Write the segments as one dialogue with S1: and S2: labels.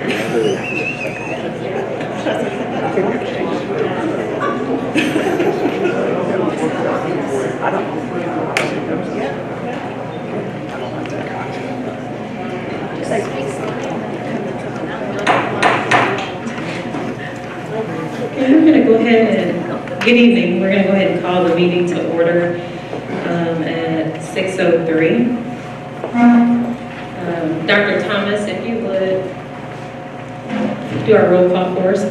S1: Okay, we're going to go ahead and, good evening, we're going to go ahead and call the meeting to order at 6:03. Dr. Thomas, if you would do our roll call for us.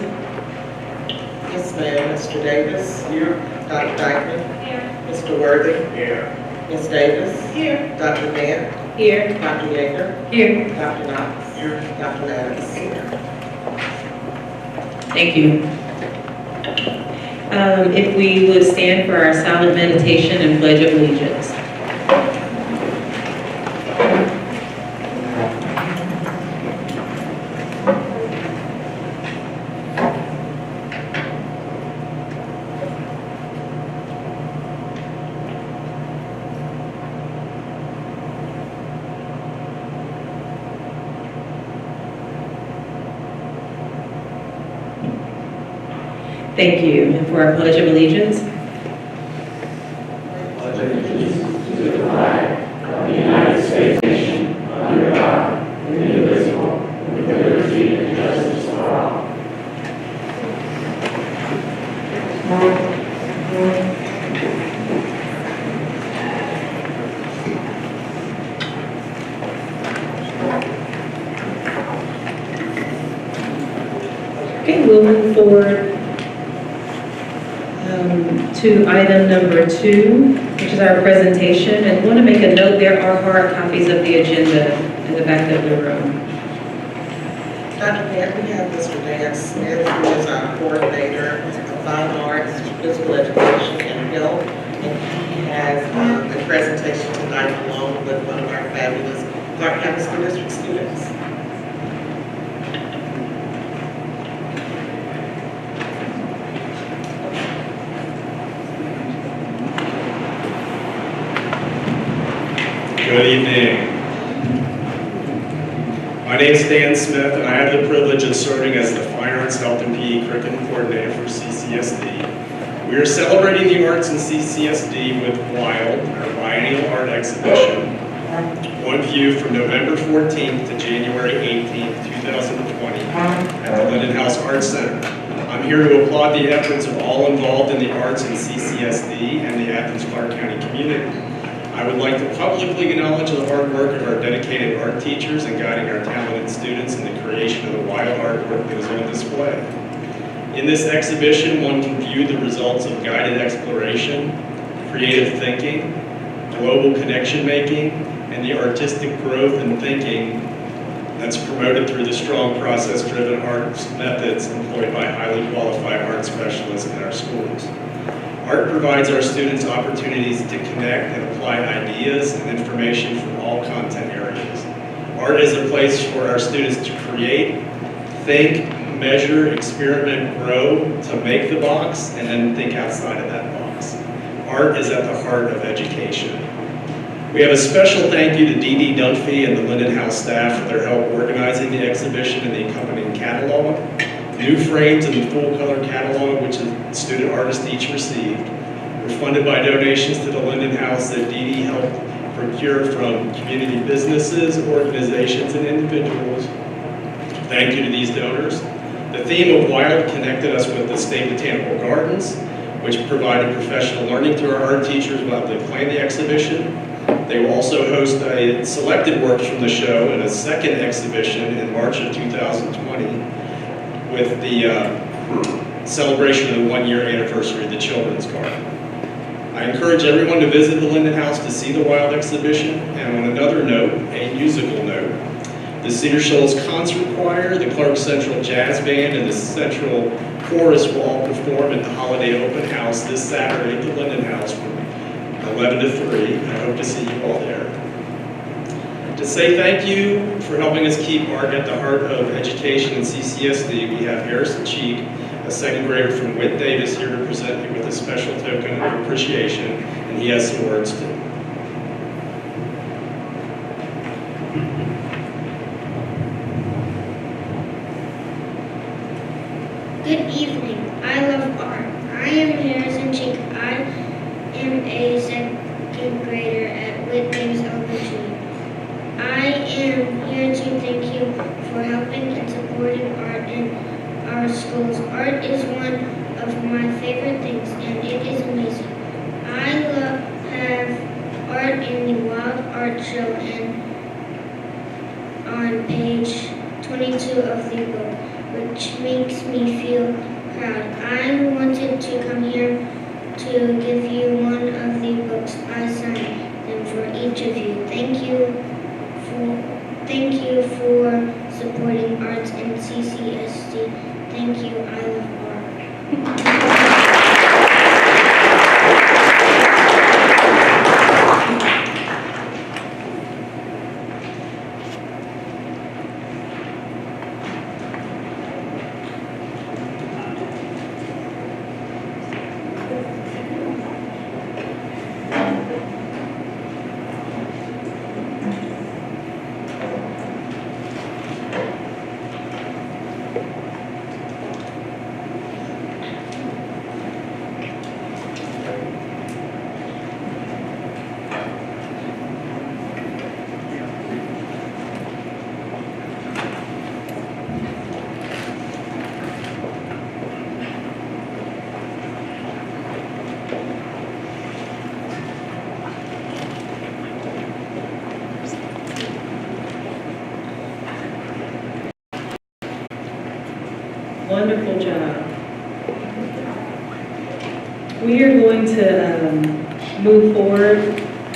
S2: Yes, ma'am. Mr. Davis? Here. Dr. Dykeman?
S1: Here.
S2: Mr. Worthy?
S3: Here.
S2: Ms. Davis?
S1: Here.
S2: Dr. Mann?
S1: Here.
S2: Dr. Yeager?
S1: Here.
S2: Dr. Knox?
S3: Here.
S2: Dr. Maddox?
S1: Thank you. If we would stand for our silent meditation and pledge of allegiance. Thank you. And for our pledge of allegiance.
S3: Pledge allegiance to the flag of the United States nation, under God, indivisible, with liberty and justice for all.
S1: Okay, we'll move forward to item number 2, which is our presentation. And I want to make a note, there are hard copies of the agenda in the back of the room.
S2: Dr. Mann, we have Mr. Dan Smith, who is our coordinator of fine arts, physical education, and health. And he has the presentation tonight along with one of our fabulous Clarke County School District students.
S4: Good evening. My name is Dan Smith, and I have the privilege of serving as the Fine Arts, Health, and PE Curriculum Coordinator for CCSD. We are celebrating the arts in CCSD with WILD, our biennial art exhibition, One View from November 14th to January 18th, 2020 at the Linden House Arts Center. I'm here to applaud the efforts of all involved in the arts in CCSD and the Athens-Clarke County community. I would like to publicly acknowledge the hard work of our dedicated art teachers in guiding our talented students in the creation of the wild artwork that is on display. In this exhibition, one can view the results of guided exploration, creative thinking, global connection making, and the artistic growth and thinking that's promoted through the strong process-driven arts methods employed by highly qualified art specialists in our schools. Art provides our students opportunities to connect and apply ideas and information from all content areas. Art is a place for our students to create, think, measure, experiment, grow, to make the box, and then think outside of that box. Art is at the heart of education. We have a special thank you to Dee Dee Dunphy and the Linden House staff for their help organizing the exhibition and the accompanying catalog. New frames and the full color catalog, which the student artists each received, were funded by donations to the Linden House that Dee Dee helped procure from community businesses, organizations, and individuals. Thank you to these donors. The theme of WILD connected us with the State Botanical Gardens, which provided professional learning to our art teachers while they planned the exhibition. They will also host a selected works from the show in a second exhibition in March of 2020 with the celebration of the 1-year anniversary of the Children's Garden. I encourage everyone to visit the Linden House to see the WILD exhibition, and on another note, a musical note. The Cedar Shoals Concert Choir, the Clarke Central Jazz Band, and the Central Chorus will all perform at the Holiday Open House this Saturday at the Linden House from 11 to 3. I hope to see you all there. To say thank you for helping us keep art at the heart of education in CCSD, we have Harrison Cheek, a second grader from Whit Davis, here to present you with a special token of appreciation, and he has some words too.
S5: Good evening. I love art. I am Harrison Cheek. I am a second grader at Whitney's Elementary. I am here to thank you for helping and supporting art in our schools. Art is one of my favorite things, and it is amazing. I have art in the Wild Art Show and on page 22 of the book, which makes me feel proud. I wanted to come here to give you one of the books I signed them for each of you. Thank you for supporting arts and CCSD. Thank you. I love art.
S1: Wonderful job. We are going to move forward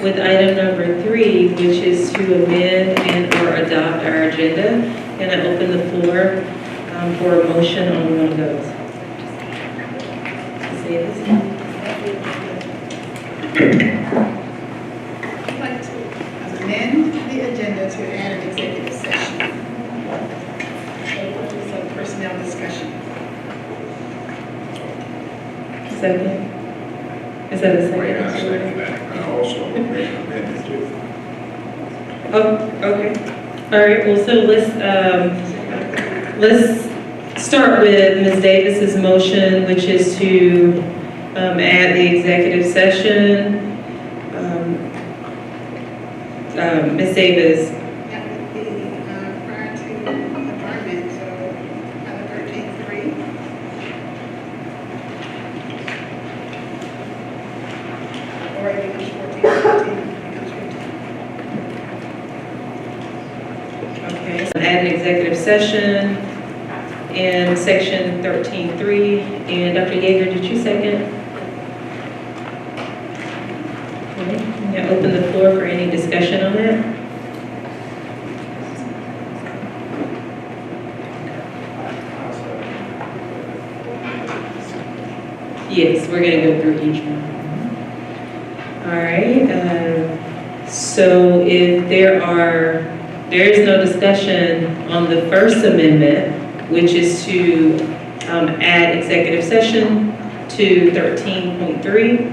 S1: with item number 3, which is to amend and or adopt our agenda. And I open the floor for a motion on one of those.
S6: I'd like to amend the agenda to add an executive session. So personnel discussion.
S1: Second. Is that a second?
S7: Wait, I second that. I also make an amendment too.
S1: Oh, okay. All right, well, so let's start with Ms. Davis's motion, which is to add the executive session. Ms. Davis,
S6: That would be prior to adjournment, so either 13:3. Or it becomes 14:15, becomes 15.
S1: okay, so add an executive session in section 13.3. And Dr. Yeager, did you second? Okay, I'm gonna open the floor for any discussion on that. Yes, we're gonna go through each one. All right, so if there is no discussion on the first amendment, which is to add executive session to 13.3.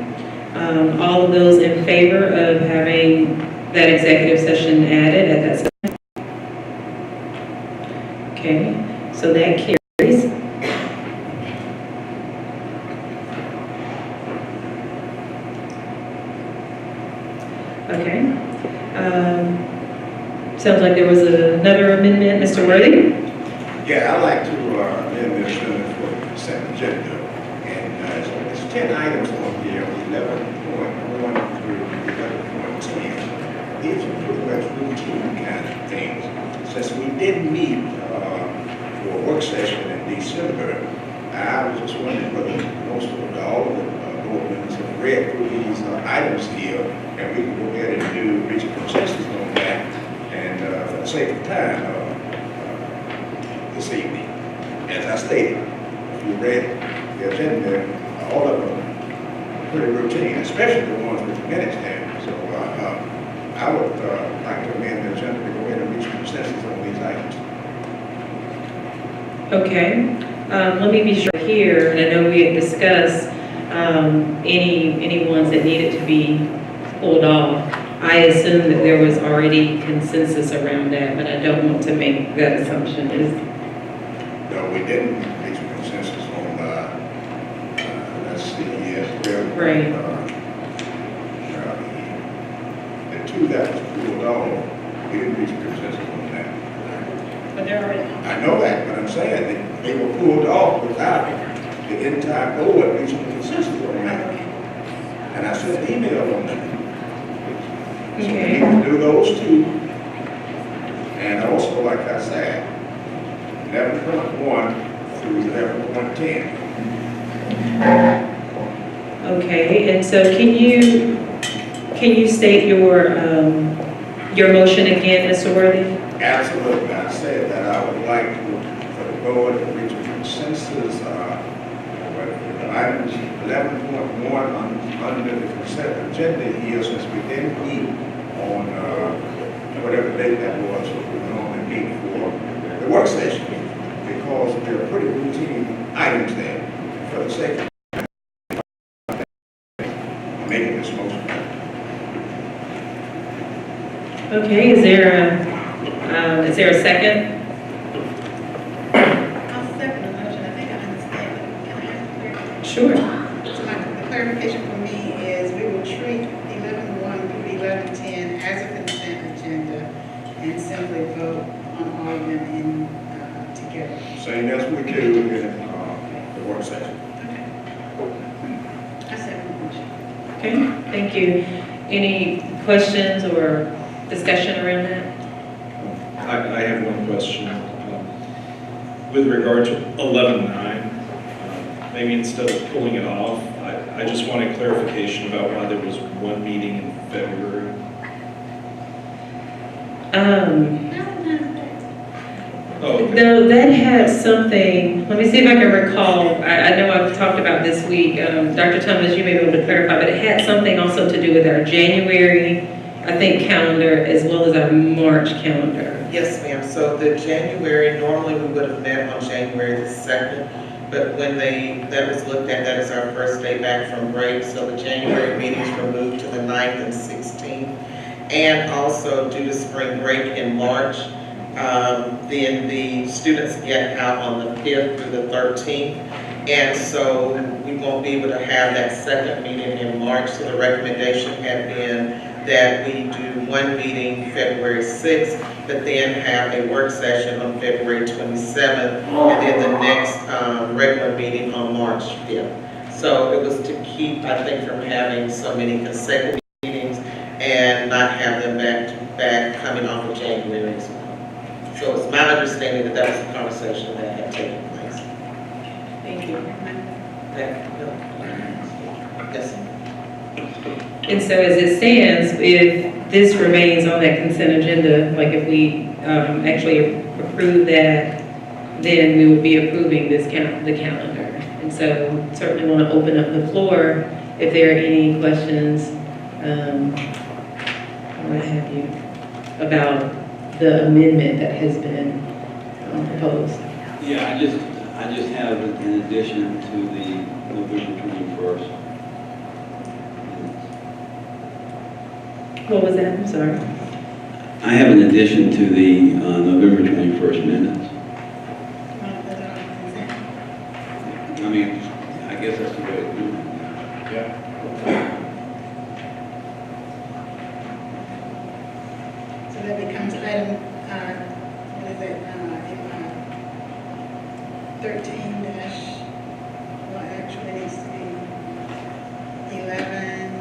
S1: All of those in favor of having that executive session added at that time? Okay, so that carries. Okay. Sounds like there was another amendment, Mr. Worthy?
S7: Yeah, I'd like to amend this for the consent agenda. And so it's 10 items on here, 11.1 through 11.10. These are pretty much routine kind of things. Since we didn't meet for a work session in December, I was just wondering whether most of all of the board members have read through these items here, and we can go ahead and reach a consensus on that. And for the sake of time, this evening, as I stated, if you read the agenda, all of them are pretty routine, especially the ones with the minutes there. So I would like to amend the agenda to go ahead and reach a consensus on these items.
S1: Okay, let me be sure here, and I know we had discussed any ones that needed to be pulled off. I assume that there was already consensus around that, but I don't want to make that assumption.
S7: No, we didn't reach a consensus
S1: Right.
S7: The two that was pulled off, we didn't reach consensus on that.
S6: But they're already.
S7: I know that, but I'm saying they were pulled off without the entire board reaching consensus on that. And I sent an email on that. So we
S1: Okay.
S7: need to do those two. And also, like I said, 11.1 through 11.10.
S1: Okay, and so can you state your motion again, Mr. Worthy?
S7: Absolutely. I said that I would like for the board to reach a consensus, items 11.1 under the consent agenda here, since we didn't meet on, whatever date that was, we normally meet for the work session, because there are pretty routine items there. For the sake of making this motion.
S1: Okay, is there a second?
S6: I'll second the motion. I think I understand it. Can I ask a clarification?
S1: Sure.
S6: So the clarification for me is we will treat 11.1 through 11.10 as a consent agenda and simply vote on all of them together.
S7: Same as we do in the work session.
S6: Okay. I second the motion.
S1: Okay, thank you. Any questions or discussion around that?
S8: I have one question. With regard to 11.9, maybe instead of pulling it off, I just wanted clarification about why there was one meeting in February. Oh, okay.
S1: No, that had something, let me see if I can recall, I know I've talked about this week, Dr. Thomas, you may be able to clarify, but it had something also to do with our January, I think, calendar, as well as our March calendar.
S2: Yes, ma'am. So the January, normally we would have met on January the 2nd, but when that was looked at, that is our first day back from break. So the January meetings were moved to the 9th and 16th. And also due to spring break in March, then the students get out on the 5th through the 13th. And so we won't be able to have that second meeting in March. So the recommendation had been that we do one meeting February 6th, but then have a work session on February 27th, and then the next regular meeting on March 5th. So it was to keep, I think, from having so many consecutive meetings and not have them back to back coming off of January as well. So it's my understanding that that was the conversation that had taken place.
S1: Thank you.
S2: Yes.
S1: And so as it stands, if this remains on that consent agenda, like if we actually approve that, then we would be approving the calendar. And so certainly want to open up the floor if there are any questions, what have you, about the amendment that has been proposed.
S9: Yeah, I just have, in addition to the November 21st.
S1: What was that? I'm sorry.
S9: I have an addition to the November 21st minutes. I mean, I guess that's the way to do it.
S8: Yeah.
S6: So that becomes item, what is it, 13 dash, well, actually it needs to be 11.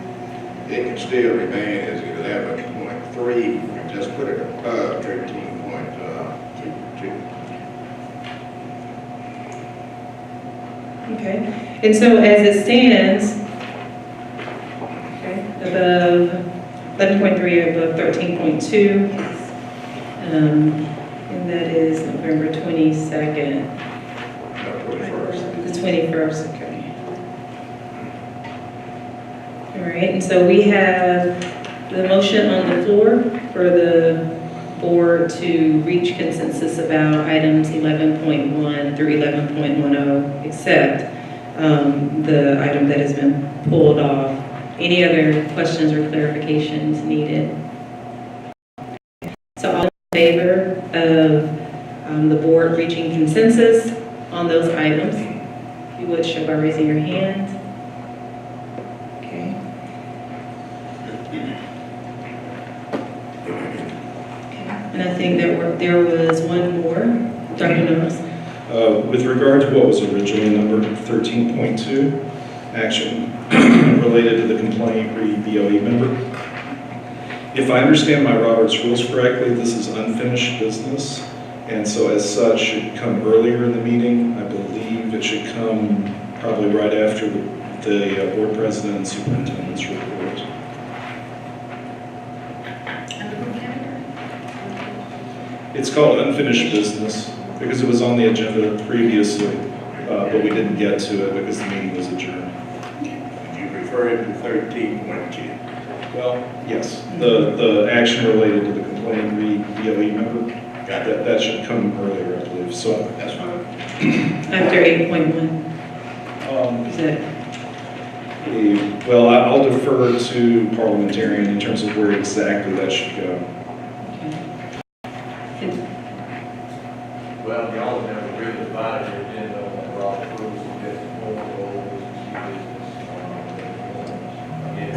S7: It can still remain as 11.3, just put it above 13.2.
S1: Okay. And so as it stands, okay, above 11.3, above 13.2, and that is November 22nd. The 21st, okay. All right, and so we have the motion on the floor for the board to reach consensus about items 11.1 through 11.10, except the item that has been pulled off. Any other questions or clarifications needed? So all in favor of the board reaching consensus on those items, if you would show by raising your hand. I think there was one more, Dr. Norris.
S8: With regard to what was originally numbered 13.2, action related to the complaint BOE member. If I understand my Robert's rules correctly, this is unfinished business, and so as such should come earlier in the meeting. I believe it should come probably right after the board president and superintendent's report. It's called unfinished business because it was on the agenda previously, but we didn't get to it because the meeting was adjourned.
S7: You referred to 13.2.
S8: Well, yes, the action related to the complaint BOE member, that should come earlier, I believe, so.
S7: That's fine.
S1: After 8.1, is that?
S8: Well, I'll defer to parliamentarian in terms of where exactly that should go.
S3: Well, y'all have never really divided your agenda on Robert rules and get more goals and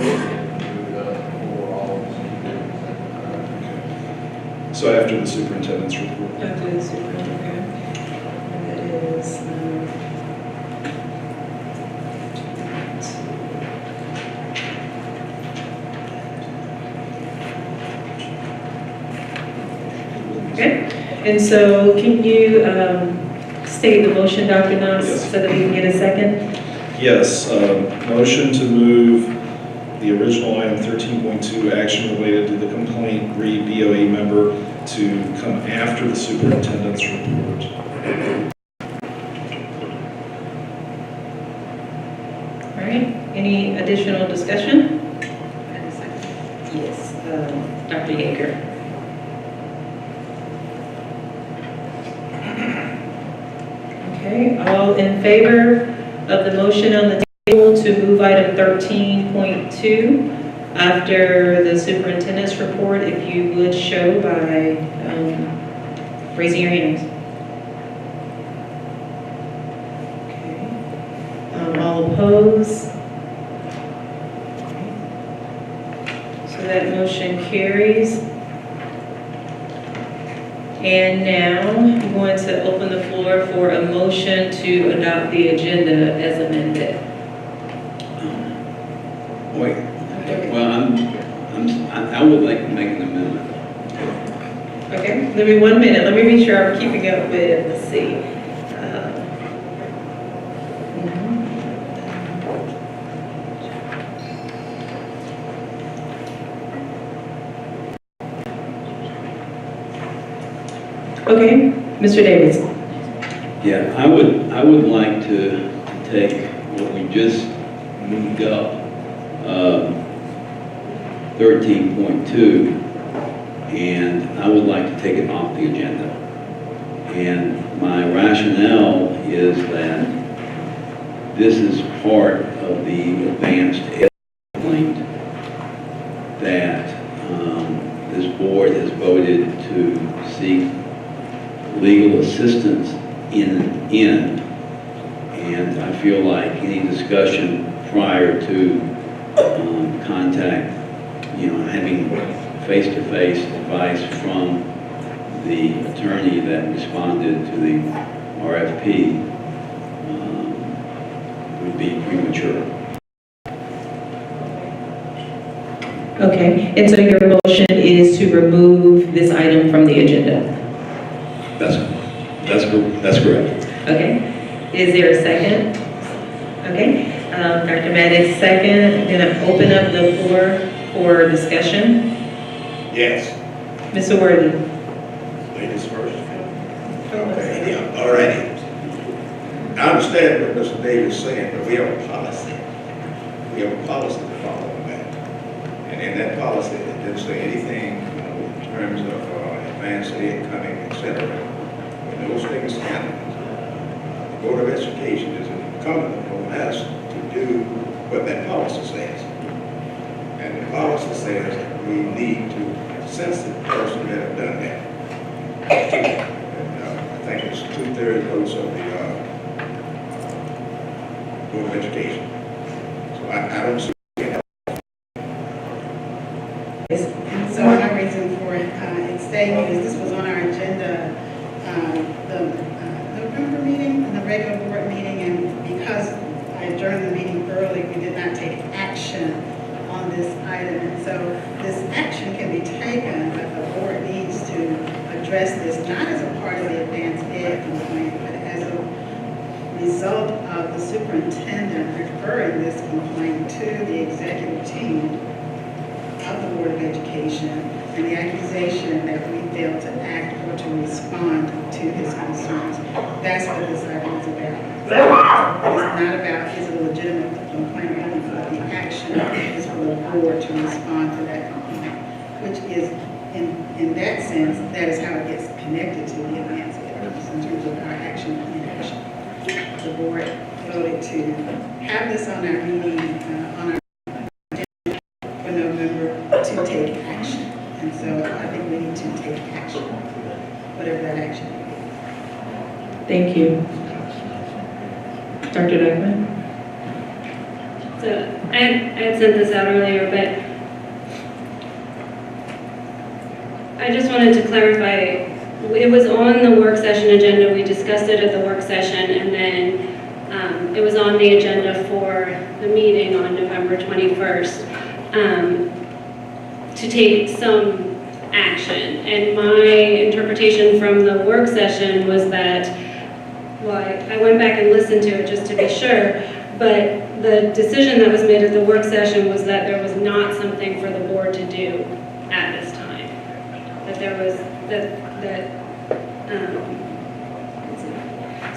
S8: So after the superintendent's report.
S1: After the superintendent, okay. That is, okay. And so can you state the motion, Dr. Knox,
S8: Yes.
S1: so that we can get a second?
S8: Yes, motion to move the original item 13.2, action related to the complaint BOE member, to come after the superintendent's report.
S1: All right, any additional discussion? Yes, Dr. Yeager. Okay, all in favor of the motion on the table to move item 13.2 after the superintendent's report, if you would show by raising your hands. Okay. All opposed? So that motion carries. And now I'm going to open the floor for a motion to adopt the agenda as amended.
S9: Wait, well, I would like to make an amendment.
S1: Okay, give me 1 minute. Let me make sure I'm keeping up with, let's see. Okay, Mr. Davis.
S9: Yeah, I would like to take what we just moved up, 13.2, and I would like to take it off the agenda. And my rationale is that this is part of the advanced ed complaint that this board has voted to seek legal assistance in, and I feel like any discussion prior to contact, having face-to-face advice from the attorney that responded to the RFP would be premature.
S1: Okay, and so your motion is to remove this item from the agenda?
S9: That's correct.
S1: Okay, is there a second? Okay, Dr. Maddox, second. I'm going to open up the floor for discussion.
S7: Yes.
S1: Mr. Worthy.
S7: Ladies first. Okay, yeah, all righty. I understand what Mr. Davis is saying, but we have a policy. We have a policy to follow on that. And in that policy, it didn't say anything in terms of advanced aid coming, et cetera. When those things happen, the Board of Education is incumbent upon us to do what that policy says. And the policy says we need to censor the person that have done that. And I think it's 2/3 votes of the Board of Education. So I don't see.
S6: So my reason for it staying is this was regular board meeting, and because I adjourned the meeting early, we did not take action on this item. And so this action can be taken, but the board needs to address this not as a part of the advanced ed complaint, but as a result of the superintendent referring this complaint to the executive team of the Board of Education and the accusation that we failed to act or to respond to his concerns. That's what this item is about. It's not about is it a legitimate complaint or only for the action is for the board to respond to that complaint, which is, in that sense, that is how it gets connected to the advanced ed in terms of our action and inaction. The board voted to have this on our meeting, on our agenda for November to take action. And so I think we need to take action, whatever that action is.
S1: Thank you. Dr. Duckman?
S10: So I had sent this out earlier, but I just wanted to clarify. It was on the work session agenda. We discussed it at the work session, and then it was on the agenda for the meeting on November 21st to take some action. And my interpretation from the work session was that, well, I went back and listened to it just to be sure, but the decision that was made at the work session was that there was not something for the board to do at this time. That there was,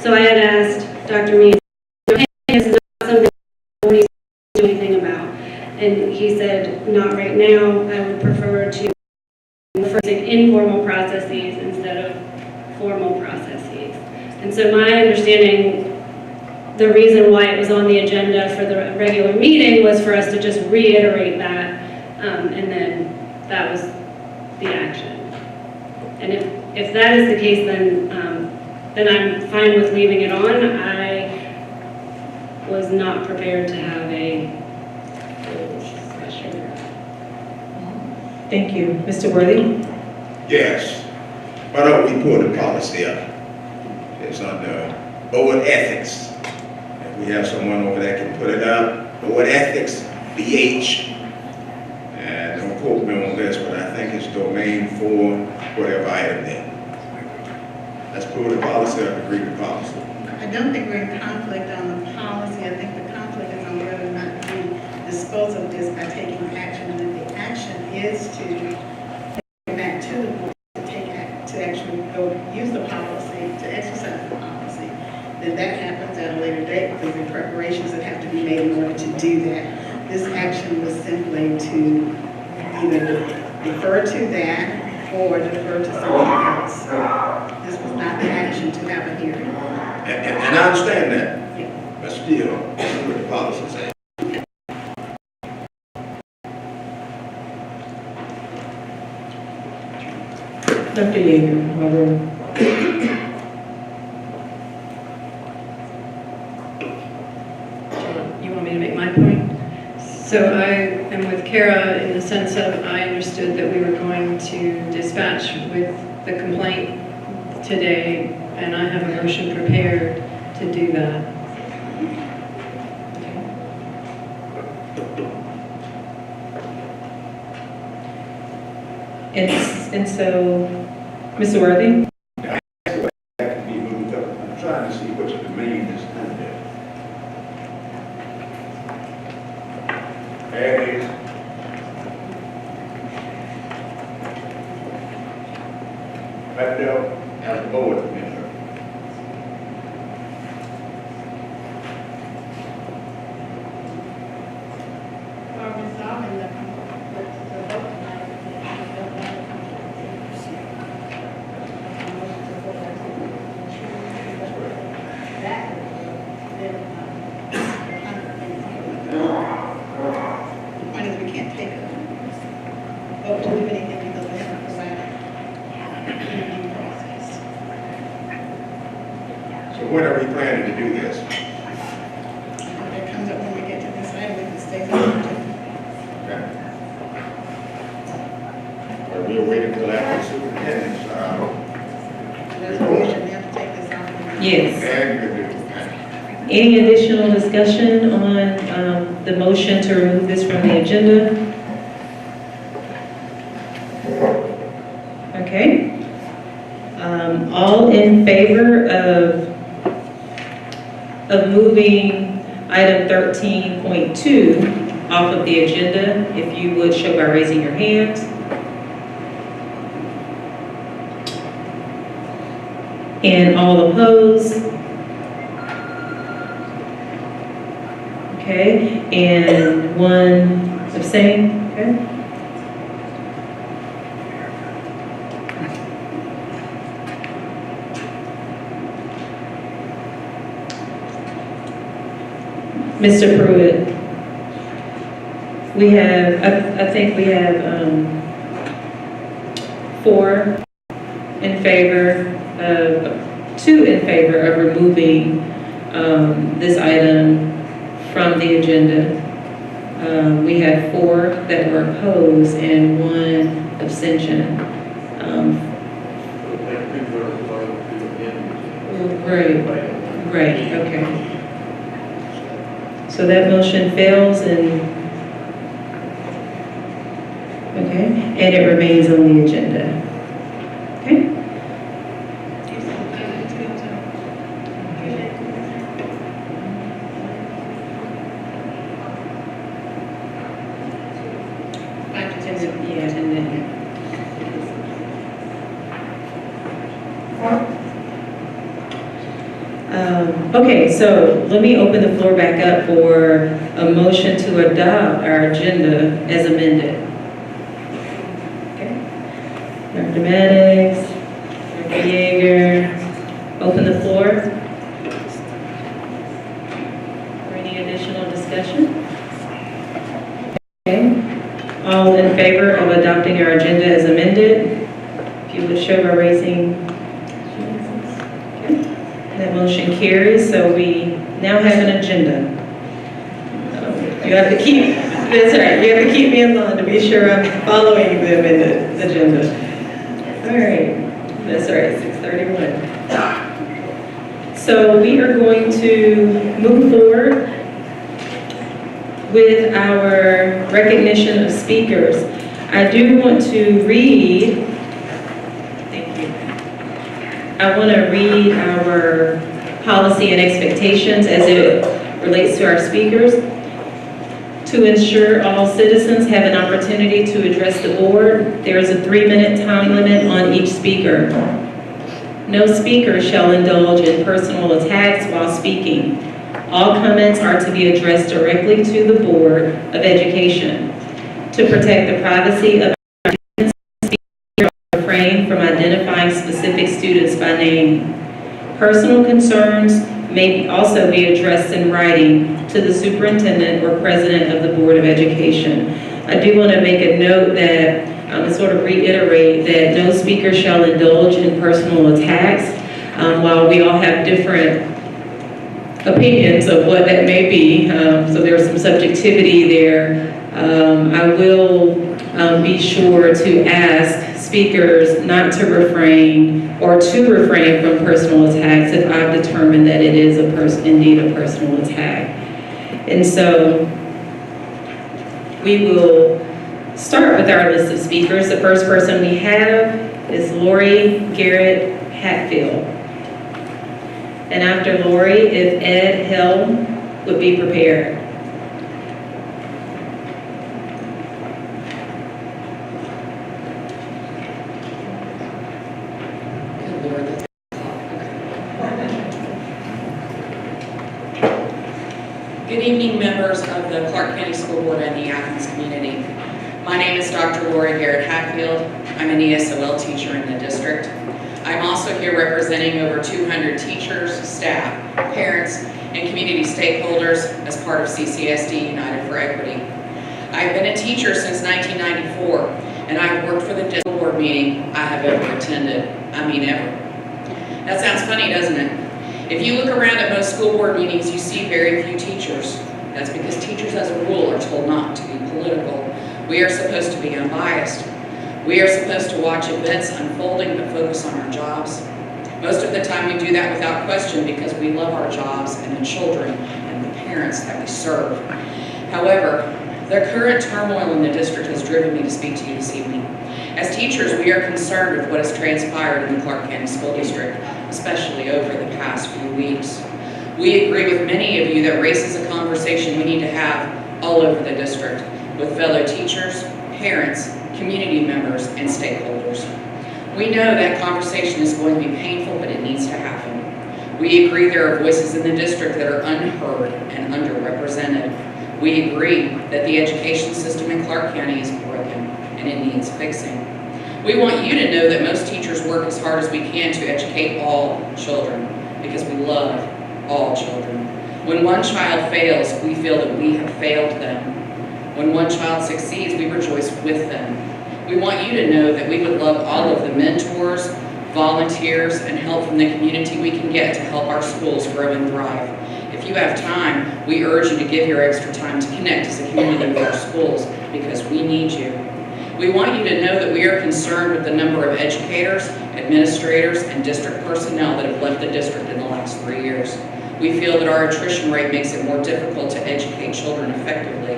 S10: so I had asked Dr. Means, hey, this is not something the board needs to do anything about. And he said, not right now, I would prefer to refer to informal processes instead of formal processes. And so my understanding, the reason why it was on the agenda for the regular meeting was for us to just reiterate that, and then that was the action. And if that is the case, then I'm fine with leaving it on. I was not prepared to have a session.
S1: Thank you. Mr. Worthy?
S7: Yes. Why don't we pull the policy up? It's on the board ethics. If we have someone over there can put it up, board ethics, BH. And don't quote me on this, but I think it's domain 4, whatever item there. Let's pull the policy up and read the policy.
S6: I don't think we're in conflict on the policy. I think the conflict is on whether or not we dispose of this by taking action. And if the action is to take it back to the board, to actually go use the policy, to exercise the policy, then that happens at a later date because there are preparations that have to be made in order to do that. This action was simply to either defer to that or defer to something else. This was not the action to have a hearing.
S7: And I understand that, but still, that's what the policy says.
S1: Dr. Yeager, however.
S11: You want me to make my point? So I am with Kara in the sense of I understood that we were going to dispatch with the complaint today, and I have a motion prepared to do that.
S1: And so, Mr. Worthy?
S7: That can be moved up. I'm trying to see which domain is in there. There it is. Right there, as the board member.
S6: Are resolving the vote tonight. That the point is we can't take a vote to do anything because we haven't provided interview process.
S7: So when are we planning to do this?
S6: If it comes up when we get to this item, we can stay on.
S7: Okay. Well, we'll wait until after the superintendent's,
S6: Resolution, we have to take this off.
S1: Yes.
S7: and we do.
S1: Any additional discussion on the motion to remove this from the agenda? Okay. All in favor of moving item 13.2 off of the agenda, if you would show by raising your hand. And all opposed? Okay, and one abstain, okay? Mr. Pruitt, we have, I think we have 4 in favor of, 2 in favor of removing this item from the agenda. We have 4 that were opposed and 1 abstention. Right, okay. So that motion fails and, okay, and it remains on the agenda. Okay? Yeah, and then. Okay, so let me open the floor back up for a motion to adopt our agenda as amended. Okay. Dr. Maddox, Dr. Yeager, open the floor. For any additional discussion? Okay. All in favor of adopting our agenda as amended? If you would show by raising. That motion carries, so we now have an agenda. You have to keep, that's right, you have to keep me in line to be sure I'm following the amended agenda. All right, that's right, 6:31. So we are going to move forward with our recognition of speakers. I do want to read, I want to read our policy and expectations as it relates to our speakers. To ensure all citizens have an opportunity to address the board, there is a 3-minute time limit on each speaker. No speaker shall indulge in personal attacks while speaking. All comments are to be addressed directly to the Board of Education. To protect the privacy of refrain from identifying specific students by name. Personal concerns may also be addressed in writing to the superintendent or president of the Board of Education. I do want to make a note that, and sort of reiterate that no speaker shall indulge in personal attacks. While we all have different opinions of what that may be, so there's some subjectivity there, I will be sure to ask speakers not to refrain or to refrain from personal attacks if I've determined that it is indeed a personal attack. And so we will start with our list of speakers. The first person we have is Lori Garrett Hatfield. And after Lori, if Ed Helm would be prepared.
S12: Good evening, members of the Clarke County School Board and the Athens community. My name is Dr. Lori Garrett Hatfield. I'm an ESOL teacher in the district. I'm also here representing over 200 teachers, staff, parents, and community stakeholders as part of CCSD United for Equity. I've been a teacher since 1994, and I've worked for the district board meeting I have ever attended. I mean ever. That sounds funny, doesn't it? If you look around at most school board meetings, you see very few teachers. That's because teachers as a rule are told not to be political. We are supposed to be unbiased. We are supposed to watch events unfolding but focus on our jobs. Most of the time we do that without question because we love our jobs and the children and the parents that we serve. However, the current turmoil in the district has driven me to speak to you this evening. As teachers, we are concerned with what has transpired in the Clarke County School District, especially over the past few weeks. We agree with many of you that race is a conversation we need to have all over the district with fellow teachers, parents, community members, and stakeholders. We know that conversation is going to be painful, but it needs to happen. We agree there are voices in the district that are unheard and underrepresented. We agree that the education system in Clarke County is broken and it needs fixing. We want you to know that most teachers work as hard as we can to educate all children because we love all children. When one child fails, we feel that we have failed them. When one child succeeds, we rejoice with them. We want you to know that we would love all of the mentors, volunteers, and help from the community we can get to help our schools grow and thrive. If you have time, we urge you to give your extra time to connect as a community with our schools because we need you. We want you to know that we are concerned with the number of educators, administrators, and district personnel that have left the district in the last 3 years. We feel that our attrition rate makes it more difficult to educate children effectively.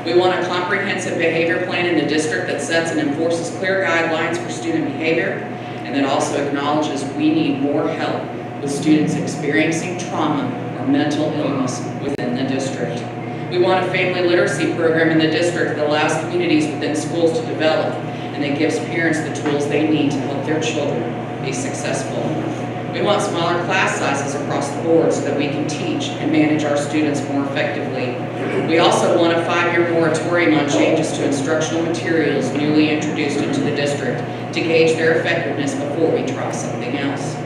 S12: We want a comprehensive behavior plan in the district that sets and enforces clear guidelines for student behavior and that also acknowledges we need more help with students experiencing trauma or mental illness within the district. We want a family literacy program in the district that allows communities within schools to develop and that gives parents the tools they need to help their children be successful. We want smaller class sizes across the board so that we can teach and manage our students more effectively. We also want a 5-year moratorium on changes to instructional materials newly introduced into the district to gauge their effectiveness before we try something else.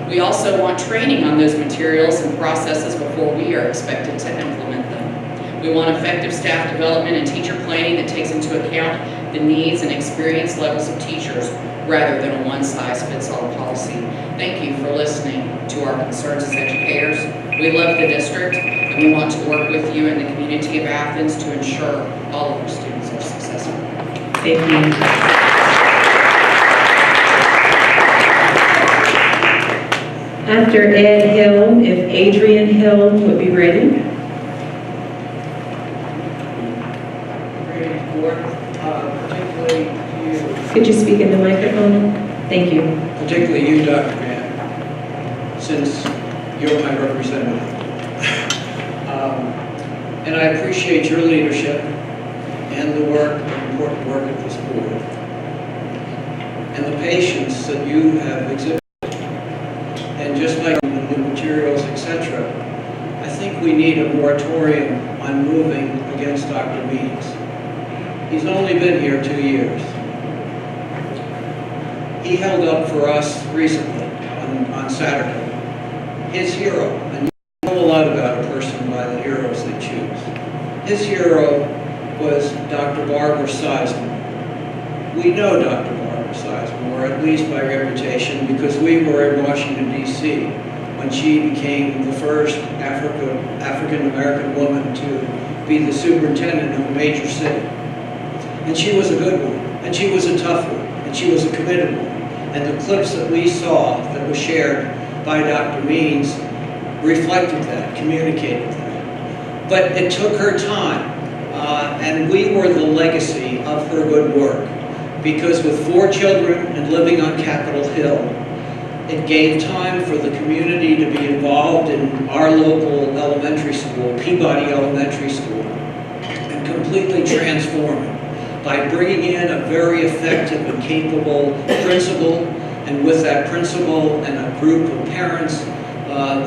S12: We also want training on those materials and processes before we are expected to implement them. We want effective staff development and teacher planning that takes into account the needs and experience levels of teachers rather than a one-size-fits-all policy. Thank you for listening to our concerns as educators. We love the district and we want to work with you and the community of Athens to ensure all of our students are successful.
S1: Thank you. After Ed Hill, if Adrian Hill would be ready.
S13: Particularly you.
S1: Could you speak in the microphone? Thank you.
S13: Particularly you, Dr. Mann, since you're my representative. And I appreciate your leadership and the work, the important work of this board, and the patience that you have exhibited. And just like the materials, etc., I think we need a moratorium on moving against Dr. Means. He's only been here 2 years. He held up for us recently on Saturday. His hero, and you know a lot about a person by the heroes they choose. His hero was Dr. Barbara Seisman. We know Dr. Barbara Seisman, or at least by reputation, because we were in Washington, D.C. when she became the first African-American woman to be the superintendent of a major city. And she was a good one, and she was a tough one, and she was a committed one. And the clips that we saw that were shared by Dr. Means reflected that, communicated that. But it took her time, and we were the legacy of her good work. Because with 4 children and living on Capitol Hill, it gave time for the community to be involved in our local elementary school, Peabody Elementary School, and completely transform it by bringing in a very effective and capable principal, and with that principal and a group of parents,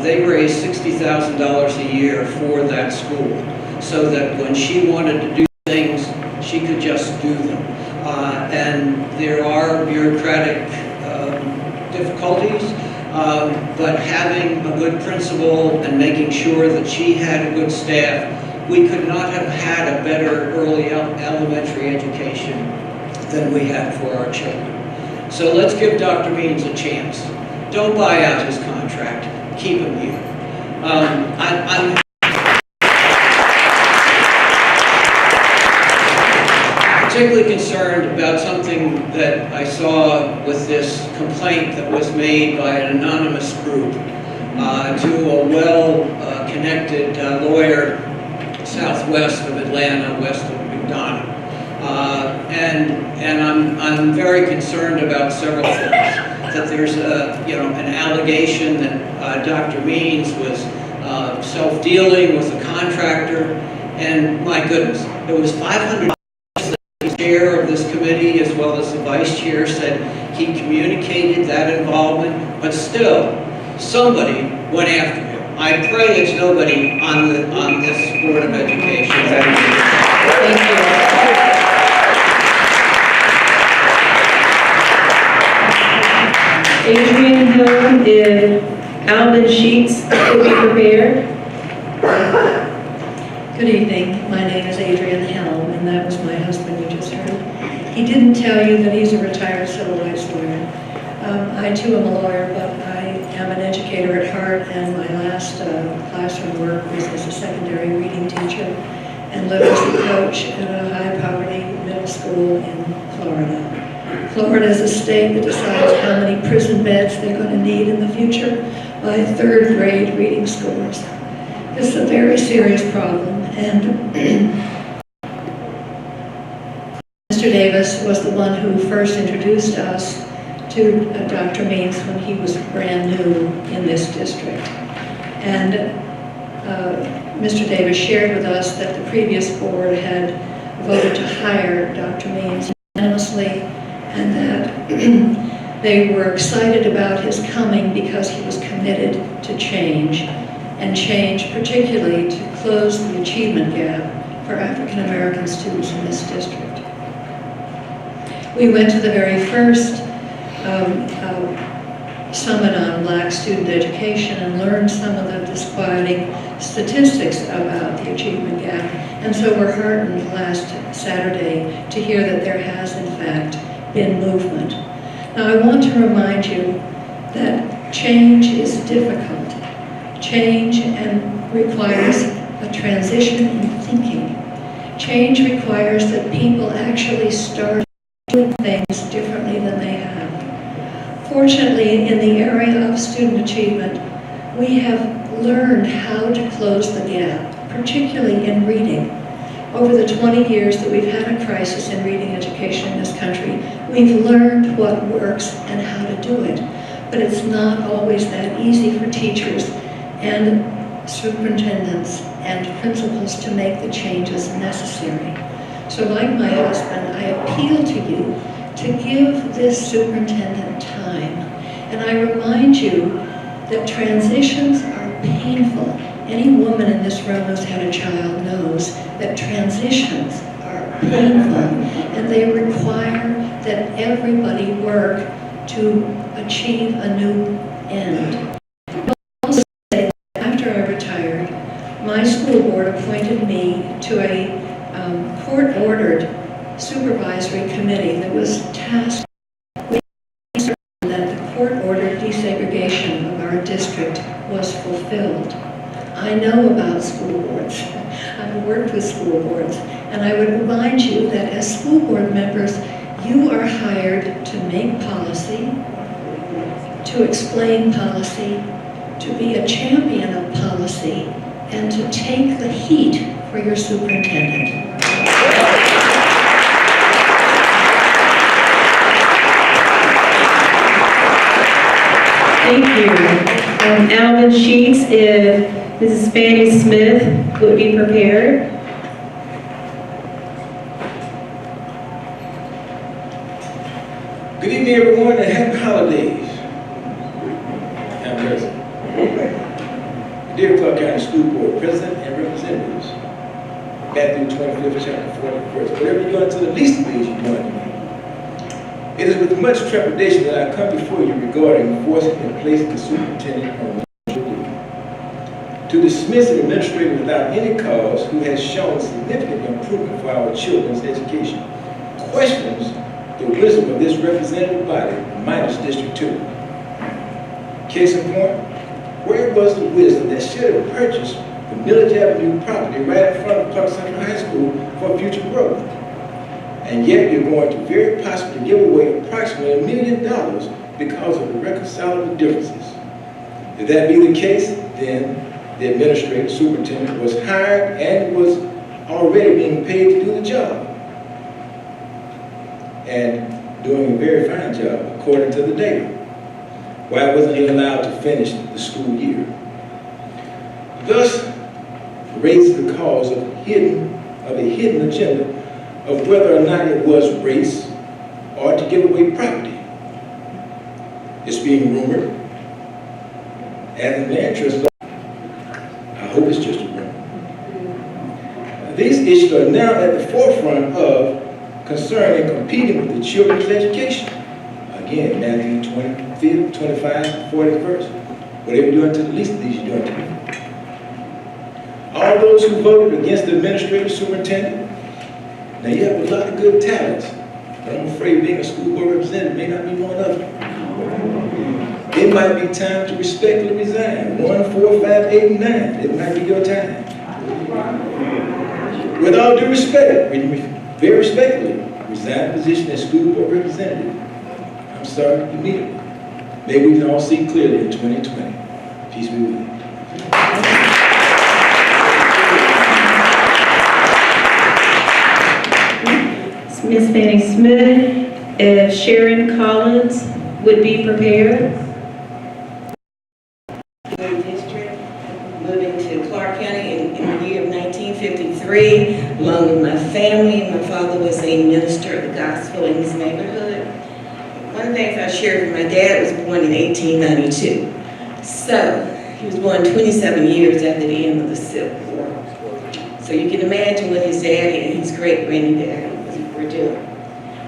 S13: they raised $60,000 a year for that school, so that when she wanted to do things, she could just do them. And there are bureaucratic difficulties, but having a good principal and making sure that she had a good staff, we could not have had a better early elementary education than we had for our children. So let's give Dr. Means a chance. Don't buy out his contract. Keep him here. I'm particularly concerned about something that I saw with this complaint that was made by an anonymous group to a well-connected lawyer southwest of Atlanta, west of McDonough. And I'm very concerned about several things. That there's an allegation that Dr. Means was self-dealing with a contractor, and my goodness, it was $500. The chair of this committee, as well as the vice chair, said he communicated that involvement, but still, somebody went after him. I pray it's nobody on this Board of Education.
S1: Thank you. Adrian Hill, if Alvin Sheets could be prepared.
S14: Good evening. My name is Adrian Helm, and that was my husband you just heard. He didn't tell you that he's a retired civil rights lawyer. I too am a lawyer, but I am an educator at heart, and my last classroom work was as a secondary reading teacher and literacy coach at a high-poverty middle school in Florida. Florida is a state that decides how many prison beds they're going to need in the future by third grade reading scores. This is a very serious problem, and Mr. Davis was the one who first introduced us to Dr. Means when he was brand new in this district. And Mr. Davis shared with us that the previous board had voted to hire Dr. Means unanimously, and that they were excited about his coming because he was committed to change, and change particularly to close the achievement gap for African American students in this district. We went to the very first summit on Black student education and learned some of the disquieting statistics about the achievement gap, and so we're heartened last Saturday to hear that there has in fact been movement. Now I want to remind you that change is difficult. Change requires a transition in thinking. Change requires that people actually start doing things differently than they have. Fortunately, in the area of student achievement, we have learned how to close the gap, particularly in reading. Over the 20 years that we've had a crisis in reading education in this country, we've learned what works and how to do it. But it's not always that easy for teachers and superintendents and principals to make the changes necessary. So like my husband, I appeal to you to give this superintendent time. And I remind you that transitions are painful. Any woman in this room who's had a child knows that transitions are painful, and they require that everybody work to achieve a new end. Also, after I retired, my school board appointed me to a court-ordered supervisory committee that was tasked with ensuring that the court-ordered desegregation of our district was fulfilled. I know about school boards. I've worked with school boards, and I would remind you that as school board members, you are hired to make policy, to explain policy, to be a champion of policy, and to take the heat for your superintendent.
S1: Thank you. Alvin Sheets, if Mrs. Fanny Smith would be prepared.
S15: Good evening, everyone, and happy holidays. Have mercy. Dear Clarke County School Board President and representatives, Matthew 25th, chapter 41st. Whatever you do unto the least of these, you do unto me. It is with much trepidation that I come before you regarding enforcing and placing the superintendent on duty. To dismiss an administrator without any cause who has shown significant improvement for our children's education questions the wisdom of this representative body minus District 2. Case in point, where was the wisdom that should have purchased the Millage Avenue property right in front of Clarke Central High School for future growth? And yet you're going to very possibly give away approximately $1 million because of the reconcilable differences. If that be the case, then the administrative superintendent was hired and was already being paid to do the job. And doing a very fine job, according to the data. Why wasn't he allowed to finish the school year? Thus, raises the cause of a hidden agenda of whether or not it was race or to give away property. It's being rumored, and the interest, I hope it's just a rumor. These issues are now at the forefront of concern in competing with the children's education. Again, Matthew 25, 40th verse. Whatever you're doing to the least of these, you're doing to me. All those who voted against the administrative superintendent, now you have a lot of good talents, but I'm afraid being a school board representative may not be one of them. It might be time to respectfully resign. 1, 4, 5, 8, and 9. It might be your time. With all due respect, very respectfully, resign the position as school board representative. I'm sorry, immediately. Maybe we can all see clearly in 2020. Peace be with you.
S1: Ms. Fannie Smith, if Sharon Collins would be prepared.
S16: District, moving to Clarke County in the year of 1953, along with my family. My father was a minister of the gospel in his neighborhood. One of the things I shared with my dad was born in 1892. So he was born 27 years after the end of the Civil War. So you can imagine what his daddy and his great-granddaddy were doing.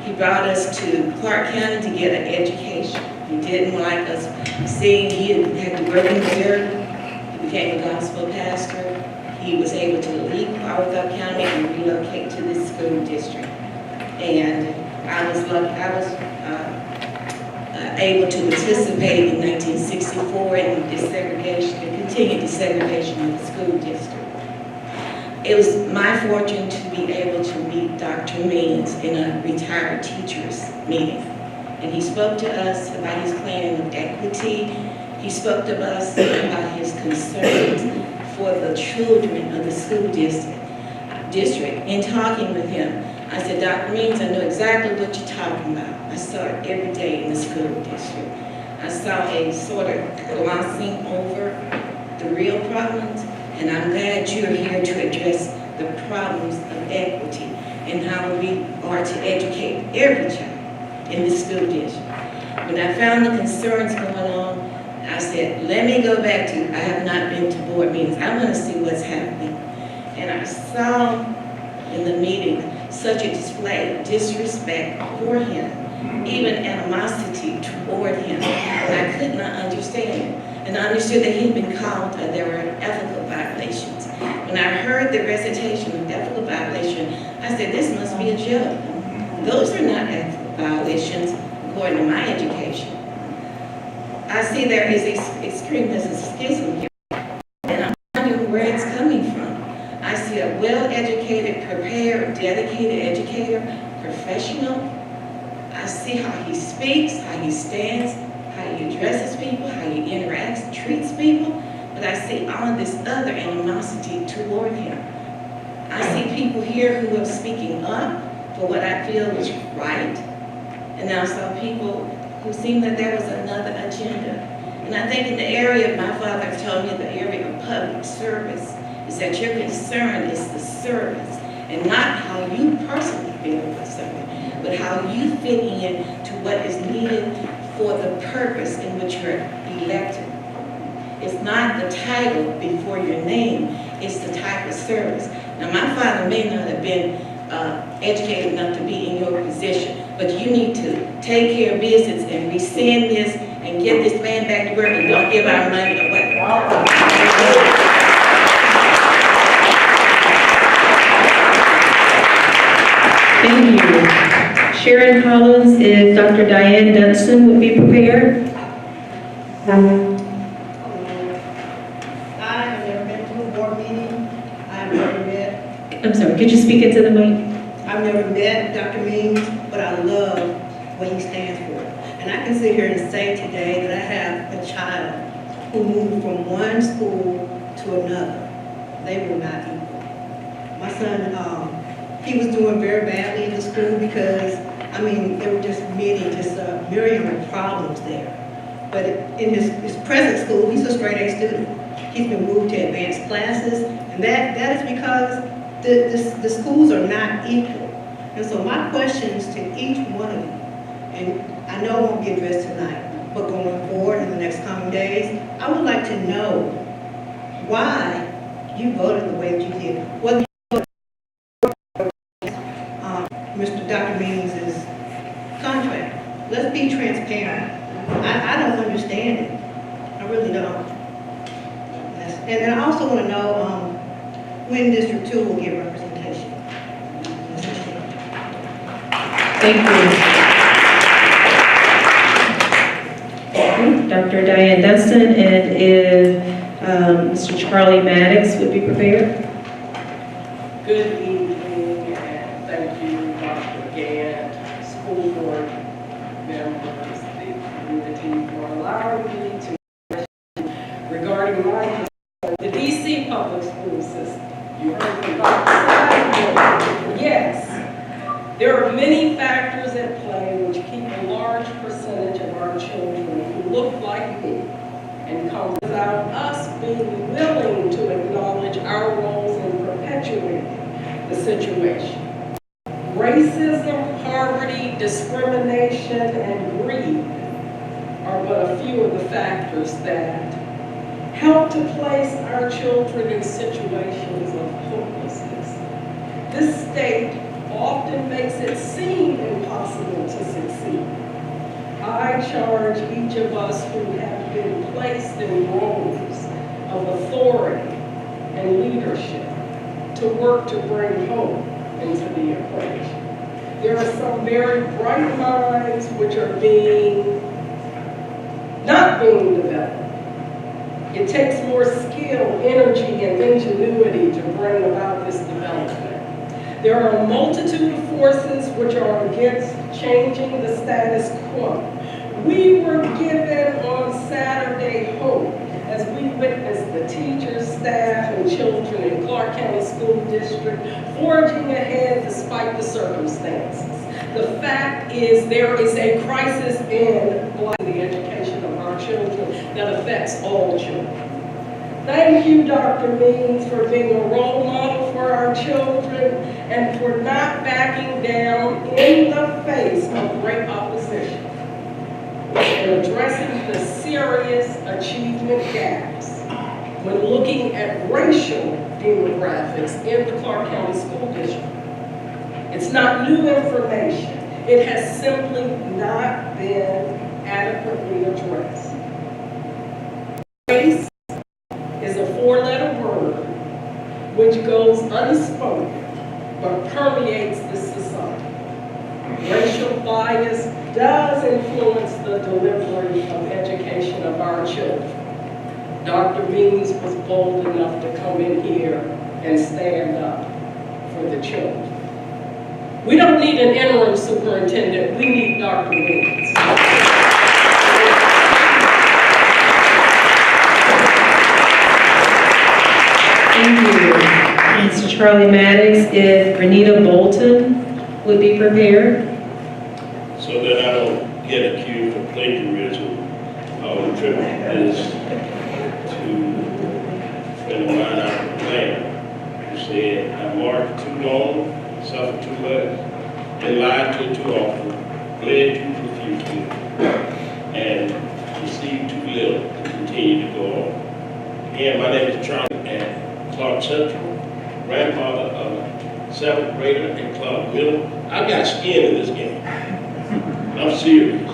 S16: He brought us to Clarke County to get an education. He didn't like us seeing he had to work in Missouri. He became a gospel pastor. He was able to leave Oversight County and relocate to this school district. And I was lucky. I was able to participate in 1964 in desegregation, the continued desegregation of the school district. It was my fortune to be able to meet Dr. Means in a retired teachers meeting. And he spoke to us about his plan of equity. He spoke to us about his concerns for the children of the school district. In talking with him, I said, Dr. Means, I know exactly what you're talking about. I saw it every day in the school district. I saw a sort of glossing over the real problems, and I'm glad you're here to address the problems of equity and how we are to educate every child in the school district. When I found the concerns going on, I said, let me go back to, I have not been to board meetings. I want to see what's happening. And I saw in the meeting such a display of disrespect for him, even animosity toward him. And I could not understand it. And I understood that he'd been called, there were ethical violations. When I heard the recitation of ethical violation, I said, this must be a joke. Those are not ethical violations according to my education. I see there is a extremeness of schism here, and I'm wondering where it's coming from. I see a well-educated, prepared, dedicated educator, professional. I see how he speaks, how he stands, how he addresses people, how he interacts, treats people, but I see all of this other animosity toward him. I see people here who are speaking up for what I feel is right, and I saw people who seemed that there was another agenda. And I think in the area, my father told me, the area of public service, is that your concern is the service, and not how you personally feel about something, but how you fit in to what is needed for the purpose in which you're elected. It's not the title before your name, it's the type of service. Now, my father may not have been educated enough to be in your position, but you need to take care of business and rescind this and get this man back to work and don't give our money away.
S1: Thank you. Sharon Collins, if Dr. Diane Dunson would be prepared.
S6: I have never been to a board meeting. I have never met.
S1: I'm sorry, could you speak into the mic?
S6: I
S17: I've never met Dr. Means, but I love what he stands for. And I can sit here and say today that I have a child who moved from one school to another. They were not equal. My son, he was doing very badly in the school because, I mean, there were just myriad of problems there. But in his present school, he's a straight A student. He's been moved to advanced classes, and that is because the schools are not equal. And so my questions to each one of you, and I know it won't be addressed tonight, but going forward in the next coming days, I would like to know why you voted the way that you did. Whether you voted Mr. Dr. Means' contract. Let's be transparent. I don't understand it. I really don't. And I also want to know when District 2 will get representation.
S1: Thank you. Dr. Diane Dustin, and if Mr. Charlie Maddox would be prepared.
S18: Good evening, and thank you, Dr. Gant, school board members, the community, for allowing me to question regarding the DC public school system. You heard from Dr. Simon. Yes, there are many factors at play which keep a large percentage of our children who look like me and come without us being willing to acknowledge our roles in perpetuating the situation. Racism, poverty, discrimination, and greed are but a few of the factors that help to place our children in situations of hopelessness. This state often makes it seem impossible to succeed. I charge each of us who have been placed in roles of authority and leadership to work to bring hope into the equation. There are some very bright minds which are not being developed. It takes more skill, energy, and ingenuity to bring about this development. There are a multitude of forces which are against changing the status quo. We were given on Saturday hope as we witnessed the teachers, staff, and children in Clarke County School District forging ahead despite the circumstances. The fact is there is a crisis in the education of our children that affects all children. Thank you, Dr. Means, for being a role model for our children and for not backing down in the face of great opposition and addressing the serious achievement gaps when looking at racial demographics in the Clarke County School District. It's not new information. It has simply not been adequately addressed. Race is a four-letter word which goes unspoken but permeates the society. Racial bias does influence the delivery of education of our children. Dr. Means was bold enough to come in here and stand up for the children. We don't need an interim superintendent, we need Dr. Means.
S1: Thank you. Mr. Charlie Maddox, if Renita Bolton would be prepared.
S19: So that I don't get accused of plagiarism, our trip is to a friend of mine out of Atlanta who said, I marched too long, suffered too much, and lied too often, bled too profusely, and received too little to continue to go on. Again, my name is Charlie at Clarke Central, grandfather of a 7th grader at Clarke Middle. I've got skin in this game. I'm serious.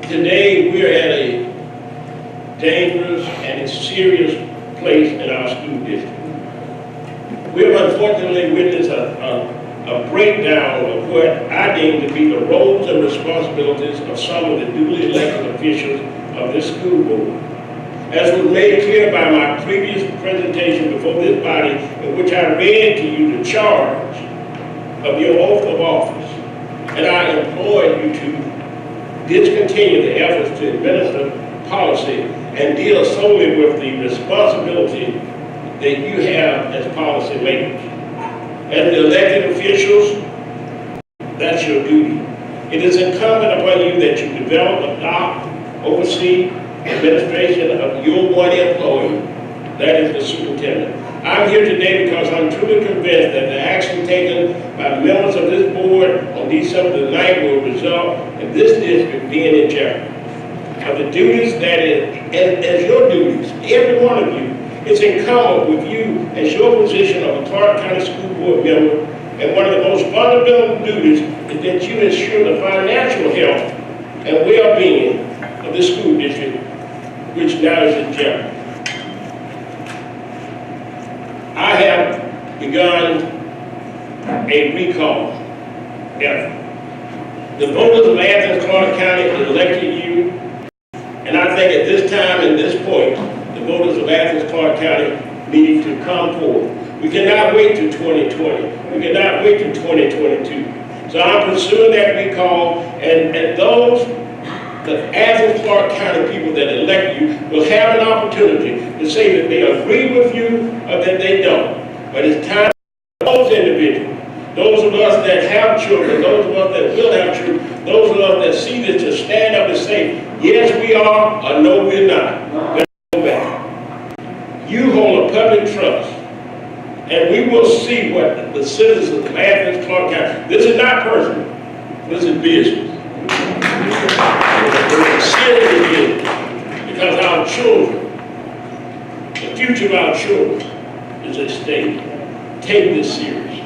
S19: Today, we're at a dangerous and serious place in our school district. We have unfortunately witnessed a breakdown of what I deem to be the roles and responsibilities of some of the duly elected officials of this school board. As was made clear by my previous presentation before this body, in which I read to you the charge of your oath of office, and I implore you to discontinue the efforts to administer policy and deal solely with the responsibility that you have as policymakers. As the elected officials, that's your duty. It is incumbent upon you that you develop, adopt, oversee administration of your one employee, that is the superintendent. I'm here today because I'm truly convinced that the action taken by members of this board on December the 9th will result in this district being in jeopardy. Of the duties that is, as your duties, every one of you, it's incumbent with you as your position of a Clarke County School Board member, and one of the most fundamental duties is that you ensure the financial health and well-being of the school district, which now is in jeopardy. I have begun a recall effort. The voters of Athens, Clarke County elected you, and I think at this time and this point, the voters of Athens, Clarke County need to come forward. We cannot wait till 2020. We cannot wait till 2022. So I'm pursuing that recall, and those, the Athens, Clarke County people that elect you will have an opportunity to say that they agree with you or that they don't. But it's time for those individuals, those of us that have children, those of us that will have children, those of us that see this to stand up and say, yes, we are, or no, we're not. Let's go back. You hold a public trust, and we will see what the citizens of Athens, Clarke County, this is not personal, this is business. Serious business. Because our children, the future of our children is at stake. Take this serious.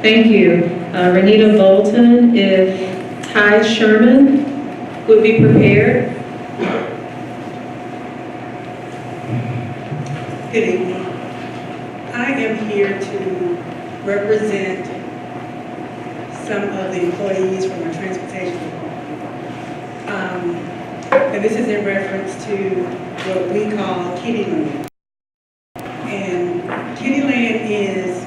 S1: Thank you. Renita Bolton, if Ty Sherman would be prepared.
S17: Good evening. I am here to represent some of the employees from our transportation department. And this is in reference to what we call Kitty Land. And Kitty Land is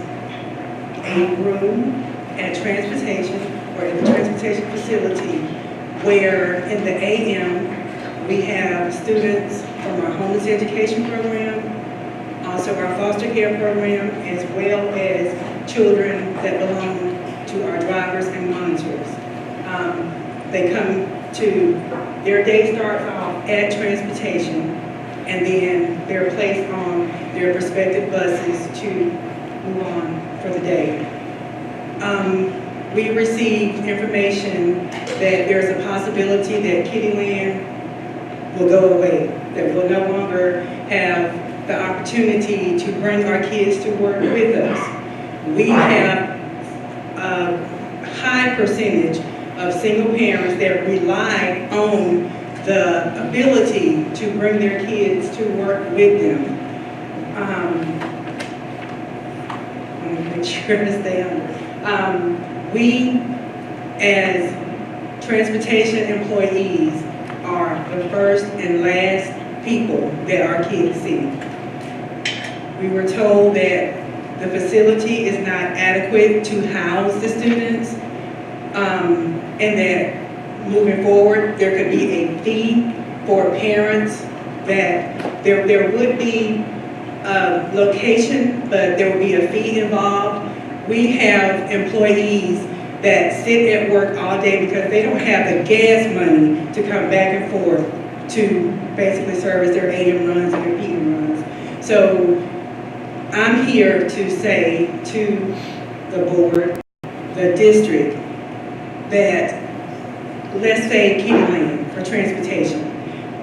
S17: a room at transportation or at the transportation facility where in the AM we have students from our homeless education program, also our foster care program, as well as children that belong to our drivers and monitors. They come to, their day starts off at transportation, and then they're placed on their respective buses to move on for the day. We received information that there's a possibility that Kitty Land will go away, that we'll no longer have the opportunity to bring our kids to work with us. We have a high percentage of single parents that rely on the ability to bring their kids to work with them. Let me make sure to stay under. We, as transportation employees, are the first and last people that our kids see. We were told that the facility is not adequate to house the students, and that moving forward, there could be a fee for parents, that there would be a location, but there would be a fee involved. We have employees that sit at work all day because they don't have the gas money to come back and forth to basically service their AM runs and their PM runs. So I'm here to say to the board, the district, that let's say Kitty Land for transportation.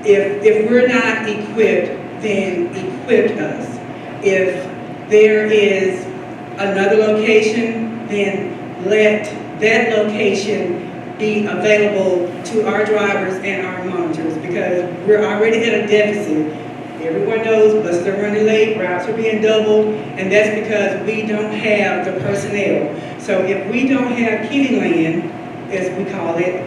S17: If we're not equipped, then equip us. If there is another location, then let that location be available to our drivers and our monitors, because we're already at a deficit. Everyone knows buses are running late, routes are being doubled, and that's because we don't have the personnel. So if we don't have Kitty Land, as we call it,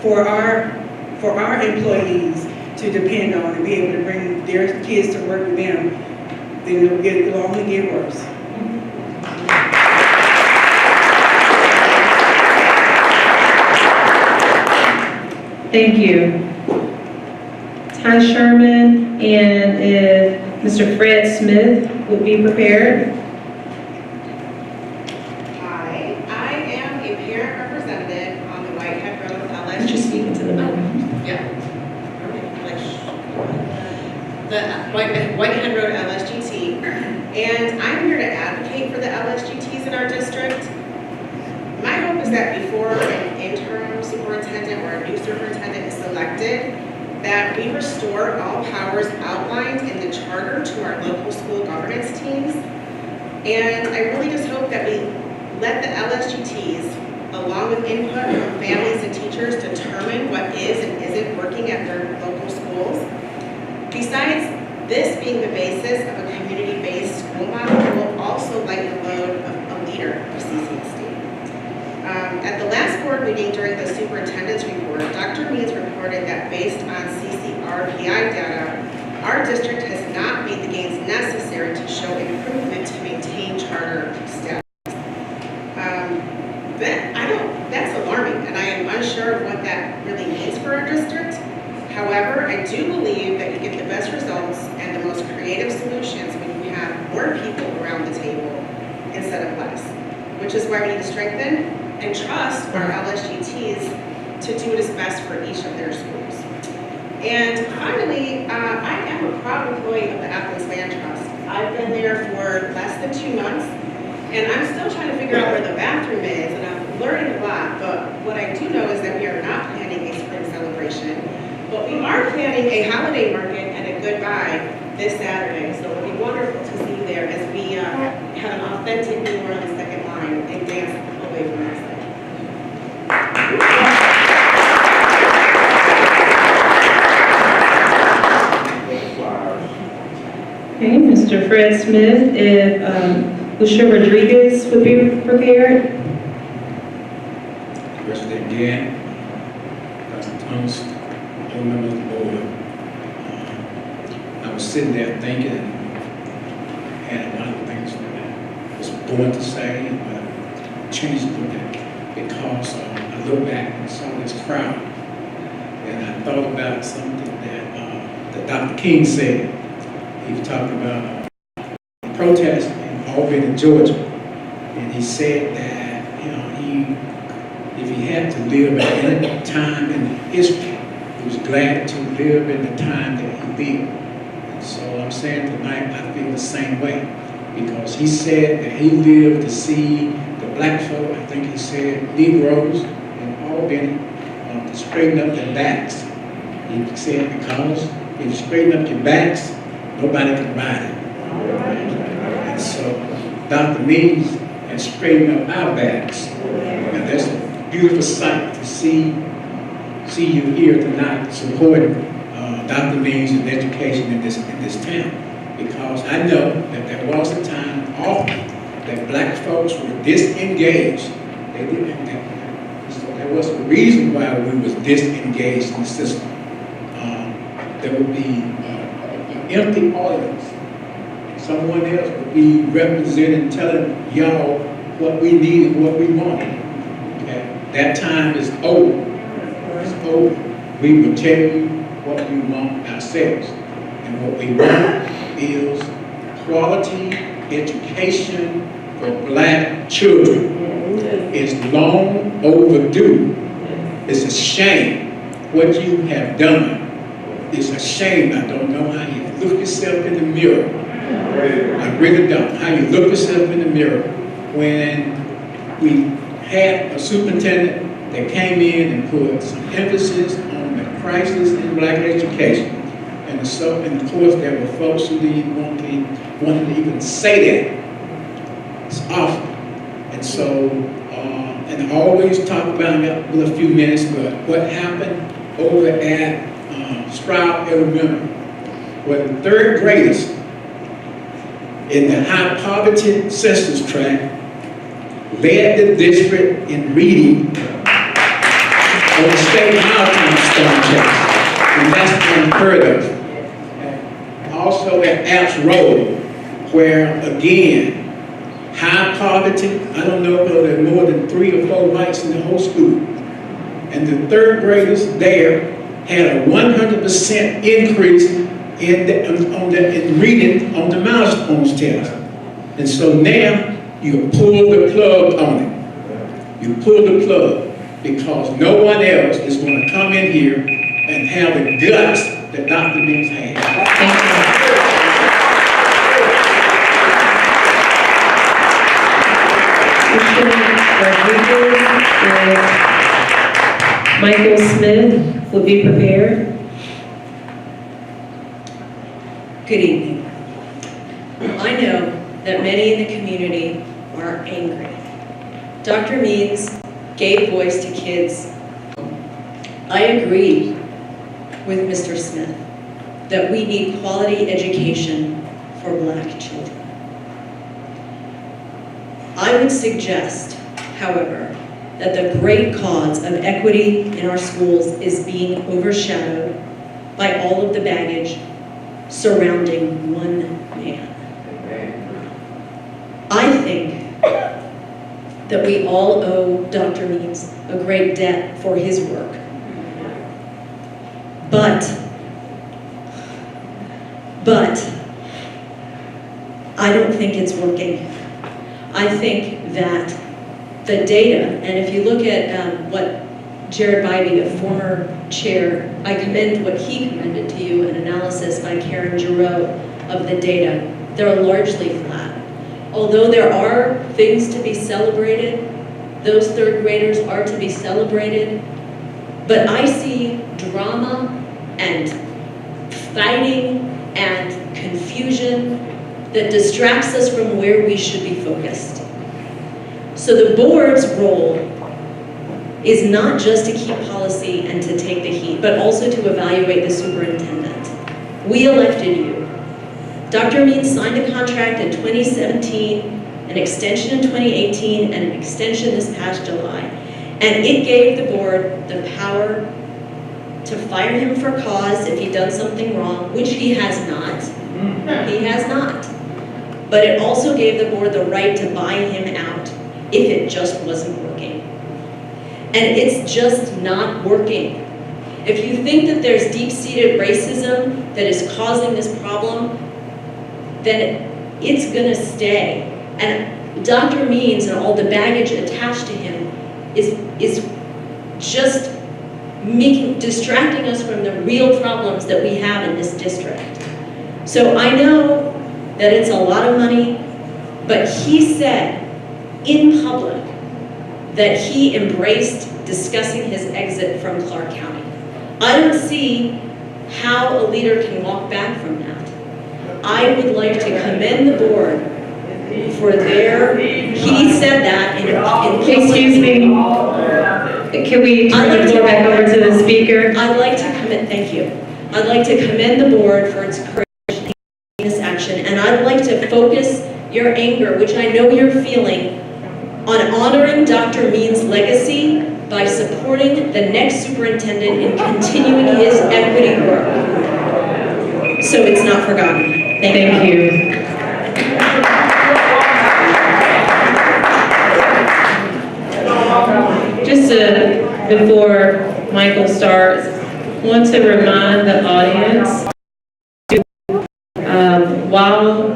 S17: for our employees,
S6: to depend on and be able to bring their kids to work with them, then it'll only get worse.
S1: Thank you. Ty Sherman, and if Mr. Fred Smith would be prepared.
S20: Hi, I am a parent representative on the Whitehead Road LSGT.
S1: Just speak into the microphone.
S20: Yeah. The Whitehead Road LSGT, and I'm here to advocate for the LSGTs in our district. My hope is that before an interim superintendent or a new superintendent is selected, that we restore all powers outlined in the charter to our local school governance teams. And I really just hope that we let the LSGTs, along with input from families and teachers, determine what is and isn't working at their local schools. Besides this being the basis of a community-based school model, it will also lighten the load of a leader of CCSD. At the last board meeting during the superintendent's report, Dr. Means reported that based on CCRPI data, our district has not made the gains necessary to show improvement to maintain charter status. That's alarming, and I am unsure of what that really means for our district. However, I do believe that you get the best results and the most creative solutions when you have more people around the table instead of less, which is why we need to strengthen and trust our LSGTs to do what is best for each of their schools. And finally, I am a proud employee of the Athens Land Trust. I've been there for less than 2 months, and I'm still trying to figure out where the bathroom is, and I'm learning a lot, but what I do know is that we are not planning a spring celebration, but we are planning a holiday market and a goodbye this Saturday, so it'll be wonderful to see you there as we have an authentic New Orleans second line and dance away from us.
S1: Okay, Mr. Fred Smith, if Lucia Rodriguez would be prepared.
S15: President Gann, Dr. Thomas, other members of the board. I was sitting there thinking, and had a lot of things that I was going to say, but I changed a little bit because I looked back and saw this crowd, and I thought about something that Dr. King said. He was talking about protest in Albany, Georgia, and he said that if he had to live at any time in history, he was glad to live in the time that he lived. And so I'm saying tonight, I feel the same way, because he said that he lived to see the black folk, I think he said Negroes in Albany, to straighten up their backs. He said because if you straighten up your backs, nobody can ride it. And so Dr. Means has straightened up our backs. And that's a beautiful sight to see you here tonight supporting Dr. Means and education in this town. Because I know that there was a time often that black folks were disengaged. They didn't. So there was a reason why we was disengaged in the system. There would be empty audience. Someone else would be representing, telling y'all what we need and what we want. Okay? That time is over. It's over. We will tell you what we want ourselves. And what we want is quality education for black children. It's long overdue. It's a shame what you have done. It's a shame. I don't know how you look yourself in the mirror. I really don't. How you look yourself in the mirror when we had a superintendent that came in and put some emphasis on the crisis in black education. And of course, there were folks who didn't want to even say that. It's awful. And so, and I always talk about it with a few minutes, but what happened over at Sprout Elementary, where the third graders in the high poverty census tract led the district in reading on the state outcome storm checks. and that's unheard of. Also at Apps Road, where again, high poverty, I don't know if there are more than 3 or 4 whites in the whole school. And the third graders there had a 100% increase in reading on the milestones test. And so now you pull the plug on it. You pull the plug because no one else is going to come in here and have the guts that Dr. Means had.
S1: Michael Smith will be prepared.
S21: Good evening. I know that many in the community are angry. Dr. Means gave voice to kids. I agree with Mr. Smith that we need quality education for Black children. I would suggest, however, that the great cause of equity in our schools is being overshadowed by all of the baggage surrounding one man. I think that we all owe Dr. Means a great debt for his work. But I don't think it's working. I think that the data, and if you look at what Jared Bybee, the former chair, I commend what he commended to you, an analysis by Karen Giroux of the data. They're largely flat. Although there are things to be celebrated, those third graders are to be celebrated, but I see drama and fighting and confusion that distracts us from where we should be focused. So the board's role is not just to keep policy and to take the heat, but also to evaluate the superintendent. We elected you. Dr. Means signed a contract in 2017, an extension in 2018, and an extension this past July. And it gave the board the power to fire him for cause if he'd done something wrong, which he has not. He has not. But it also gave the board the right to buy him out if it just wasn't working. And it's just not working. If you think that there's deep-seated racism that is causing this problem, then it's gonna stay. And Dr. Means and all the baggage attached to him is just distracting us from the real problems that we have in this district. So I know that it's a lot of money, but he said in public that he embraced discussing his exit from Clarke County. I don't see how a leader can walk back from that. I would like to commend the board for he said that in
S1: Excuse me. Can we turn the floor back over to the speaker?
S21: I'd like to thank you. I'd like to commend the board for its courage in this action, and I'd like to focus your anger, which I know you're feeling, on honoring Dr. Means' legacy by supporting the next superintendent in continuing his equity work. So it's not forgotten. Thank you.
S1: Just before Michael starts, I want to remind the audience, while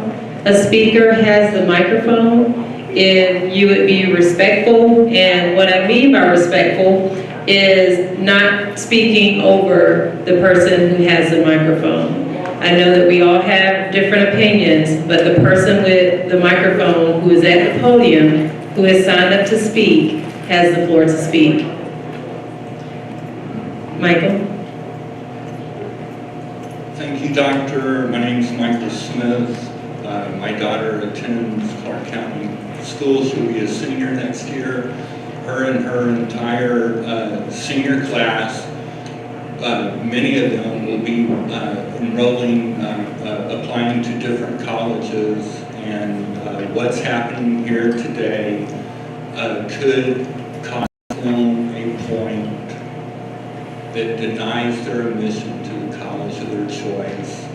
S1: a speaker has the microphone, if you would be respectful, and what I mean by respectful is not speaking over the person who has the microphone. I know that we all have different opinions, but the person with the microphone who is at the podium, who has signed up to speak, has the floor to speak. Michael?
S22: Thank you, Doctor. My name is Michael Smith. My daughter attends Clarke County School. She'll be a senior next year. Her and her entire senior class, many of them will be enrolling, applying to different colleges, and what's happening here today could cost them a point that denies their admission to the college of their choice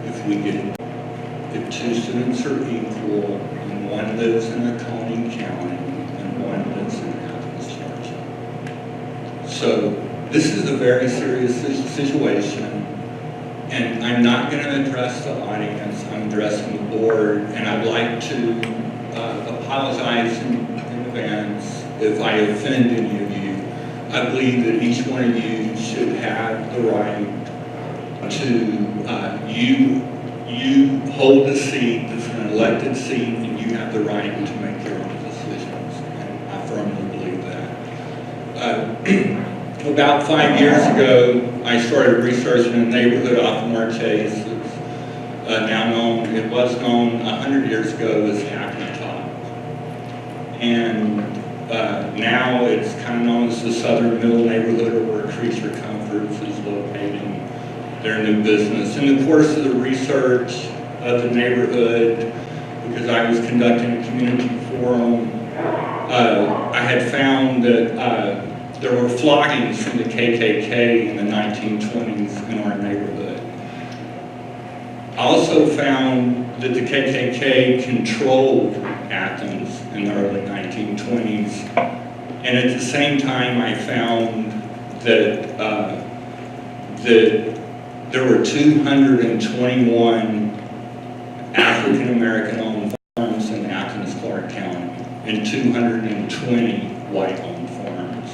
S22: if two students are equal and one lives in a Coney County and one lives in Athens, Georgia. So this is a very serious situation, and I'm not going to address the audience, I'm addressing the board, and I'd like to apologize in advance if I offend any of you. I believe that each one of you should have the right to, you hold a seat that's an elected seat, and you have the right to make your own decisions, and I firmly believe that. About 5 years ago, I started researching a neighborhood off Marquez. It was known 100 years ago as Happy Top. And now it's kind of known as the Southern Middle Neighborhood, or where Creature Comforts is locating their new business. In the course of the research of the neighborhood, because I was conducting a community forum, I had found that there were floggings from the KKK in the 1920s in our neighborhood. I also found that the KKK controlled Athens in the early 1920s, and at the same time I found that there were 221 African-American owned farms in Athens, Clarke County, and 220 white-owned farms.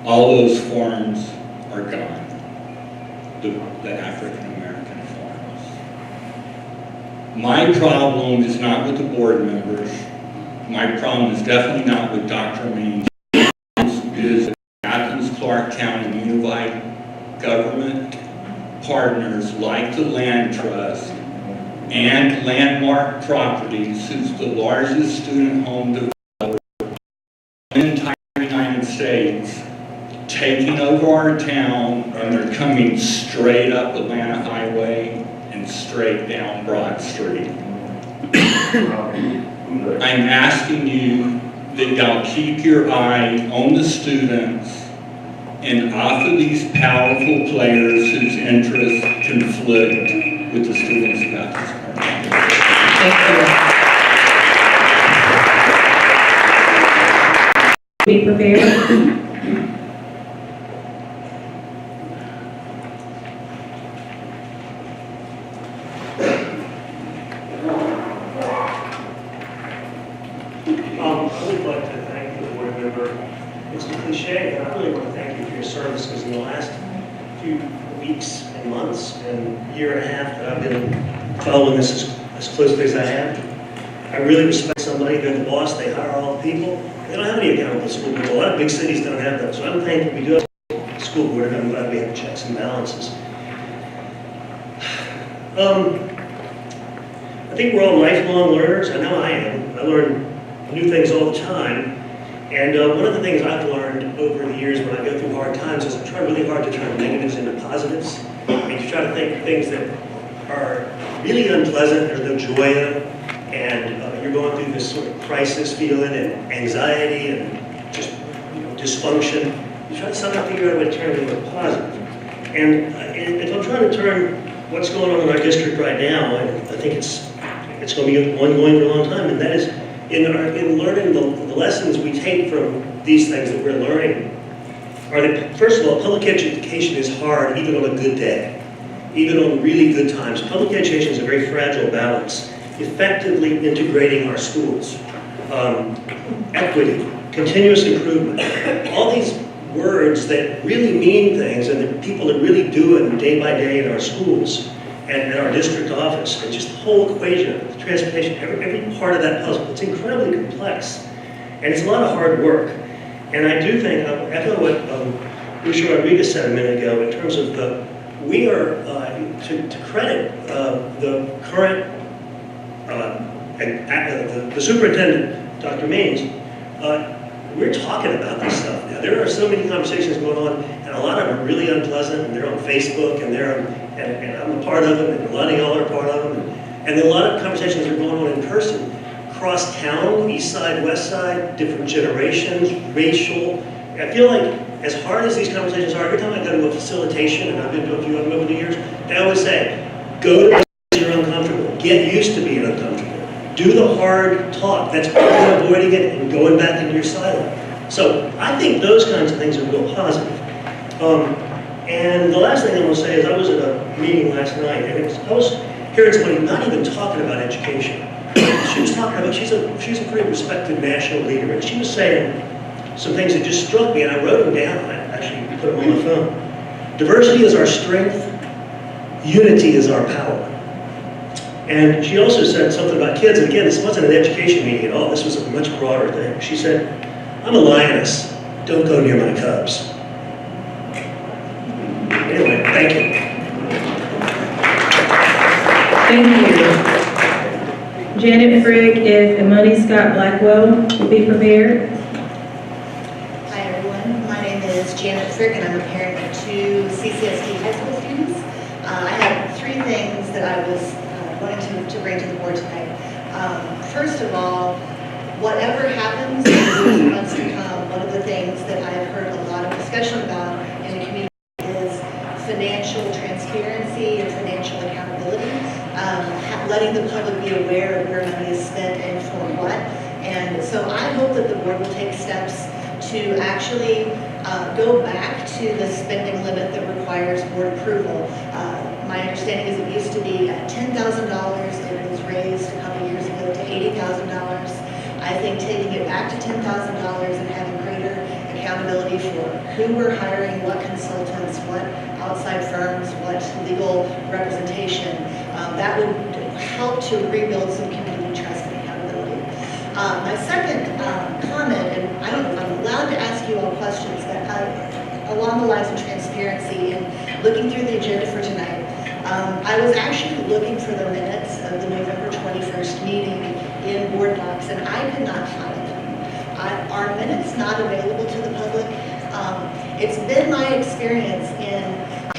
S22: All those farms are gone, the African-American farms. My problem is not with the board members. My problem is definitely not with Dr. Means. It is Athens, Clarke County Unified Government partners like the Land Trust and Landmark Properties, who's the largest student home developer in the entire United States, taking over our town, and they're coming straight up Atlanta Highway and straight down Broad Street. I'm asking you that y'all keep your eye on the students and off of these powerful players whose interests conflict with the students of Athens.
S1: Thank you. Be prepared.
S4: I would like to thank the board member. It's a cliche, but I really want to thank you for your service, because in the last few weeks and months and year and a half that I've been following this as closely as I have, I really respect somebody. They're the boss, they hire all the people. They don't have any accountable school board. A lot of big cities don't have that. So I'm thankful we do have a school board, and I'm glad we have checks and balances. I think we're all lifelong learners. I know I am. I learn new things all the time. And one of the things I've learned over the years when I go through hard times is I try really hard to turn negatives into positives. I mean, to try to think of things that are really unpleasant, there's no joy in them, and you're going through this sort of crisis feeling and anxiety and just dysfunction. You try to somehow figure out a way to turn it into a positive. And if I'm trying to turn what's going on in our district right now, and I think it's going to be ongoing for a long time, and that is in learning the lessons we take from these things that we're learning, are that, first of all, public education is hard even on a good day, even on really good times. Public education is a very fragile balance, effectively integrating our schools, equity, continuous improvement, all these words that really mean things and that people that really do it day by day in our schools and in our district office, and just the whole equation, the transportation, every part of that puzzle. It's incredibly complex, and it's a lot of hard work. And I do think, I'll echo what Lucia Rodriguez said a minute ago, in terms of we are, to credit the current, the superintendent, Dr. Means, we're talking about this stuff now. There are so many conversations going on, and a lot of them are really unpleasant, and they're on Facebook, and and I'm a part of them, and a lot of y'all are a part of them, and a lot of conversations are going on in person, cross town, east side, west side, different generations, racial. I feel like as hard as these conversations are, every time I go to a facilitation, and I've been to a few of them over the years, they always say, go to places you're uncomfortable. Get used to being uncomfortable. Do the hard talk. That's part of avoiding it and going back into your silo. So I think those kinds of things are real positive. And the last thing I want to say is I was at a meeting last night, and I was hearing somebody not even talking about education. She was talking about, she's a pretty respected national leader, and she was saying some things that just struck me, and I wrote them down. I actually put them on my phone. Diversity is our strength. Unity is our power. And she also said something about kids, and again, this wasn't an education meeting at all. This was a much broader thing. She said, I'm a lioness. Don't go near my cubs. Anyway, thank you.
S1: Thank you. Janet Frigg, if Monies Scott Blackwell will be prepared.
S2: Hi everyone, my name is Janet Frigg and I'm a parent of 2 CCSD high school students. I have 3 things that I was wanting to bring to the board tonight. First of all, whatever happens in the months to come, one of the things that I've heard a lot of discussion about in the community is financial transparency and financial accountability. Letting the public be aware of where money is spent and for what. And so I hope that the board will take steps to actually go back to the spending limit that requires board approval. My understanding is it used to be at $10,000. It was raised a couple years ago to $80,000. I think taking it back to $10,000 and having greater accountability for who we're hiring, what consultants, what outside firms, what legal representation, that would help to rebuild some community trust and accountability. My second comment, and I don't know if I'm allowed to ask you all questions, but along the lines of transparency and looking through the agenda for tonight, I was actually looking for the minutes of the November 21st meeting in board docs, and I could not find them. Are minutes not available to the public? It's been my experience in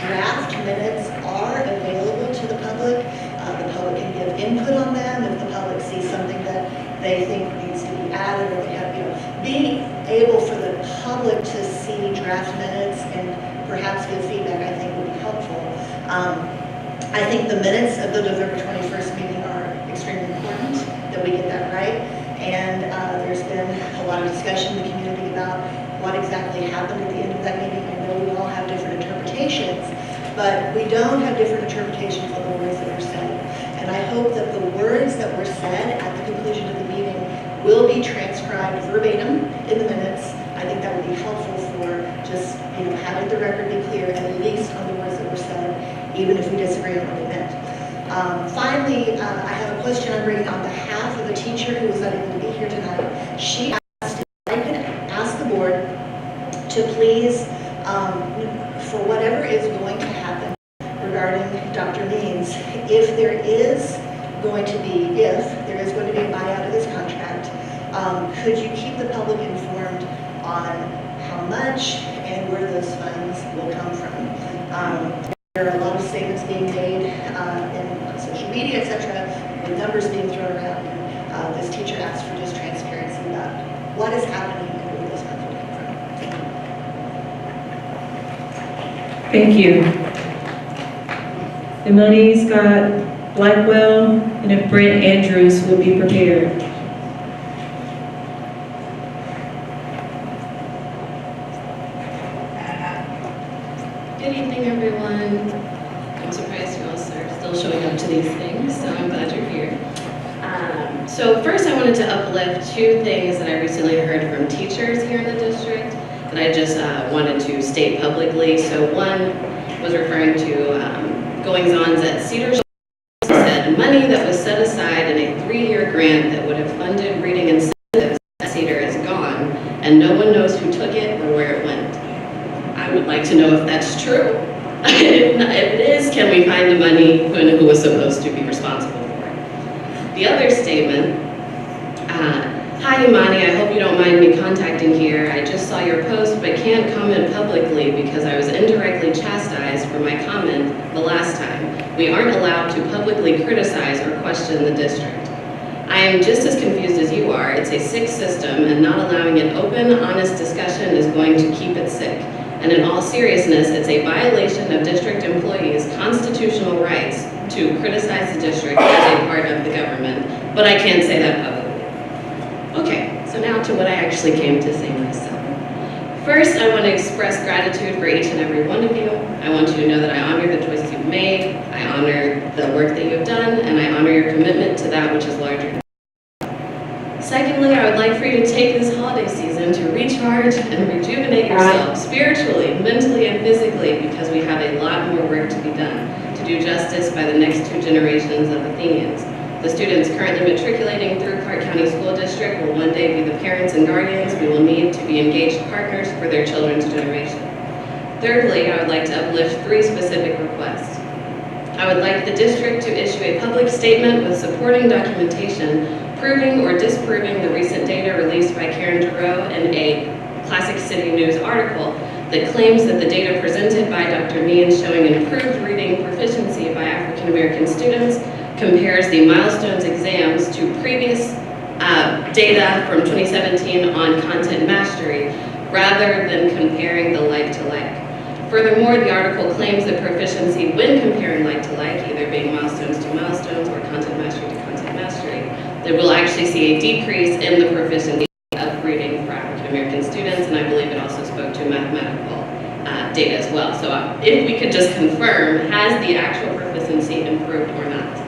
S2: draft minutes are available to the public. The public can give input on them if the public sees something that they think needs to be added, or they have, being able for the public to see draft minutes and perhaps give feedback, I think would be helpful. I think the minutes of the November 21st meeting are extremely important, that we get that right. And there's been a lot of discussion in the community about what exactly happened at the end of that meeting. I know we all have different interpretations, but we don't have different interpretations of the words that were said. And I hope that the words that were said at the conclusion of the meeting will be transcribed verbatim in the minutes. I think that would be helpful for just, having the record be clear, at least on the words that were said, even if we disagree on what they meant. Finally, I have a question I'm bringing on behalf of a teacher who was unable to be here tonight. She asked if I could ask the board to please, for whatever is going to happen regarding Dr. Means, if there is going to be a buyout of this contract, could you keep the public informed on how much and where those funds will come from? There are a lot of statements being made in social media, etc., with numbers being thrown around. And this teacher asked for just transparency about what is happening and where those funds will come from.
S1: Thank you. The Monies Scott Blackwell, and if Brent Andrews will be prepared.
S5: Good evening, everyone. I'm surprised you all are still showing up to these things, so I'm glad you're here. So first I wanted to uplift 2 things that I recently heard from teachers here in the district that I just wanted to state publicly. So one was referring to goings-ons at Cedar. Said money that was set aside in a 3-year grant that would have funded reading incentives at Cedar is gone, and no one knows who took it or where it went. I would like to know if that's true. If it is, can we find the money and who was supposed to be responsible for it? The other statement, hi Imani, I hope you don't mind me contacting here. I just saw your post but can't comment publicly because I was indirectly chastised for my comment the last time. We aren't allowed to publicly criticize or question the district. I am just as confused as you you are, it's a sick system, and not allowing an open, honest discussion is going to keep it sick. And in all seriousness, it's a violation of district employees' constitutional rights to criticize the district as a part of the government, but I can't say that publicly. Okay, so now to what I actually came to say myself. First, I want to express gratitude for each and every one of you. I want you to know that I honor the choices you've made, I honor the work that you've done, and I honor your commitment to that which is larger. Secondly, I would like for you to take this holiday season to recharge and rejuvenate yourself spiritually, mentally, and physically, because we have a lot more work to be done to do justice by the next 2 generations of Athenians. The students currently matriculating through Clarke County School District will one day be the parents and guardians we will need to be engaged partners for their children's generation. Thirdly, I would like to uplift 3 specific requests. I would like the district to issue a public statement with supporting documentation proving or disproving the recent data released by Karen Giroux in a Classic City News article that claims that the data presented by Dr. Means showing improved reading proficiency by African American students compares the milestones exams to previous data from 2017 on content mastery, rather than comparing the like to like. Furthermore, the article claims that proficiency when comparing like to like, either being milestones to milestones or content mastery to content mastery, that we'll actually see a decrease in the proficiency of reading for African American students, and I believe it also spoke to mathematical data as well. So if we could just confirm, has the actual proficiency improved or not?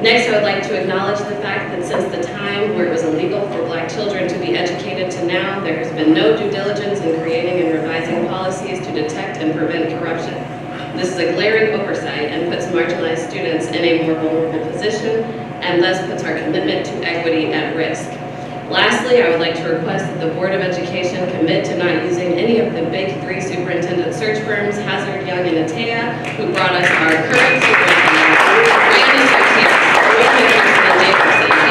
S5: Next, I would like to acknowledge the fact that since the time where it was illegal for Black children to be educated to now, there has been no due diligence in creating and revising policies to detect and prevent corruption. This is a glaring oversight and puts marginalized students in a more vulnerable position and thus puts our commitment to equity at risk. Lastly, I would like to request that the Board of Education commit to not using any of the big 3 superintendent search firms, Hazard, Young, and Atea, who brought us our current superintendent,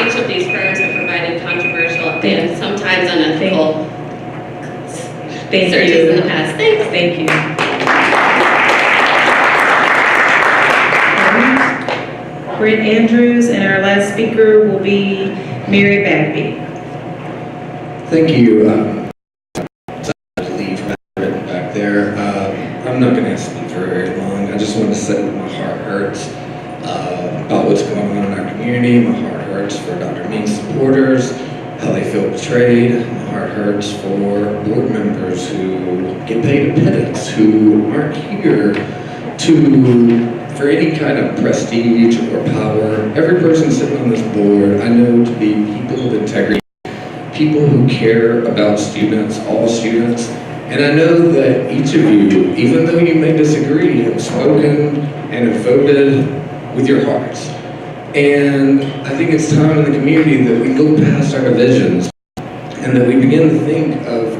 S5: each of these firms have provided controversial and sometimes unethical searches in the past. Thanks.
S1: Thank you. Brent Andrews, and our last speaker will be Mary Bagby.
S3: Thank you. Leave written back there. I'm not going to speak for very long. I just want to say that my heart hurts about what's going on in our community. My heart hurts for Dr. Means supporters, how they feel betrayed. My heart hurts for board members who get paid a pittance, who aren't here for any kind of prestige or power. Every person sitting on this board I know to be people of integrity, people who care about students, all students. And I know that each of you, even though you may disagree, have spoken and have voted with your hearts. And I think it's time in the community that we look past our divisions and that we begin to think of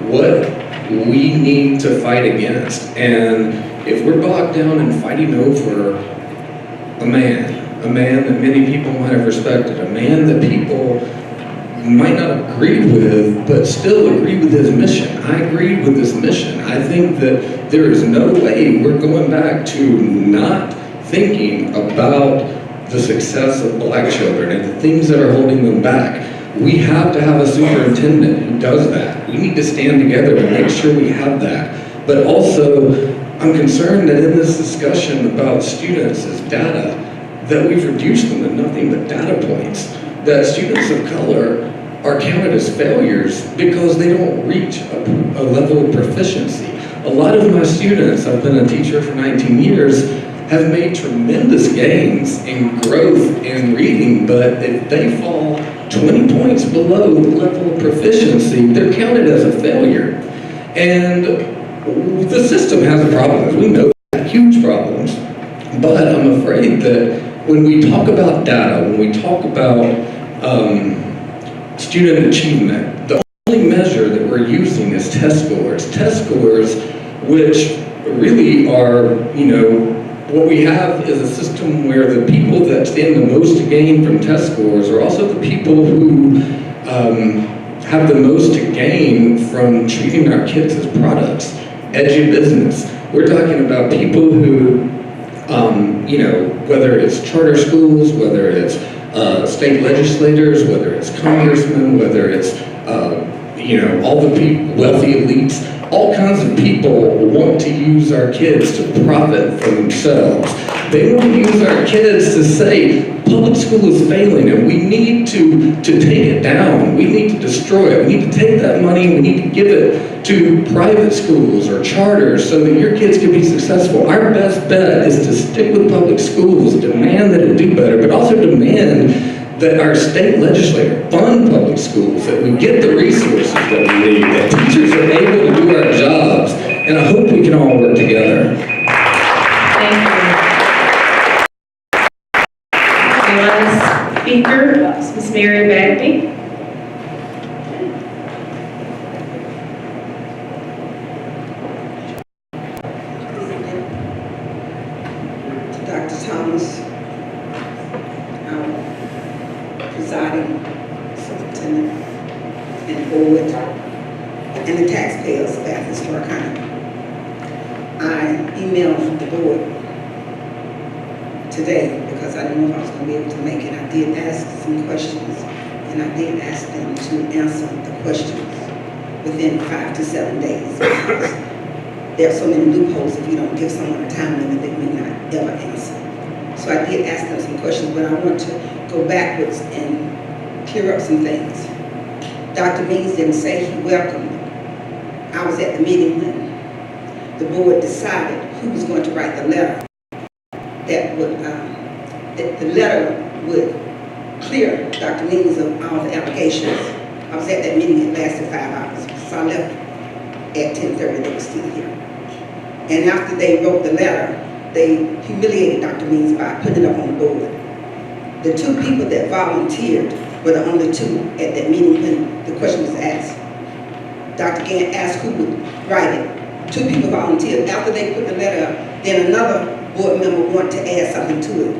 S3: what we need to fight against. And if we're bogged down in fighting over a man that many people might have respected, a man that people might not agree with, but still agree with his mission. I agree with this mission. I think that there is no way we're going back to not thinking about the success of Black children and the things that are holding them back. We have to have a superintendent who does that. We need to stand together to make sure we have that. But also, I'm concerned that in this discussion about students as data, that we've reduced them to nothing but data points. That students of color are counted as failures because they don't reach a level of proficiency. A lot of my students, I've been a teacher for 19 years, have made tremendous gains in growth in reading, but if they fall 20 points below the level of proficiency, they're counted as a failure. And the system has problems. We know that, huge problems. But I'm afraid that when we talk about data, when we talk about student achievement, the only measure that we're using is test scores. Test scores, which really are, what we have is a system where the people that stand the most to gain from test scores are also the people who have the most to gain from treating our kids as products. Edu-business. We're talking about people who, whether it's charter schools, whether it's state legislators, whether it's congressmen, whether it's all the wealthy elites, all kinds of people want to use our kids to profit for themselves. They want to use our kids to say, public school is failing and we need to take it down. We need to destroy it. We need to take that money and we need to give it to private schools or charters so that your kids can be successful. Our best bet is to stick with public schools, demand that it do better, but also demand that our state legislature fund public schools, that we get the resources that we need, that teachers are able to do our jobs, and I hope we can all work together.
S1: Thank you. The last speaker is Ms. Mary Bagby.
S8: Dr. Thomas, presiding superintendent, and the board, and the taxpayers of Athens, Clarke County. I emailed the board today because I didn't know if I was going to be able to make it. I did ask some questions, and I did ask them to answer the questions within 5 to 7 days because there are so many loopholes. If you don't give someone a time limit, they may not ever answer. So I did ask them some questions, but I want to go backwards and clear up some things. Dr. Means didn't say he welcomed me. I was at the meeting when the board decided who was going to write the letter that would, the letter would clear Dr. Means of all the allegations. I was at that meeting, it lasted 5 hours. So I left at 10:30, they were still here. And after they wrote the letter, they humiliated Dr. Means by putting it up on the board. The 2 people that volunteered were the only 2 at that meeting when the question was asked. Dr. Gant asked who would write it. 2 people volunteered. After they put the letter up, then another board member wanted to add something to it.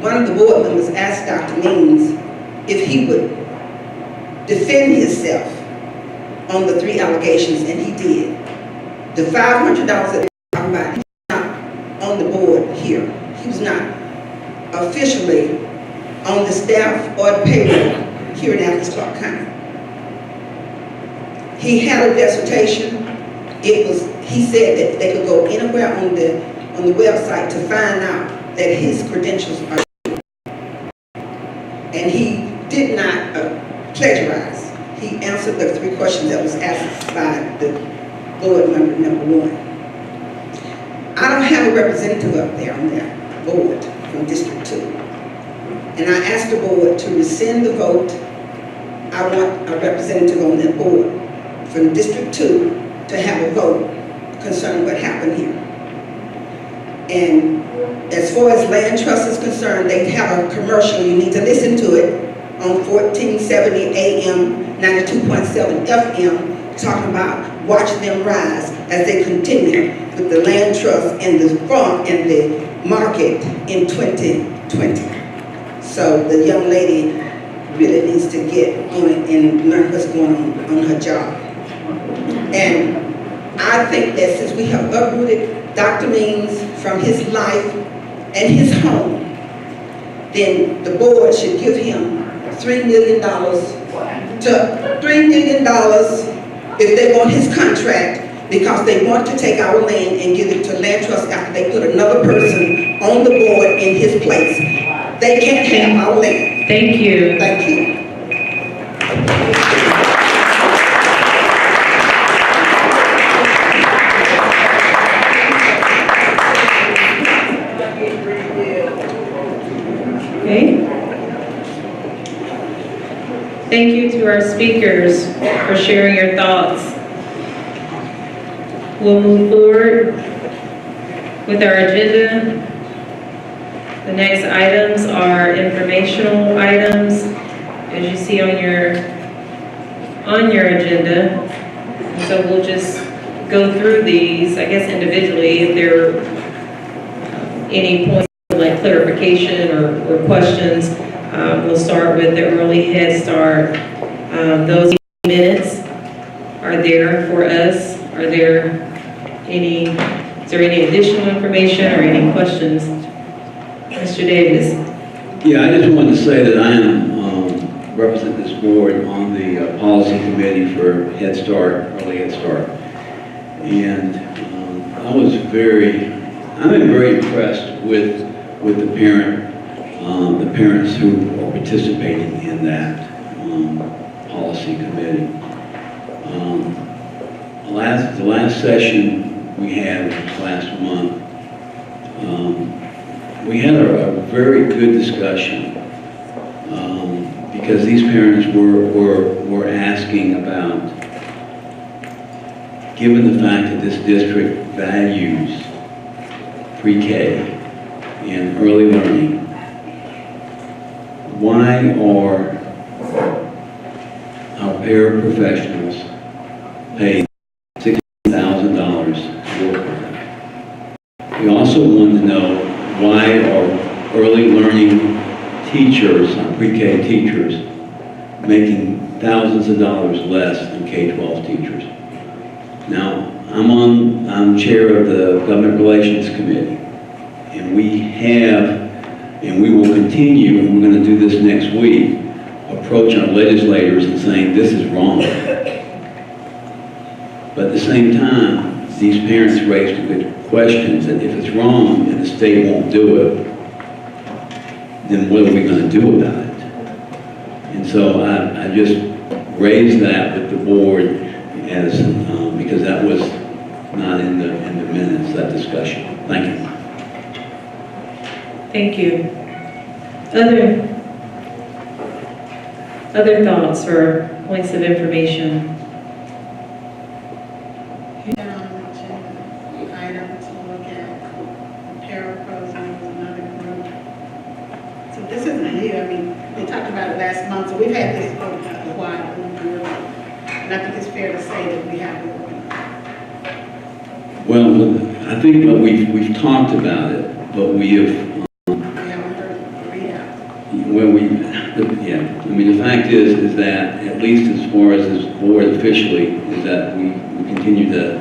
S8: One of the board members asked Dr. Means if he would defend himself on the 3 allegations, and he did. The $500 that they talk about, he was not on the board here. He was not officially on the staff or the payroll here in Athens, Clarke County. He had a dissertation. He said that they could go anywhere on the website to find out that his credentials are true. And he did not plagiarize. He answered the 3 questions that was asked by the board member number 1. I don't have a representative up there on that board from District 2. And I asked the board to rescind the vote. I want a representative on that board from District 2 to have a vote concerning what happened here. And as far as land trust is concerned, they have a commercial. You need to listen to it on 1470 AM, 92.7 FM, talking about watching them rise as they continue with the land trust and the farm and the market in 2020. So the young lady really needs to get on it and learn what's going on her job. And I think that since we have uprooted Dr. Means from his life and his home, then the board should give him $3 million if they want his contract, because they want to take our land and give it to land trust after they put another person on the board in his place. They can't have our land.
S1: Thank you.
S8: Thank you.
S1: Okay. Thank you to our speakers for sharing your thoughts. We'll move forward with our agenda. The next items are informational items, as you see on your agenda. So we'll just go through these, I guess individually, if there are any points like clarification or questions. We'll start with the early Head Start. Those minutes are there for us. Is there any additional information or any questions? Mr. Davis.
S9: Yeah, I just wanted to say that I am represent this board on the policy committee for Head Start, early Head Start. And I'm very impressed with the parents who are participating in that policy committee. The last session we had last month, we had a very good discussion because these parents were asking about, given the fact that this district values pre-K and early learning, why are our paraprofessionals paid $60,000 to work with them? We also wanted to know why are early learning teachers, pre-K teachers, making thousands of dollars less than K-12 teachers. Now, I'm chair of the Government Relations Committee, and we will continue, and we're going to do this next week, approach our legislators and saying this is wrong. But at the same time, these parents raised good questions that if it's wrong and the state won't do it, then what are we going to do about it? And so I just raised that with the board as because that was not in the minutes, that discussion. Thank you.
S1: Thank you. Other thoughts or points of information?
S6: Item to look at, parapros was another group. So this isn't new, I mean, they talked about it last month, so we've had this for a while. And I think it's fair to say that we have been working on it.
S9: Well, I think that we've talked about it, but we have. I mean, the fact is that at least as far as this board officially, is that we continue to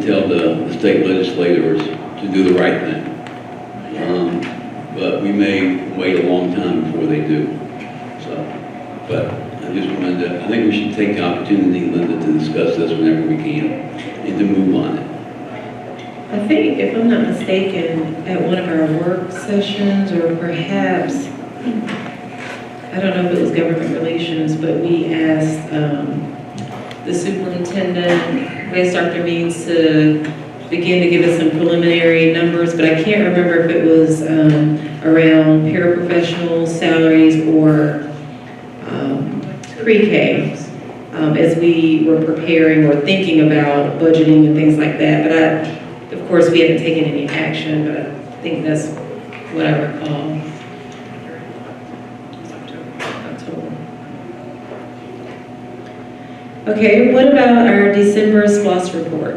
S9: tell the state legislators to do the right thing. But we may wait a long time before they do. So, but I just wanted to, I think we should take the opportunity, Linda, to discuss this whenever we can and to move on it.
S1: I think, if I'm not mistaken, at one of our work sessions, or perhaps, I don't know if it was government relations, but we asked the superintendent, we asked Dr. Means to begin to give us some preliminary numbers, but I can't remember if it was around paraprofessional salaries or pre-K, as we were preparing or thinking about budgeting and things like that. But of course, we haven't taken any action, but I think that's what I recall. Okay, what about our December SPLOS report?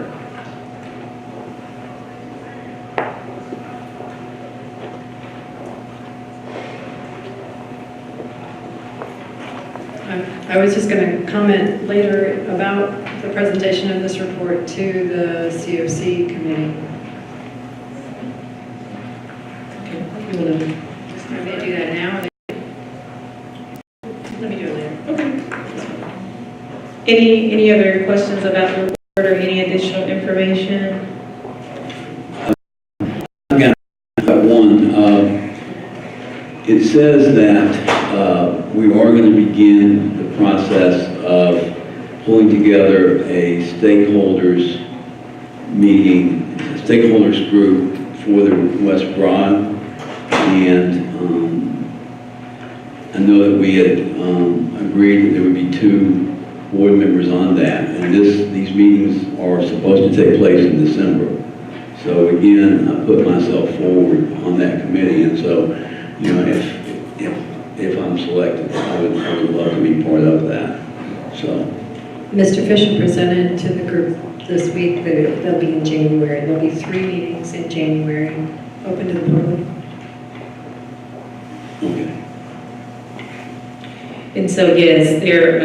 S11: I was just going to comment later about the presentation of this report to the COC committee. Okay, you want to do that now? Let me do it later. Okay.
S1: Any other questions about the report or any additional information?
S9: I've got one. It says that we are going to begin the process of pulling together a stakeholders meeting, a stakeholders group for the West Broad. And I know that we had agreed that there would be 2 board members on that, and these meetings are supposed to take place in December. So again, I put myself forward on that committee, and so, you know, if I'm selected, I would love to be part of that. So,
S11: Mr. Fisher presented to the group this week that they'll be in January. There'll be 3 meetings in January, open to the public.
S9: okay.
S1: And so, yes, there,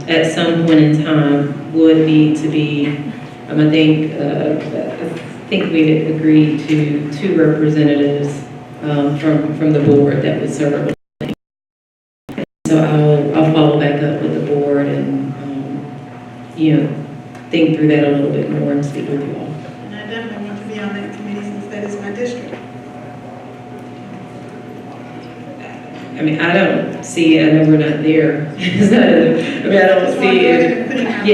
S1: at some point in time, would need to be, I think we agreed to 2 representatives from the board that would serve So I'll follow back up with the board and, think through that a little bit more and speak with you all.
S6: And I definitely want to be on that committee since that is my district.
S1: I mean, I don't see, I know we're not there. I don't see,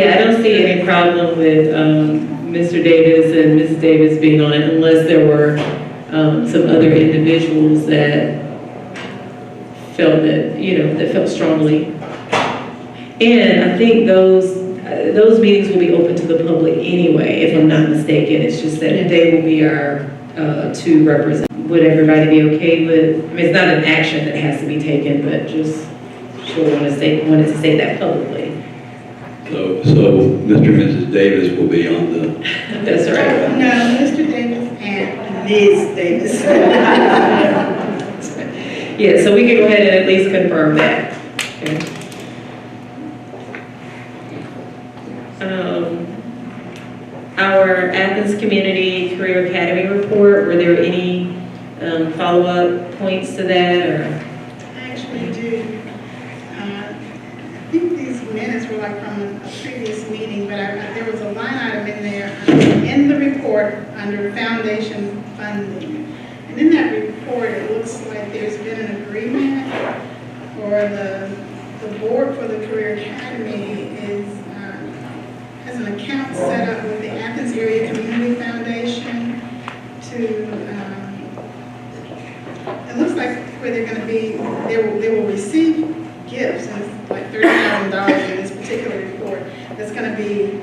S1: I don't see any problem with Mr. Davis and Mrs. Davis being on it unless there were some other individuals that felt that, that felt strongly. And I think those meetings will be open to the public anyway, if I'm not mistaken. It's just that they will be our to represent. Would everybody be okay with? I mean, it's not an action that has to be taken, but just wanted to say that publicly.
S9: So Mr. and Mrs. Davis will be on the.
S1: That's right.
S6: No, Mr. Davis and Ms. Davis.
S1: Yeah, so we can go ahead and at least confirm that. Okay. Our Athens Community Career Academy report, were there any follow-up points to that? Or?
S6: I actually do. I think these minutes were like from a previous meeting, but there was a line item in there in the report under foundation funding. And in that report, it looks like there's been an agreement for the board for the Career Academy has an account set up with the Athens Area Community Foundation to, it looks like where they're going to be, they will receive gifts, and it's like $30,000 in this particular report, that's going to be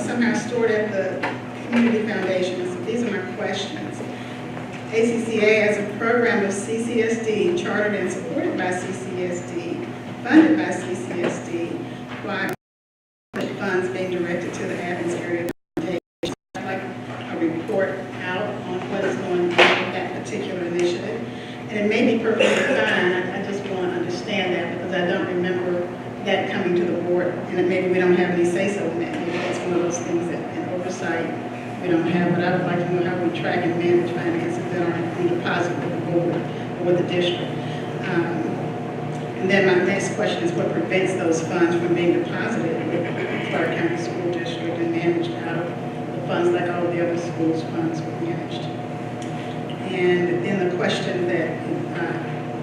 S6: somehow stored at the Community Foundation. So these are my questions. ACCA has a program of CCSD, chartered and supported by CCSD, funded by CCSD, why funds being directed to the Athens Area Foundation. I'd like a report out on what is going on with that particular initiative. And it may be perfectly fine, I just want to understand that because I don't remember that coming to the board, and maybe we don't have any say-so in that. Maybe that's one of those things that in oversight we don't have, but I would like to know how we track and manage finances that aren't being deposited with the board or with the district. And then my next question is what prevents those funds from being deposited with the Clarke County School District and managed out of the funds like all the other schools' funds were managed. And then the question that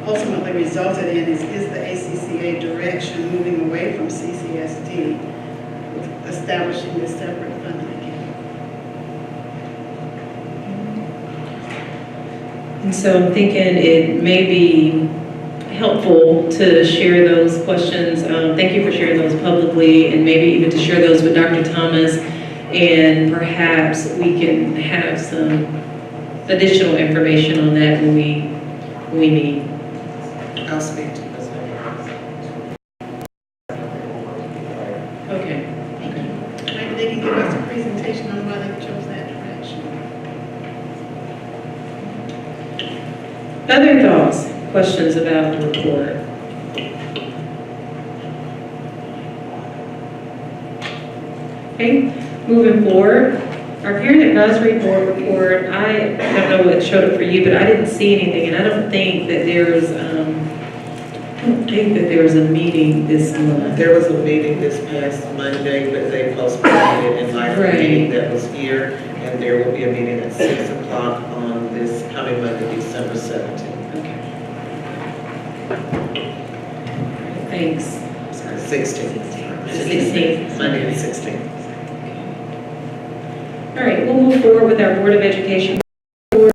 S6: ultimately resulted in is the ACCA direction moving away from CCSD, establishing this separate funding account?
S1: And so I'm thinking it may be helpful to share those questions. Thank you for sharing those publicly, and maybe even to share those with Dr. Thomas, and perhaps we can have some additional information on that when we meet.
S7: I'll speak to this.
S1: Okay.
S6: Maybe they can give us a presentation on why they chose that direction.
S1: Other thoughts, questions about the report? Okay, moving forward. Our Parent Advisory Board report, I don't know what showed up for you, but I didn't see anything, and I don't think that there's a meeting this month.
S7: There was a meeting this past Monday, but they postponed it in light of the meeting that was here, and there will be a meeting at 6 o'clock on this coming Monday, December 17th.
S1: Okay. Thanks.
S7: Sorry, 16th.
S1: 16th.
S7: Monday the 16th.
S1: All right, we'll move forward with our Board of Education report,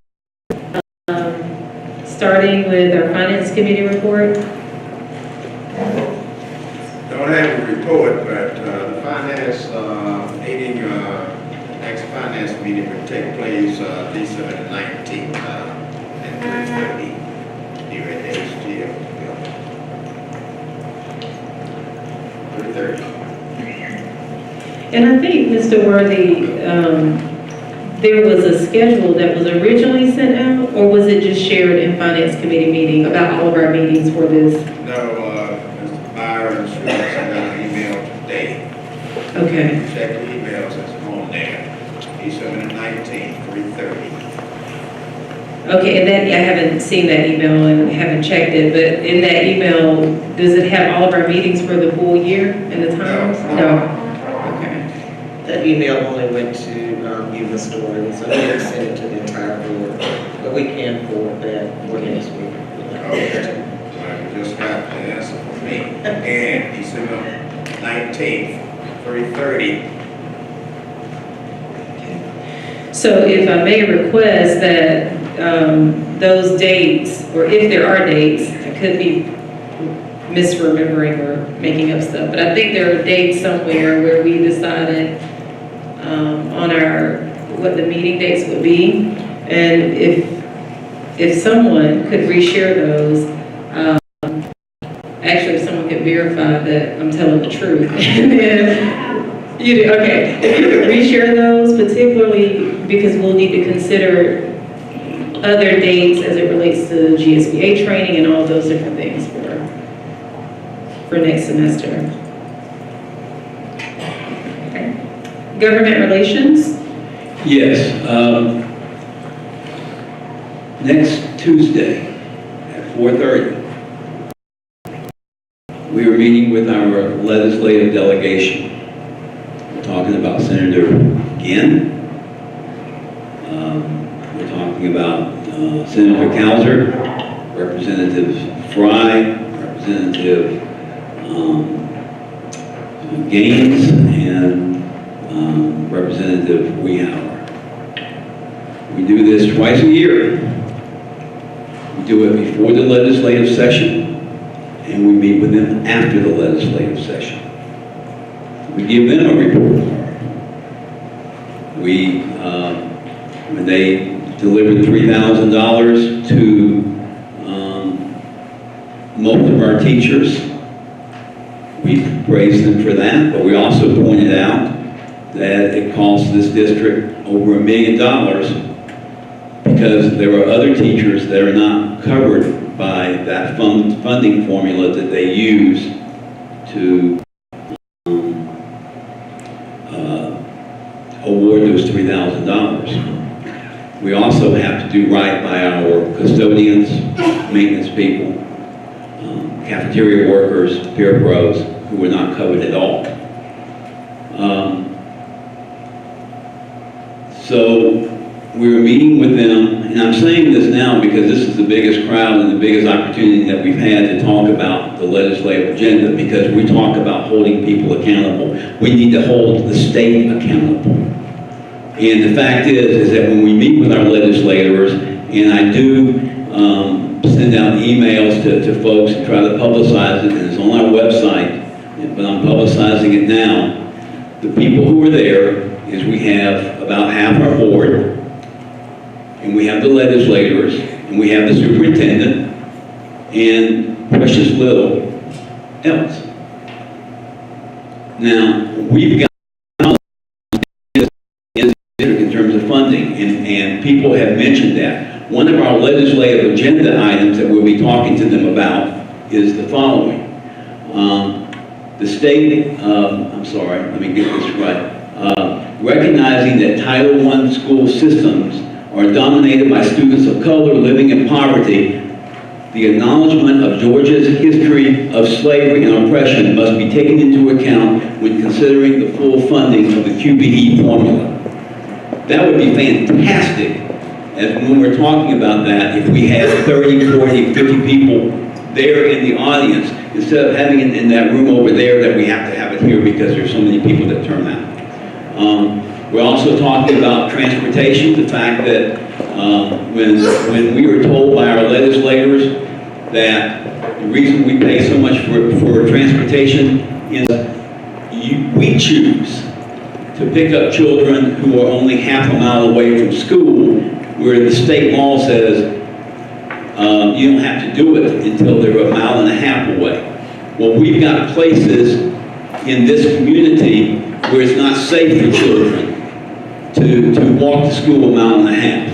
S1: starting with our Finance Committee report.
S10: Don't have a report, but the finance meeting, next finance meeting will take place December the 19th at 3:30 here at the HGL. 3:30.
S1: And I think, Mr. Worthy, there was a schedule that was originally sent out, or was it just shared in Finance Committee meeting about all of our meetings for this?
S10: No, Mr. Byron should have sent out an email today.
S1: Okay.
S10: Check the emails that's on there. December the 19th, 3:30.
S1: Okay, and that, I haven't seen that email and haven't checked it, but in that email, does it have all of our meetings for the full year and the times? No. Okay.
S7: That email only went to you, Mr. Warden, so we didn't send it to the entire board, but we can forward that for next week.
S10: Okay, well, you just got the answer for me. And December 19th, 3:30.
S1: So if I may request that those dates, or if there are dates, I could be misremembering or making up stuff, but I think there are dates somewhere where we decided on what the meeting dates would be. And if someone could reshare those, actually if someone could verify that I'm telling the truth, and then you do, okay. If you could reshare those, particularly because we'll need to consider other dates as it relates to GSBA training and all those different things for next semester. Okay. Government relations?
S9: Yes. Next Tuesday at 4:30, we are meeting with our legislative delegation. We're talking about Senator Ginn. We're talking about Senator Cowser, Representative Fry, Representative Gaines, and Representative Weehauer. We do this twice a year. We do it before the legislative session, and we meet with them after the legislative session. We give them a report card. When they delivered $3,000 to most of our teachers, we praised them for that, but we also pointed out that it costs this district over $1 million because there are other teachers that are not covered by that funding formula that they use to award those $3,000. We also have to do right by our custodians, maintenance people, cafeteria workers, peer pros, who are not covered at all. So we were meeting with them, and I'm saying this now because this is the biggest crowd and the biggest opportunity that we've had to talk about the legislative agenda, because we talk about holding people accountable. We need to hold the state accountable. And the fact is that when we meet with our legislators, and I do send out emails to folks and try to publicize it, and it's on our website, but I'm publicizing it now. The people who are there is we have about half our board, and we have the legislators, and we have the superintendent, and precious little else. Now, we've got in terms of funding, and people have mentioned that. One of our legislative agenda items that we'll be talking to them about is the following. The state, I'm sorry, let me get this right. Recognizing that Title I school systems are dominated by students of color living in poverty, the acknowledgement of Georgia's history of slavery and oppression must be taken into account when considering the full funding of the QBE formula. That would be fantastic, as when we're talking about that, if we had 30, 40, 50 people there in the audience, instead of having it in that room over there that we have to have it here because there's so many people that turn out. We're also talking about transportation, the fact that when we were told by our legislators that the reason we pay so much for transportation is we choose to pick up children who are only half a mile away from school, where the state law says you don't have to do it until they're a mile and a half away. Well, we've got places in this community where it's not safe for children to walk to school a mile and a half.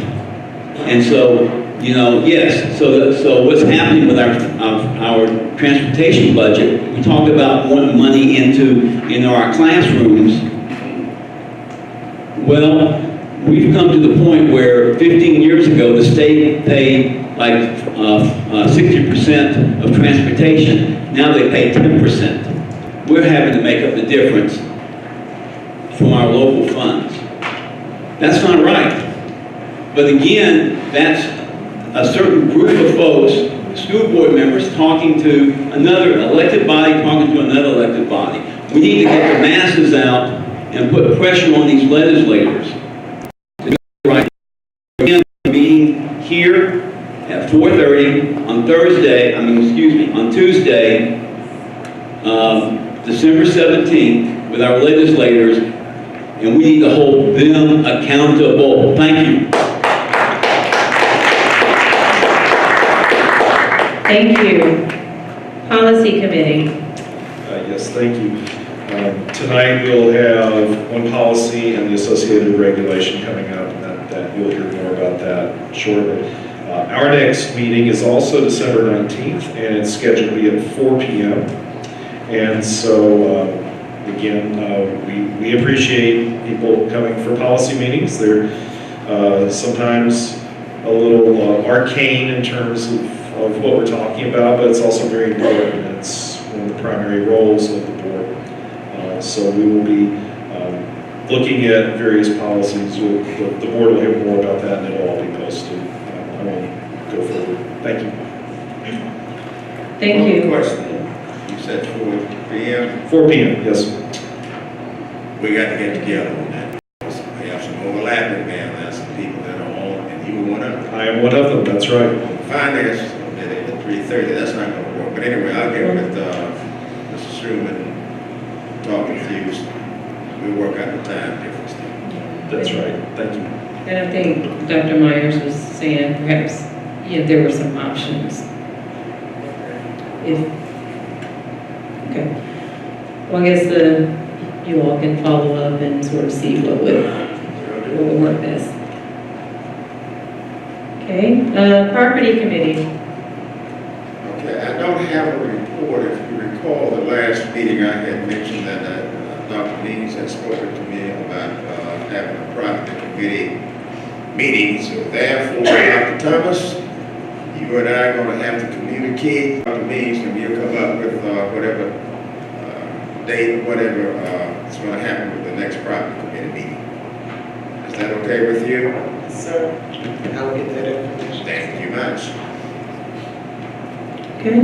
S9: And so, yes, so what's happening with our transportation budget, we talk about wanting money into our classrooms. Well, we've come to the point where 15 years ago, the state paid like 60% of transportation. Now they pay 10%. We're having to make up the difference from our local funds. That's not right. But again, that's a certain group of folks, school board members, talking to another elected body, talking to another elected body. We need to get the masses out and put pressure on these legislators. Right. Meeting here at 4:30 on on Tuesday, December 17th, with our legislators, and we need to hold them accountable. Thank you.
S1: Thank you. Policy Committee.
S12: Yes, thank you. Tonight we'll have one policy and the associated regulation coming up, and that you'll hear more about that shortly. Our next meeting is also December 19th, and it's scheduled to be at 4 p.m. And so, again, we appreciate people coming for policy meetings. They're sometimes a little arcane in terms of what we're talking about, but it's also very important. It's one of the primary roles of the board. So we will be looking at various policies. The board will hear more about that, and it'll all be posted. I won't go further. Thank you.
S1: Thank you.
S10: Question. You said 4 p.m.?
S12: 4 p.m., yes.
S10: We got to get together on that. We have some overlapping now. There's some people that are on, and you were one of them.
S12: I am one of them, that's right.
S10: Finance at 3:30, that's not going to work. But anyway, I'll get with Mr. Schumann, talk with you. We'll work out the time difference.
S12: That's right. Thank you.
S1: And I think Dr. Myers was saying perhaps, there were some options. Okay. Well, I guess you all can follow up and sort of see what would work best. Okay. Property Committee.
S10: Okay, I don't have a report. If you recall, the last meeting I had mentioned that Dr. Monies had spoken to me about having a property committee meeting. So therefore, Dr. Thomas, you and I are going to have to communicate Dr. Monies, and you'll come up with whatever date, whatever is going to happen with the next property committee meeting. Is that okay with you?
S7: Sir, I will get that information.
S10: Thank you much.
S1: Okay.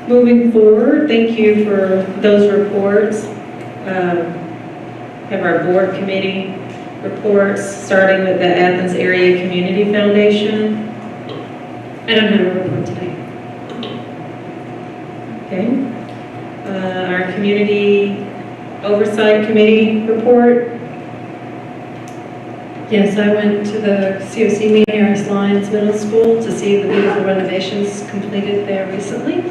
S1: Moving forward, thank you for those reports. Have our board committee reports, starting with the Athens Area Community Foundation.
S11: I don't have a report today.
S1: Okay. Our Community Oversight Committee report.
S11: Yes, I went to the COC meeting at Harris Lyons Middle School to see the beautiful renovations completed there recently.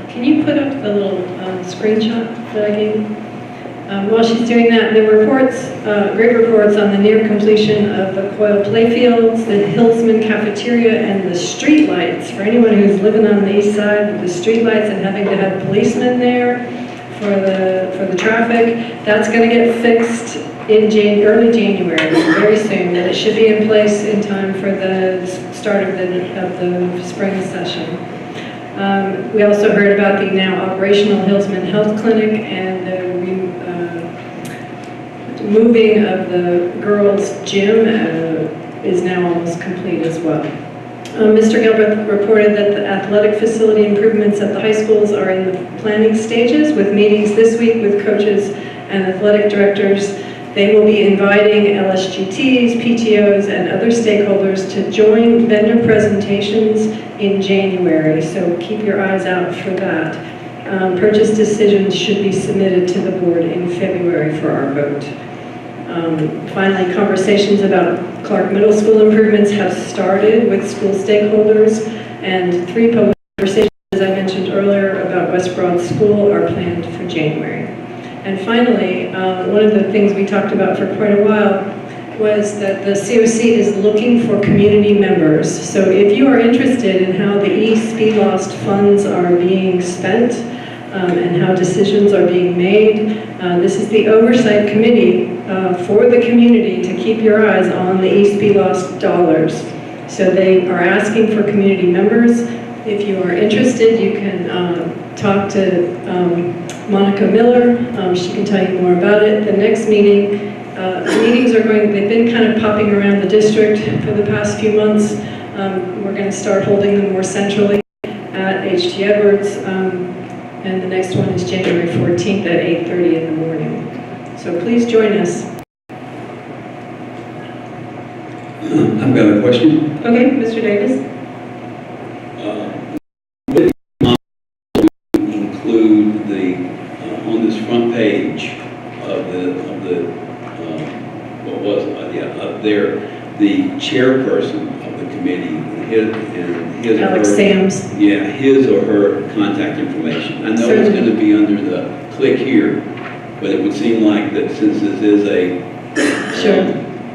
S11: Can you put up the little screenshot that I gave you? While she's doing that, there were reports, great reports on the near completion of the Coyle Playfields, the Hillsman Cafeteria, and the street lights. For anyone who's living on the east side with the street lights and having to have policemen there for the traffic, that's going to get fixed in early January, very soon, and it should be in place in time for the start of the spring session. We also heard about the now operational Hillsman Health Clinic and the moving of the girls' gym is now almost complete as well. Mr. Gilbert reported that the athletic facility improvements at the high schools are in the planning stages, with meetings this week with coaches and athletic directors. They will be inviting LSGTs, PTOs, and other stakeholders to join vendor presentations in January, so keep your eyes out for that. Purchase decisions should be submitted to the board in February for our vote. Finally, conversations about Clarke Middle School improvements have started with school stakeholders, and 3 public conversations, as I mentioned earlier, about West Broad School are planned for January. And finally, one of the things we talked about for quite a while was that the COC is looking for community members. So if you are interested in how the Speed Lost funds are being spent and how decisions are being made, this is the Oversight Committee for the community to keep your eyes on the East Be Lost dollars. So they are asking for community members. If you are interested, you can talk to Monica Miller. She can tell you more about it. The next meeting, meetings are going, they've been kind of popping around the district for the past few months. We're going to start holding them more centrally at H.T. Edwards. And the next one is January 14th at 8:30 in the morning. So please join us.
S9: I've got a question.
S1: Okay, Mr. Davis?
S9: Would include the, on this front page of what was it? Up there, the chairperson of the committee, his
S11: Alex
S9: or her,
S11: Sams.
S9: Yeah, his or her contact information. I know it's going to be under the click here, but it would seem like that since this is a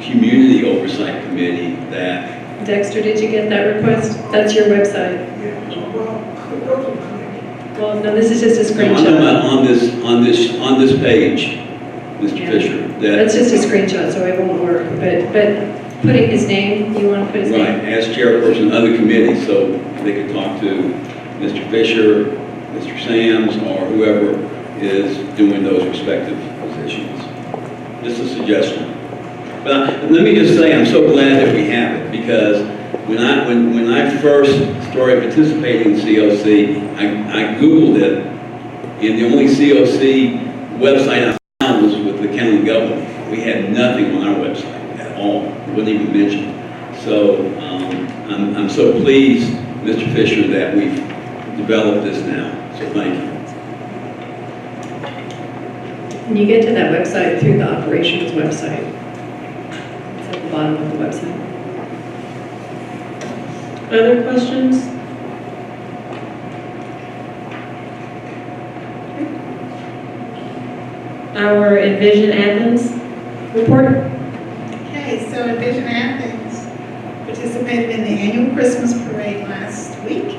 S9: community oversight committee that...
S11: Dexter, did you get that request? That's your website. Well, no, this is just a screenshot.
S9: I'm talking about on this page, Mr. Fisher.
S11: That's just a screenshot, so it won't work. But putting his name, you want to put his name?
S9: Right, as chairperson of the committee, so they could talk to Mr. Fisher, Mr. Sams, or whoever is doing those respective positions. Just a suggestion. But let me just say, I'm so glad that we have it, because when I first started participating in COC, I Googled it, and the only COC website I found was with the county government. We had nothing on our website at all. It wasn't even mentioned. So I'm so pleased, Mr. Fisher, that we've developed this now. So thank you.
S11: And you get to that website through the operations website. It's at the bottom of the website.
S1: Other questions? Our Envision Athens report.
S6: Okay, so Envision Athens participated in the annual Christmas parade last week.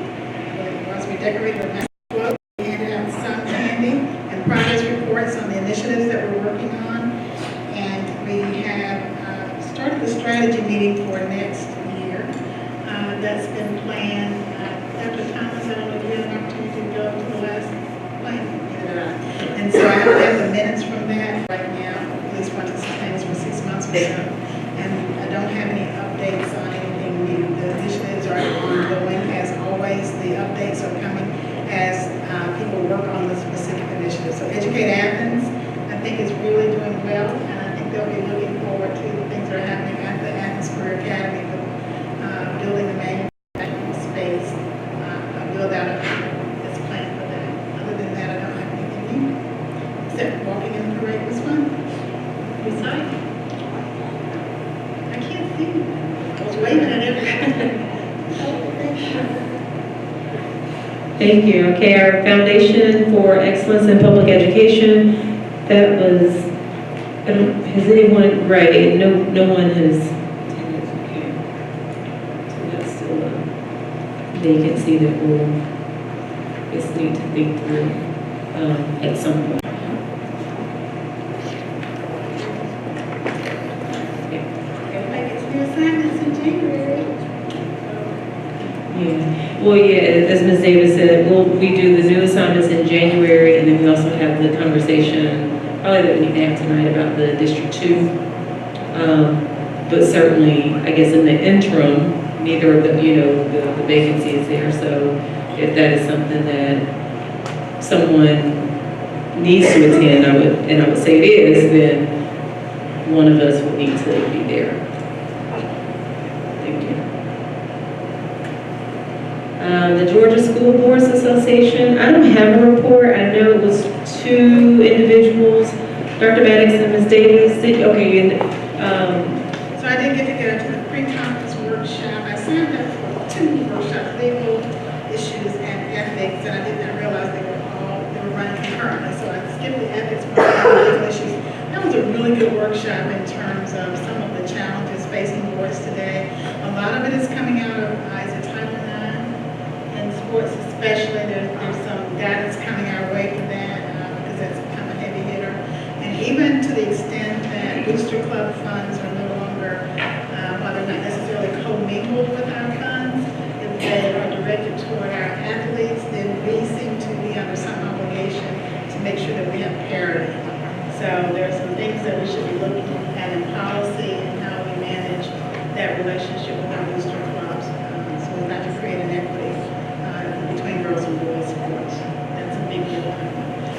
S6: We decorated the mass float, we handed out some candy and progress reports on the initiatives that we're working on. And we have started the strategy meeting for next year. That's been planned. Dr. Thomas, I don't know if you had an opportunity to go to the last planning. And so I have the minutes from that right now. Police want to sustain us for 6 months or so. And I don't have any updates on anything new. The initiatives are ongoing. As always, the updates are coming as people work on the specific initiatives. So Educate Athens, I think, is really doing well. And I think they'll be looking forward to the things that are happening at the Athens Career Academy, building the manufacturing space, build out this plan for that. Other than that, I don't have anything new. Except walking in the parade was fun.
S11: Besides,
S6: I can't see you. I was waving at everybody.
S1: Thank you. Okay, our Foundation for Excellence in Public Education, that was, has anyone, right, no one has, okay. So that's still a vacancy that we'll just need to think through at some point. Yeah, well, yeah, as Ms. Davis said, we do the new assignments in January, and then we also have the conversation, probably that we need to have tonight about the District 2. But certainly, I guess in the interim, neither of the, the vacancy is there, so if that is something that someone needs to attend, I would say it is, then one of us would need to be there. Thank you. The Georgia School Boards Association, I don't have a report. I know it was 2 individuals, Dr. Maddox and Ms. Davis. Okay, and
S6: So I didn't get to go to the pre-conference workshop. I signed up for 2 workshops, legal issues and ethics, and I did not realize they were running concurrently. So I skipped the ethics part of the legal issues. That was a really good workshop in terms of some of the challenges facing boards today. A lot of it is coming out of Title IX and sports especially. There's some data that's coming our way for that because that's kind of a heavy hitter. And even to the extent that we club funds are no longer, while they're not necessarily commingled with our funds, if they are directed toward our athletes, then we seem to be under some obligation to make sure that we have parity. So there are some things that we should be looking at in policy and how we manage that relationship with our booster clubs. So we've got to create an equity between girls and boys sports. That's a big deal.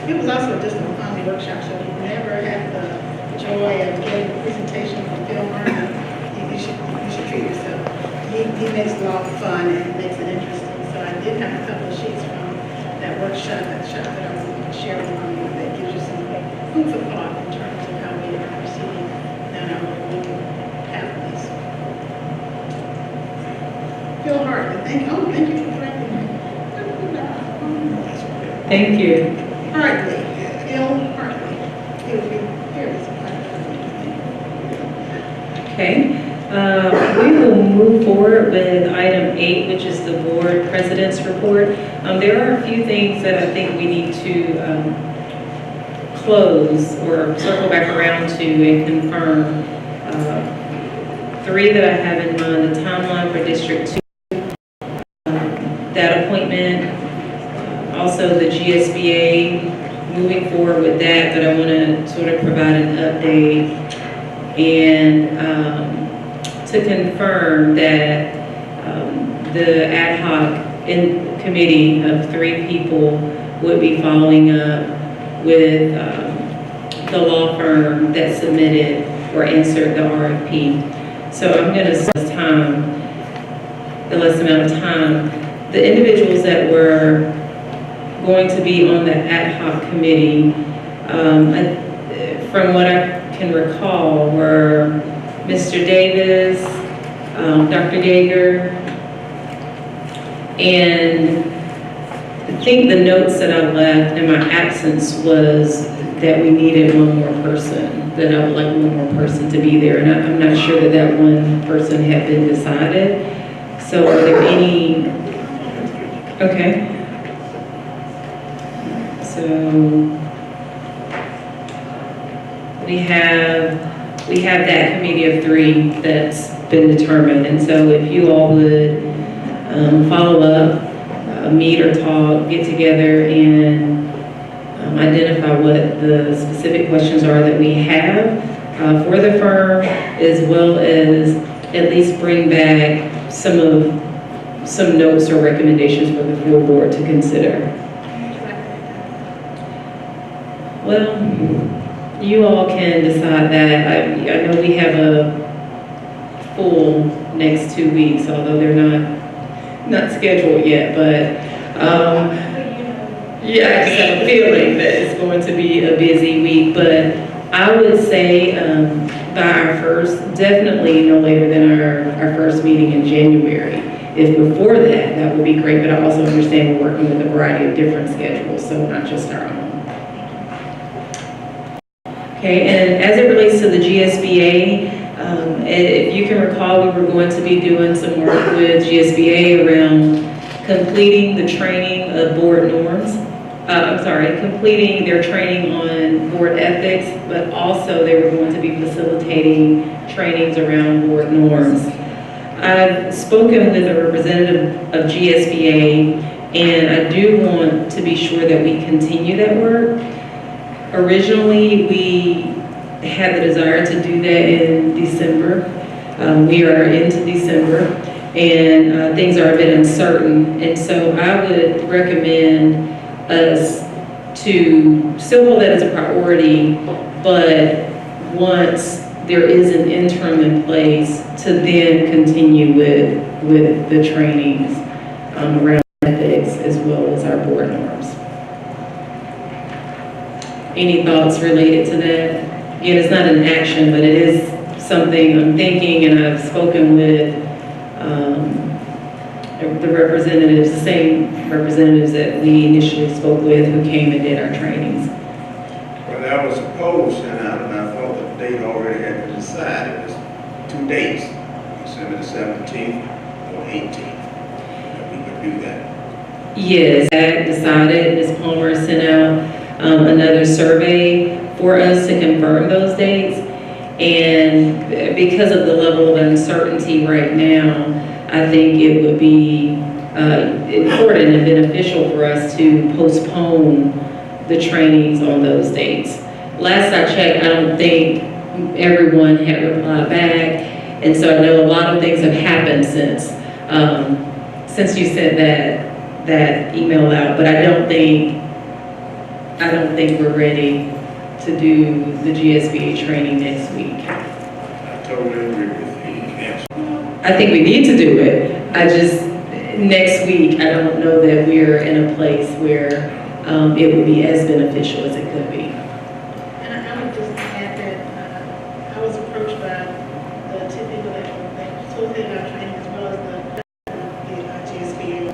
S6: It was also just a fun workshop, so if you've never had the joy of getting a presentation from Phil Martin, you should treat yourself. He makes it all fun and makes it interesting. So I did have a couple of sheets from that workshop, that I was going to share with you that gives you some food for thought in terms of how we are proceeding down our local pathways. Phil Hartley, thank you for correcting me.
S1: Thank you.
S6: Hartley, Phil Hartley. He would be very surprised.
S1: Okay. We will move forward with item 8, which is the board president's report. There are a few things that I think we need to close or circle back around to and confirm. 3 that I have in mind: the timeline for District 2, that appointment, also the GSBA, moving forward with that, but I want to sort of provide an update and to confirm that the ad hoc committee of 3 people would be following up with the law firm that submitted or answered the RFP. So I'm going to spend the less amount of time. The individuals that were going to be on the ad hoc committee, from what I can recall, were Mr. Davis, Dr. Yeager, and I think the notes that I left in my absence was that we needed one more person, that I would like one more person to be there, and I'm not sure that that one person had been decided. So are there any, okay. So we have that committee of 3 that's been determined, and so if you all would follow up, meet or talk, get together and identify what the specific questions are that we have for the firm, as well as at least bring back some notes or recommendations for the full board to consider. Well, you all can decide that. I know we have a full next 2 weeks, although they're not scheduled yet, but yeah, I just have a feeling that it's going to be a busy week. But I would say by our first, definitely no later than our first meeting in January. If before that, that would be great, but I also understand we're working with a variety of different schedules, so not just our own. Okay, and as it relates to the GSBA, if you can recall, we were going to be doing some work with GSBA around completing the training of board norms. Completing their training on board ethics, but also they were going to be facilitating trainings around board norms. I've spoken with a representative of GSBA, and I do want to be sure that we continue that work. Originally, we had the desire to do that in December. We are into December, and things are a bit uncertain, and so I would recommend us to still hold that as a priority, but once there is an interim in place, to then continue with the trainings around ethics as well as our board norms. Any thoughts related to that? Again, it's not an action, but it is something I'm thinking, and I've spoken with the representatives, the same representatives that we initially spoke with who came and did our trainings.
S10: Well, that was a poll sent out, and I thought the date already had been decided. It was 2 dates, December the 17th or 18th, that we could do that.
S1: Yes, I decided. Ms. Palmer sent out another survey for us to confirm those dates. And because of the level of uncertainty right now, I think it would be important and beneficial for us to postpone the trainings on those dates. Last I checked, I don't think everyone had replied back, and so I know a lot of things have happened since you sent that email out. But I don't think we're ready to do the GSBA training next week.
S10: I totally agree with you. Yes.
S1: I think we need to do it. Next week, I don't know that we're in a place where it would be as beneficial as it could be.
S6: And I would just add that I was approached by the two people that facilitated our training as well as the GSBA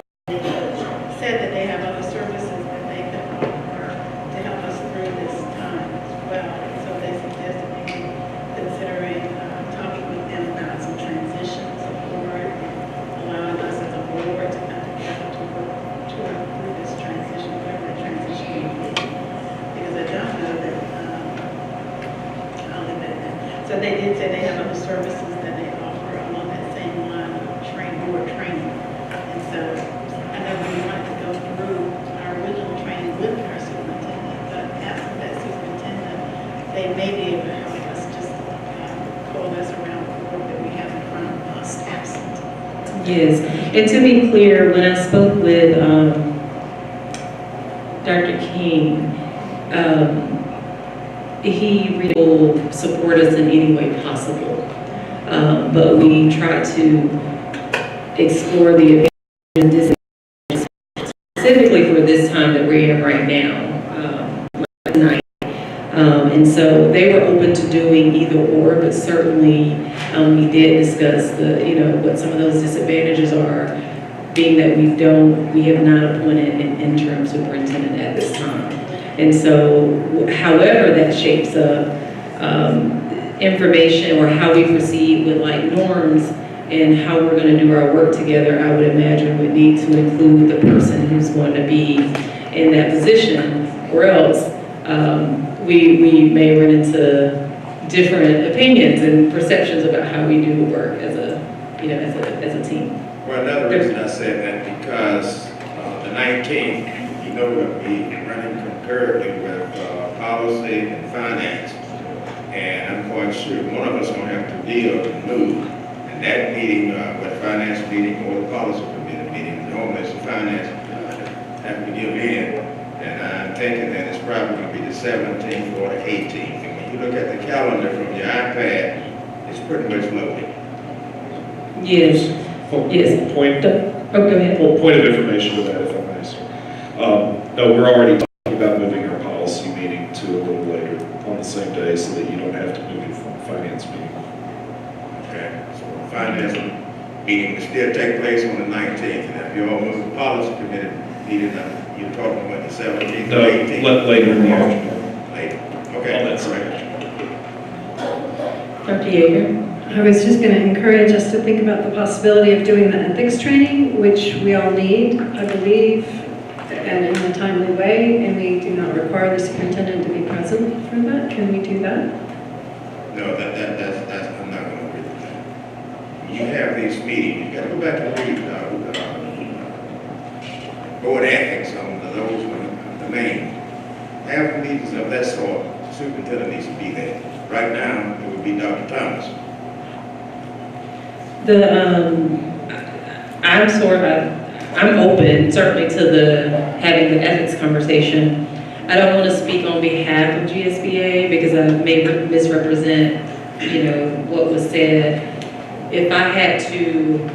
S6: said that they have other services that they could offer to help us through this time as well. So they suggested maybe considering talking with them about some transition support, allowing us as a board to come together to work through this transition, whatever that transition may be. Because I don't know that, I'll leave it at that. So they did say they have other services that they offer along that same line of board training. And so I know we wanted to go through our original training with our superintendent, but absent that superintendent, they may be able to help us just coalesce around the work that we have in front of us absent.
S1: Yes, and to be clear, when I spoke with Dr. King, he will support us in any way possible. But we try to explore the advantages specifically for this time that we're in right now, tonight. And so they were open to doing either or, but certainly we did discuss what some of those disadvantages are, being that we have not appointed an interim superintendent at this time. And so, however that shapes up information or how we proceed with like norms and how we're going to do our work together, I would imagine would need to include the person who's going to be in that position, or else we may run into different opinions and perceptions about how we do the work as a team.
S10: Well, another reason I said that, because the 19th, we'll be running concurrently with policy and finance. And I'm quite sure one of us is going to have to deal and move. And that meeting, whether finance meeting or the policy committee meeting, normally it's the finance have to give in. And I'm thinking that it's probably going to be the 17th or the 18th. And when you look at the calendar from your iPad, it's pretty much loaded.
S1: Yes. Yes.
S12: Point of information to that, if I may, sir. No, we're already talking about moving our policy meeting to a little later on the same day so that you don't have to move your finance meeting.
S10: Okay, so the finance meeting will still take place on the 19th, and if you all move the policy committee meeting, you're talking about the 17th
S12: No,
S10: or 18th?
S12: later in the afternoon.
S10: Later, okay.
S12: On that side.
S1: Dr. Yeager?
S11: I was just going to encourage us to think about the possibility of doing the ethics training, which we all need, I believe, and in a timely way, and we do not require the superintendent to be present for that. Can we do that?
S10: No, that's, I'm not going to agree with that. When you have these meetings, you got to go back and read board ethics on those, the main. Have meetings of that sort, superintendent needs to be there. Right now, it would be Dr. Thomas.
S1: I'm open certainly to having the ethics conversation. I don't want to speak on behalf of GSBA because I may misrepresent, what was said. If I had to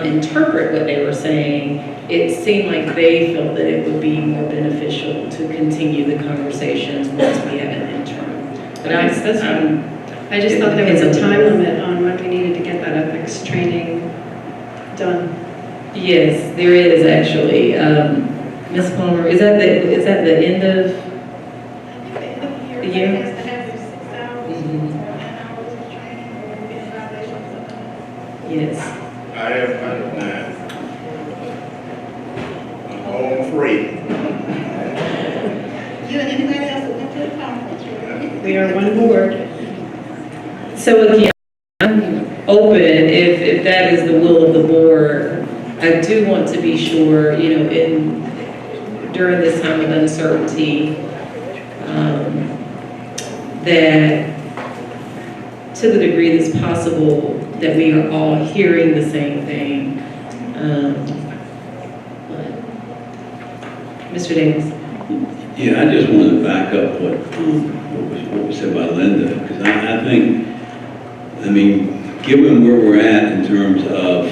S1: interpret what they were saying, it seemed like they felt that it would be more beneficial to continue the conversations once we have an interim. But
S11: I just thought there was a time limit on when we needed to get that ethics training done.
S1: Yes, there is actually. Ms. Palmer, is that the end of the year? Yes.
S10: I have 9. I'm home free.
S6: You and anybody else that went to the conference, right?
S11: We are one board.
S1: So again, I'm open if that is the will of the board. I do want to be sure, during this time of uncertainty, that to the degree that's possible, that we are all hearing the same thing. Mr. Davis.
S9: Yeah, I just want to back up what was said by Linda, because I think, given where we're at in terms of,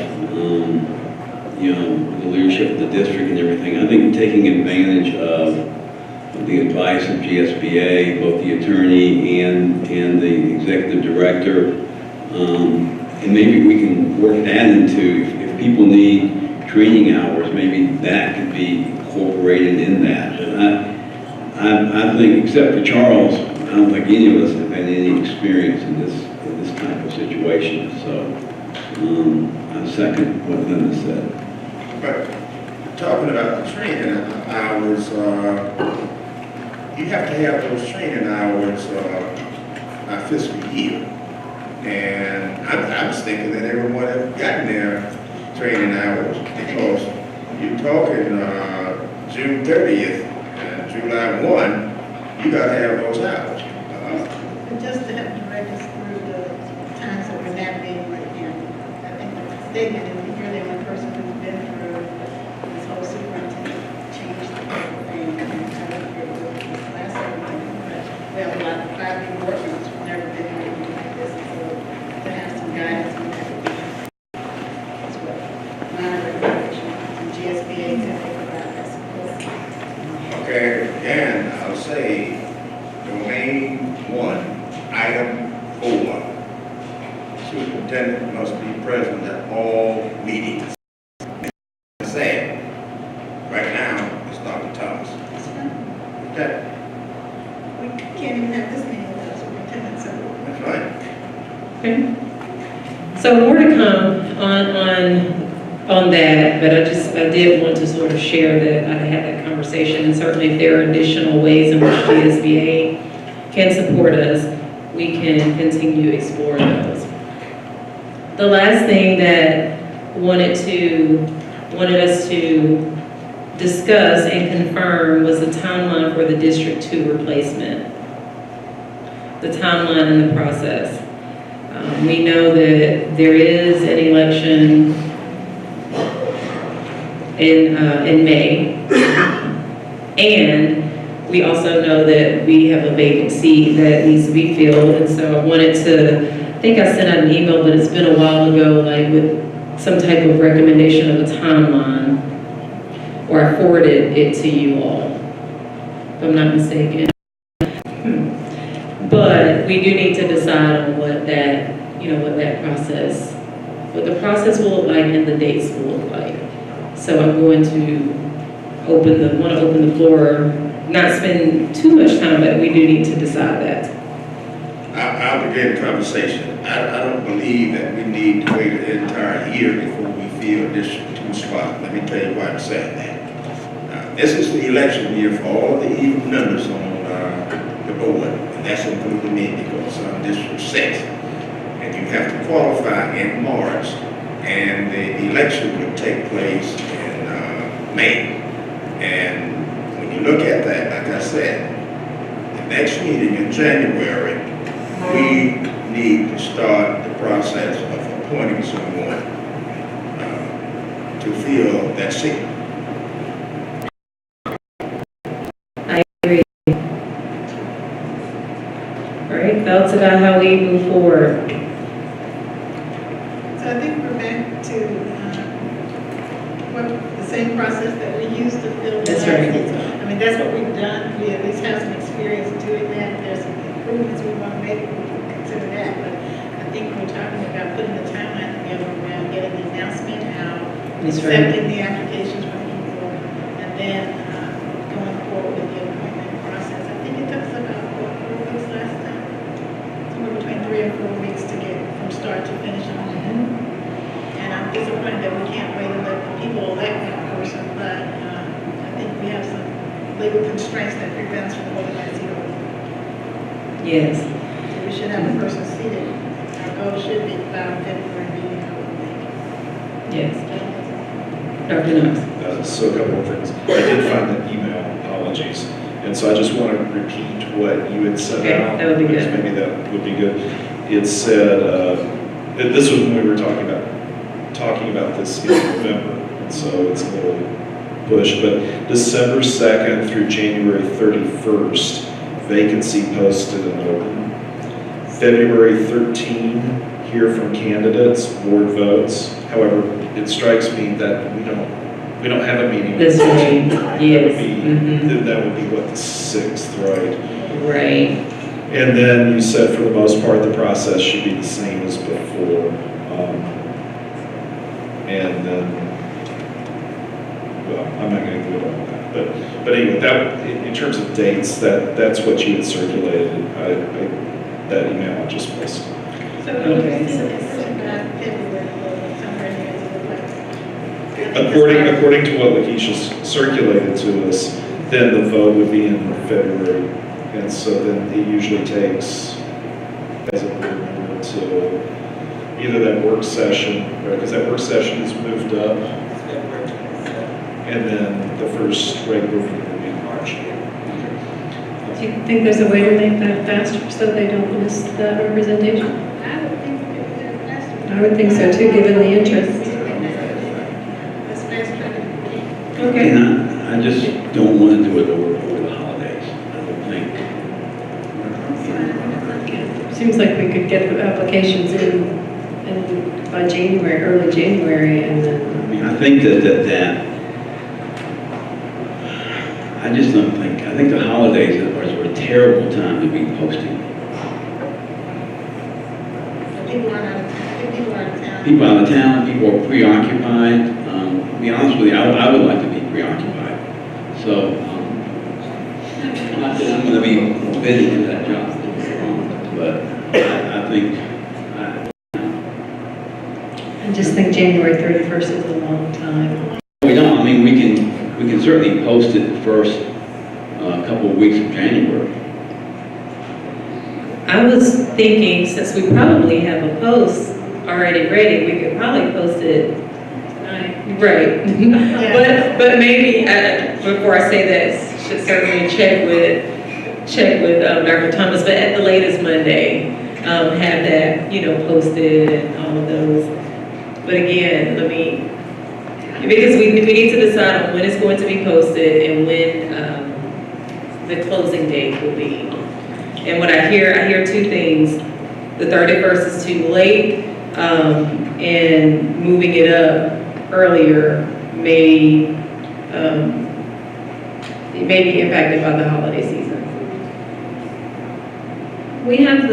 S9: the leadership of the district and everything, I think taking advantage of the advice of GSBA, both the attorney and the executive director, and maybe we can work that into, if people need training hours, maybe that could be incorporated in that. But I think, except for Charles, I don't think any of us have had any experience in this type of situation. So I second what Linda said.
S10: But talking about the training hours, you have to have those training hours by fiscal year. And I was thinking that everyone had gotten their training hours, because you're talking June 30th and July 1, you got to have those hours.
S6: But just to have to register through the times that we're navigating right now, I think the statement is you're the only person who's been through this whole superintendent change thing. And I don't care what this last superintendent, but we have a lot of 5 new workers who've never been through anything like this. So to have some guidance on that would be as well. My recommendation from GSBA to think about that support.
S10: Okay, again, I'll say domain 1, item 4. Superintendent must be present at all meetings. Say, right now, it's Dr. Thomas. Okay,
S6: We can't even have this meeting without superintendent, so.
S10: that's right.
S1: Okay. So more to come on that, but I did want to sort of share that I had that conversation, and certainly if there are additional ways in which GSBA can support us, we can continue to explore those. The last thing that wanted us to discuss and confirm was the timeline for the District 2 replacement. The timeline and the process. We know that there is an election in May, and we also know that we have a vacant seat that needs to be filled, and so I wanted to, I think I sent out an email, but it's been a while ago, like with some type of recommendation of a timeline, or I forwarded it to you all, if I'm not mistaken. But we do need to decide on what the process will look like and the dates will look like. So I'm going to want to open the floor, not spend too much time, but we do need to decide that.
S10: I'll begin the conversation. I don't believe that we need to wait an entire year before we fill District 2 spot. Let me tell you why I'm saying that. This is the election year for all the even members on the board, and that's including me, because I'm District 6. And you have to qualify in March, and the election would take place in May. And when you look at that, like I said, the next meeting in January, we need to start the process of appointing someone to fill that seat.
S1: I agree. All right, thoughts about how we move forward?
S6: So I think we're back to the same process that we used to fill the
S1: That's right.
S6: seats. I mean, that's what we've done. We at least have some experience doing that. If there's some improvements we want to make, we can consider that. But I think we're talking about putting the timeline together around getting the announcement out,
S1: That's right.
S6: accepting the applications from people, and then going forward with the appointment process. I think it took us about 4 weeks last time. Somewhere between 3 and 4 weeks to get from start to finish on that. And I'm disappointed that we can't wait and let the people elect that person, but I think we have some legal constraints that prevent us from holding that seat open.
S1: Yes.
S6: So we should have a person seated. should be about February meeting, I would think.
S1: Yes. Dr. Knox.
S12: So a couple of things. I did find the email, apologies. And so I just want to repeat what you had sent
S1: Okay,
S12: out.
S1: that would be
S12: because
S1: good.
S12: Maybe that would be good. It said, this was when we were talking about this in November. And so it's a little push, but December 2nd through January 31st, vacancy posted and open. February 13, hear from candidates, board votes. However, it strikes me that we don't have a meeting.
S1: This way, yes.
S12: That would be what, the 6th, right?
S1: Right.
S12: And then you said for the most part, the process should be the same as before. And then, well, I'm not going to go on that. But anyway, that, in terms of dates, that's what you had circulated. That email I just missed.
S6: So
S1: Okay.
S6: it's about February, somewhere in there,
S12: According to what Lakeisha circulated to us, then the vote would be in February. And so then it usually takes, as a board member, until either that work session, right, because that work session is moved up, and then the first regular meeting will be in March.
S11: Do you think there's a way to make that faster so they don't miss that representation?
S6: I would think that that's.
S11: I would think so too, given the interest.
S6: That's fast track.
S11: Okay.
S9: And I just don't want to do it over the holidays, I don't think.
S11: Seems like we could get the applications in by January, early January, and then.
S9: I mean, I think that I just don't think, I think the holidays are a terrible time to be posting.
S6: People are out of town.
S9: People out of town, people are preoccupied. To be honest with you, I would like to be preoccupied. So, not that I'm going to be fitting in that job, but I think,
S11: I just think January 31st is a long time.
S9: we don't, I mean, we can certainly post it the first couple of weeks of January.
S1: I was thinking, since we probably have a post already ready, we could probably post it tonight. Right. But maybe, before I say that, should certainly check with Dr. Thomas, but at the latest Monday, have that, posted and all of those. But again, because we need to decide on when it's going to be posted and when the closing date will be. And what I hear two things. The 31st is too late, and moving it up earlier may be impacted by the holiday season.
S13: We have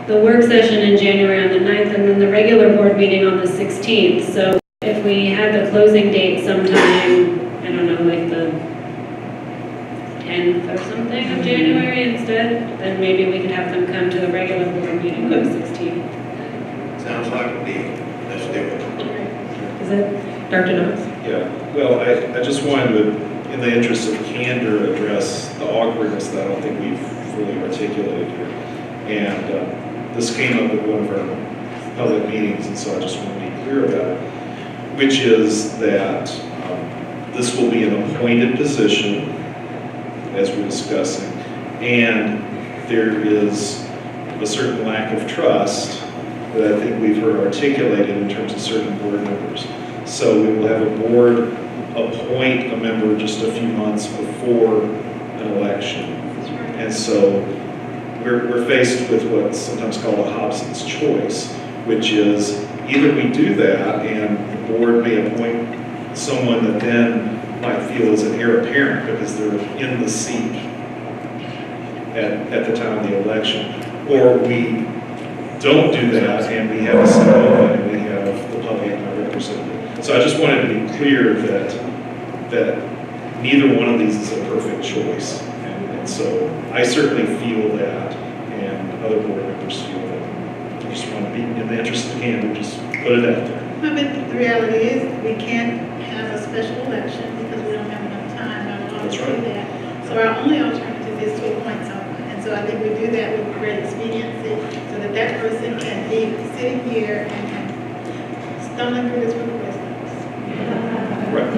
S13: the work session in January on the 9th and then the regular board meeting on the 16th. So if we had the closing date sometime, I don't know, like the 10th or something of January instead, then maybe we could have them come to a regular board meeting on the 16th.
S10: Sounds like a deal. Let's do it.
S1: Is that Dr. Knox?
S12: Yeah, well, I just wanted to, in the interest of candor, address the awkwardness that I don't think we've fully articulated here. And this came up at one of our public meetings, and so I just want to be clear about it, which is that this will be an appointed position, as we're discussing, and there is a certain lack of trust that I think we've heard articulated in terms of certain board members. So we will have a board appoint a member just a few months before an election. And so we're faced with what's sometimes called a Hobson's choice, which is either we do that and the board may appoint someone that then might feel is an heir apparent because they're in the seat at the time of the election, or we don't do that and we have a single and we have the public not represented. So I just wanted to be clear that neither one of these is a perfect choice. And so I certainly feel that, and other board members feel that. I just want to be, in the interest of candor, just put it out there.
S6: But the reality is, we can't have a special election because we don't have enough time to do that. So our only alternative is to appoint someone. And so I think we do that with great expediency so that person can be sitting here and stumbling through this request.
S12: Right.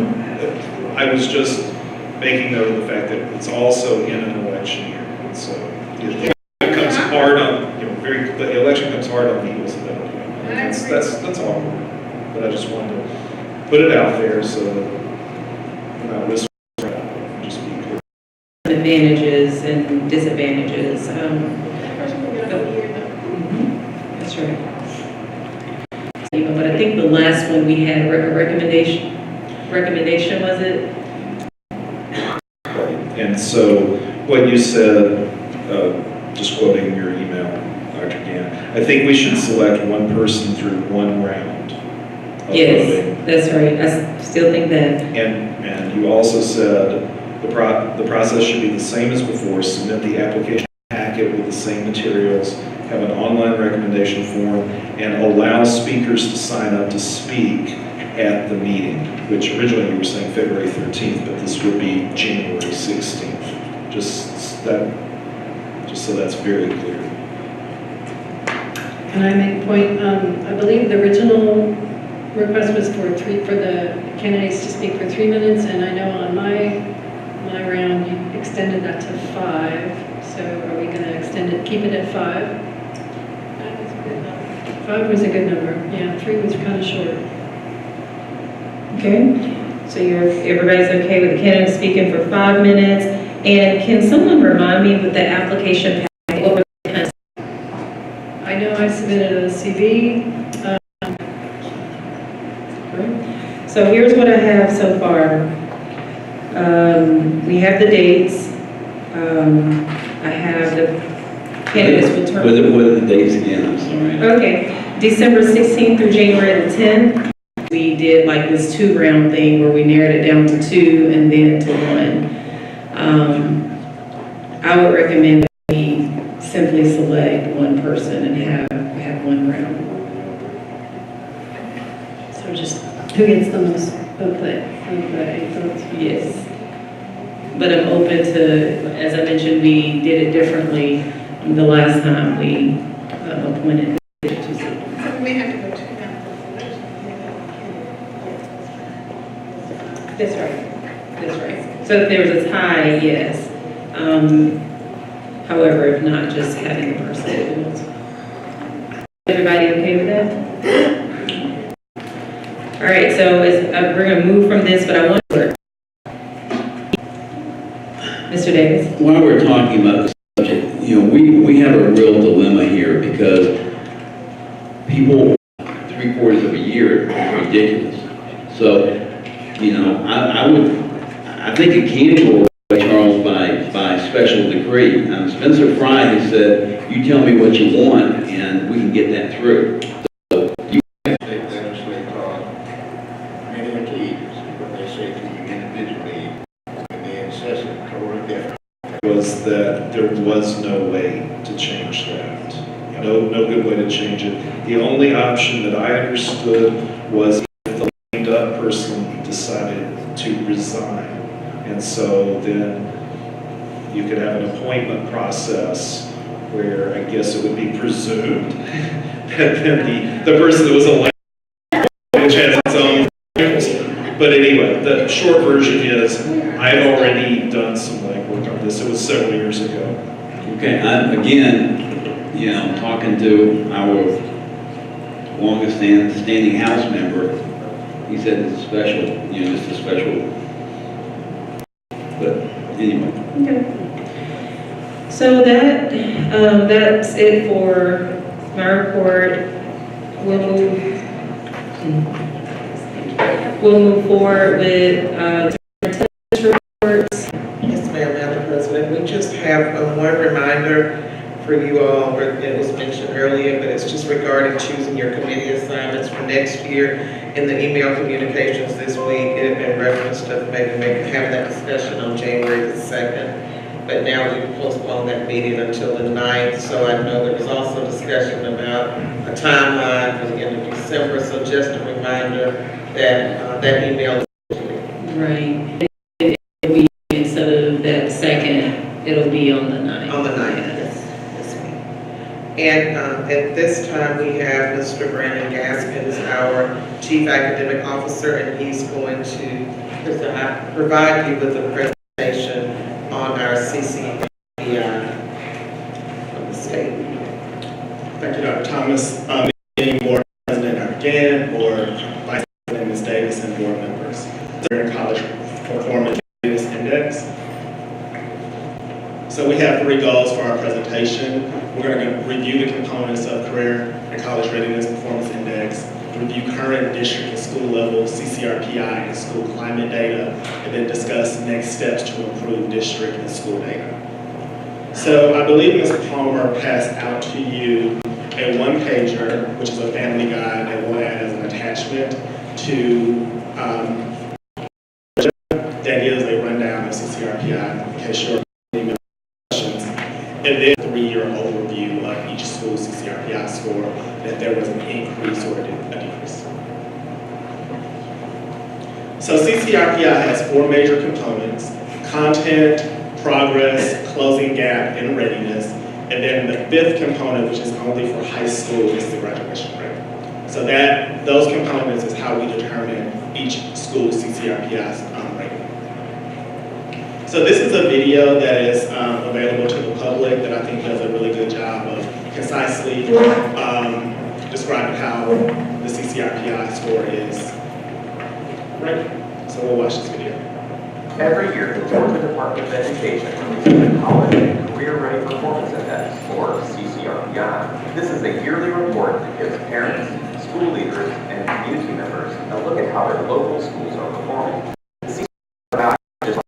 S12: I was just making note of the fact that it's also in an election year. And so it comes hard on, the election comes hard on the heels of that. That's all. But I just wanted to put it out there so that we're not whispering around, just be clear.
S1: Advantages and disadvantages. That's right. But I think the last one we had a recommendation, was it?
S12: And so what you said, just quoting your email, Dr. Gann, I think we should select one person through one round of
S1: Yes,
S12: voting.
S1: that's right. I still think that.
S12: And you also said the process should be the same as before. Submit the application packet with the same materials, have an online recommendation form, and allow speakers to sign up to speak at the meeting, which originally you were saying February 13th, but this would be January 16th. Just so that's very clear.
S11: Can I make a point? I believe the original request was for the candidates to speak for 3 minutes, and I know on my round, you extended that to 5. So are we going to extend it, keep it at 5? 5 was a good number. Yeah, 3 was kind of short.
S1: Okay. So everybody's okay with the candidate speaking for 5 minutes? And can someone remind me with the application packet, what were the kinds of—
S11: I know I submitted a CV.
S1: So here's what I have so far. We have the dates. I have the candidates will turn.
S9: What are the dates again? I'm sorry.
S1: Okay, December 16th through January the 10th. We did like this 2-round thing where we narrowed it down to 2 and then to 1. I would recommend that we simply select one person and have 1 round.
S11: So just who gets the most of the 8 votes?
S1: Yes. But I'm open to, as I mentioned, we did it differently the last time we appointed.
S6: So we may have to go to
S1: That's right. That's right. So if there was a tie, yes. However, if not, just having the person. Everybody okay with that? All right, so we're going to move from this, but I want to. Mr. Davis.
S9: While we're talking about the subject, we have a real dilemma here because people 3/4 of a year is ridiculous. So, I think it can go away, Charles, by special decree. Spencer Fry has said, you tell me what you want and we can get that through. So,
S10: State legislature called many occasions, what they say to you individually, when they assess it totally different.
S12: Was that there was no way to change that. No good way to change it. The only option that I understood was if the named up person decided to resign. And so then you could have an appointment process where I guess it would be presumed that then the person that was elected which has its own rules. But anyway, the short version is I've already done some legwork on this. It was several years ago.
S9: Okay, again, talking to our longest standing House member, he said it's a special, just a special. But anyway.
S1: Okay. So that's it for my report. We'll move forward with reports.
S7: Yes, ma'am, Madam President. We just have one reminder for you all, it was mentioned earlier, but it's just regarding choosing your committee assignments for next year. In the email communications this week, it had been referenced to maybe having that discussion on January the 2nd, but now we've postponed that meeting until the 9th. So I know there was also discussion about a timeline for the end of December. So just a reminder that that email.
S1: Right. Instead of that 2nd, it'll be on the 9th.
S7: On the 9th, yes. And At this time, we have Mr. Brandon Gaskins, our Chief Academic Officer, and he's going to provide you with a presentation on our CCBI of the state.
S14: Thank you, Dr. Thomas. Board President Dr. Gann, or Vice President Ms. Davis, and board members. We're College Performance Index. So we have 3 goals for our presentation. We're going to review the components of Career and College Readiness Performance Index, review current district and school level CCRPI and school climate data, and then discuss next steps to improve district and school data. So I believe Ms. Palmer passed out to you a one-pager, which is a family guide that we'll add as an attachment to that is a rundown of CCRPI in case you're any questions, and then a 3-year overview of each school's CCRPI score, that there was an increase or a decrease. So CCRPI has 4 major components: content, progress, closing gap, and readiness. And then the 5th component, which is only for high school, is the graduation rate. So those components is how we determine each school's CCRPI rating. So this is a video that is available to the public that I think does a really good job of concisely describing how the CCRPI score is rated. So we'll watch this video.
S16: Every year, the Georgia Department of Education releases the College and Career Ready Performance Index, or CCRPI. This is a yearly report that gives parents, school leaders, and community members a look at how their local schools are performing. The CCRPI is just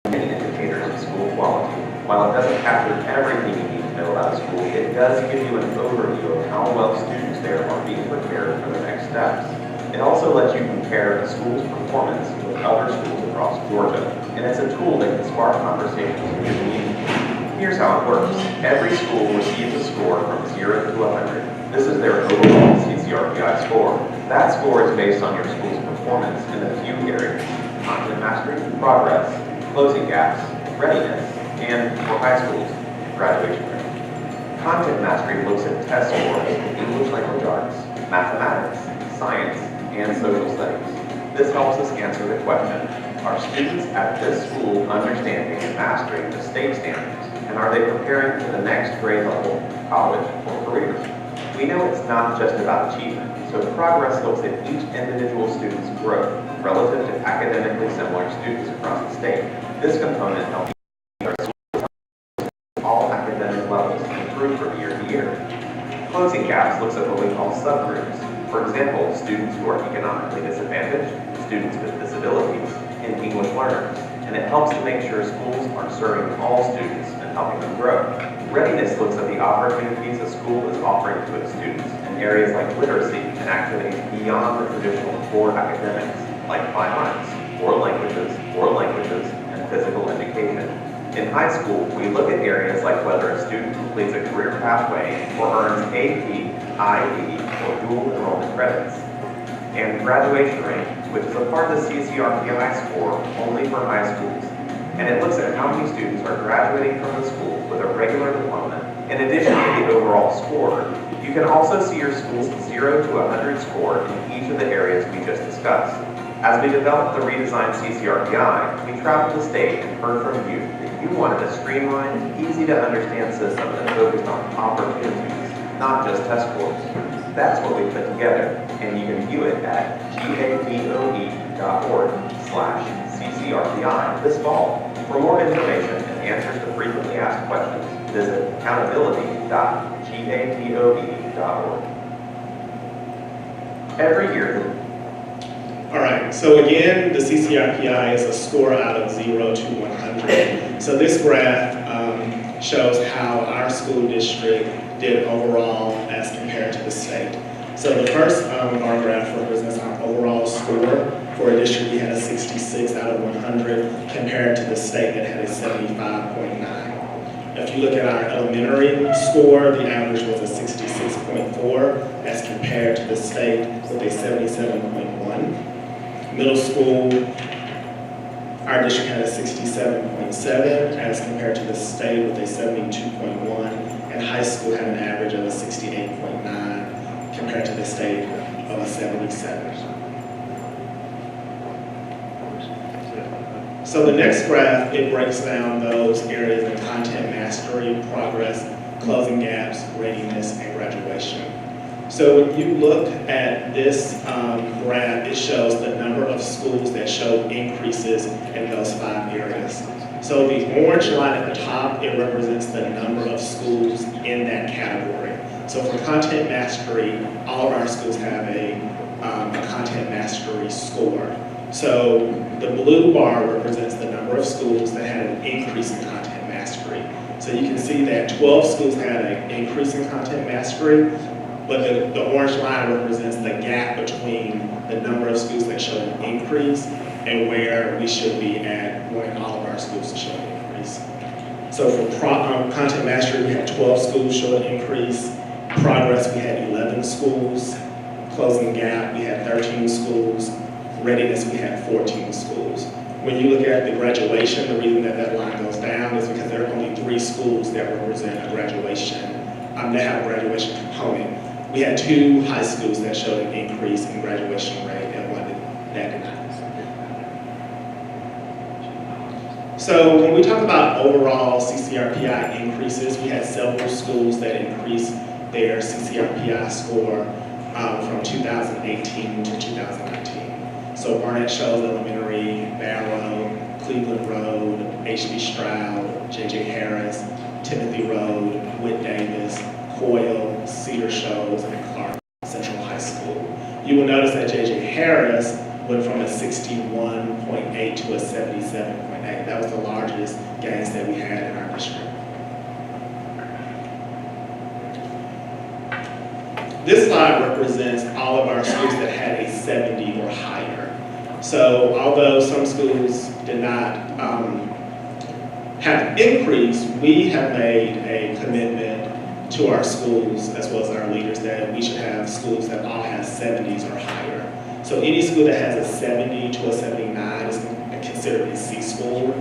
S16: many indicators of school quality. While it doesn't capture everything you need to know about a school, it does give you an overview of how well students there are being prepared for the next steps. It also lets you compare a school's performance with other schools across Georgia, and it's a tool that can spark conversations in your community. Here's how it works. Every school receives a score from 0 to 100. This is their overall CCRPI score. That score is based on your school's performance in a few areas: content mastery, progress, closing gaps, readiness, and for high schools, graduation rate. Content mastery looks at test scores in English language arts, mathematics, science, and social studies. This helps us answer the question: are students at this school understanding and mastering the state standards? And are they preparing for the next grade level, college, or career? We know it's not just about achievement, so progress looks at each individual student's growth relative to academically similar students across the state. This component helps all academic levels improve from year to year. Closing gaps looks at what we call subgroups. For example, students who are economically disadvantaged, students with disabilities, and English learners. And it helps to make sure schools are serving all students and helping them grow. Readiness looks at the opportunities a school is offering to its students in areas like literacy and activities beyond the traditional core academics, like fine arts, world languages, and physical education. In high school, we look at areas like whether a student completes a career pathway or earns AP, IB, or dual enrollment credits. And graduation rate, which is a part of the CCRPI score only for high schools. And it looks at how many students are graduating from the school with a regular diploma. In addition to the overall score, you can also see your school's 0 to 100 score in each of the areas we just discussed. As we developed the redesigned CCRPI, we traveled the state and heard from you that you wanted a streamlined, easy to understand system that focused on opportunities, not just test scores. That's what we put together, and you can view it at gapoe.org/CCRPI this fall. For more information and answers to frequently asked questions, visit accountability.gapoe.org. Every year.
S14: All right, so again, the CCRPI is a score out of 0 to 100. So this graph shows how our school district did overall as compared to the state. So the first bar graph represents our overall score. For a district, we had a 66 out of 100 compared to the state that had a 75.9. If you look at our elementary score, the average was a 66.4 as compared to the state with a 77.1. Middle school, our district had a 67.7 as compared to the state with a 72.1. and high school had an average of a 68.9 compared to the state of a 77. So the next graph, it breaks down those areas in content mastery, progress, closing gaps, readiness, and graduation. So when you look at this graph, it shows the number of schools that show increases in those 5 areas. So the orange line at the top, it represents the number of schools in that category. So for content mastery, all of our schools have a content mastery score. So the blue bar represents the number of schools that had an increase in content mastery. So you can see that 12 schools had an increase in content mastery, but the orange line represents the gap between the number of schools that showed an increase and where we should be at wanting all of our schools to show an increase. So for content mastery, we had 12 schools show an increase. Progress, we had 11 schools. Closing gap, we had 13 schools. Readiness, we had 14 schools. When you look at the graduation, the reason that that line goes down is because there are only 3 schools that represent a graduation, that have a graduation component. We had 2 high schools that showed an increase in graduation rate and one that did not. So when we talk about overall CCRPI increases, we had several schools that increased their CCRPI score from 2018 to 2019. So Barnett Shoals Elementary, Barrow, Cleveland Road, H.B. Stroud, J.J. Harris, Timothy Road, Whit Davis, Coyle, Cedar Shoals, and Clarke Central High School. You will notice that J.J. Harris went from a 61.8 to a 77.8. That was the largest gains that we had in our district. This slide represents all of our schools that had a 70 or higher. So although some schools did not have an increase, we have made a commitment to our schools as well as our leaders that we should have schools that all have 70s or higher. So any school that has a 70 to a 79 is considered a C school.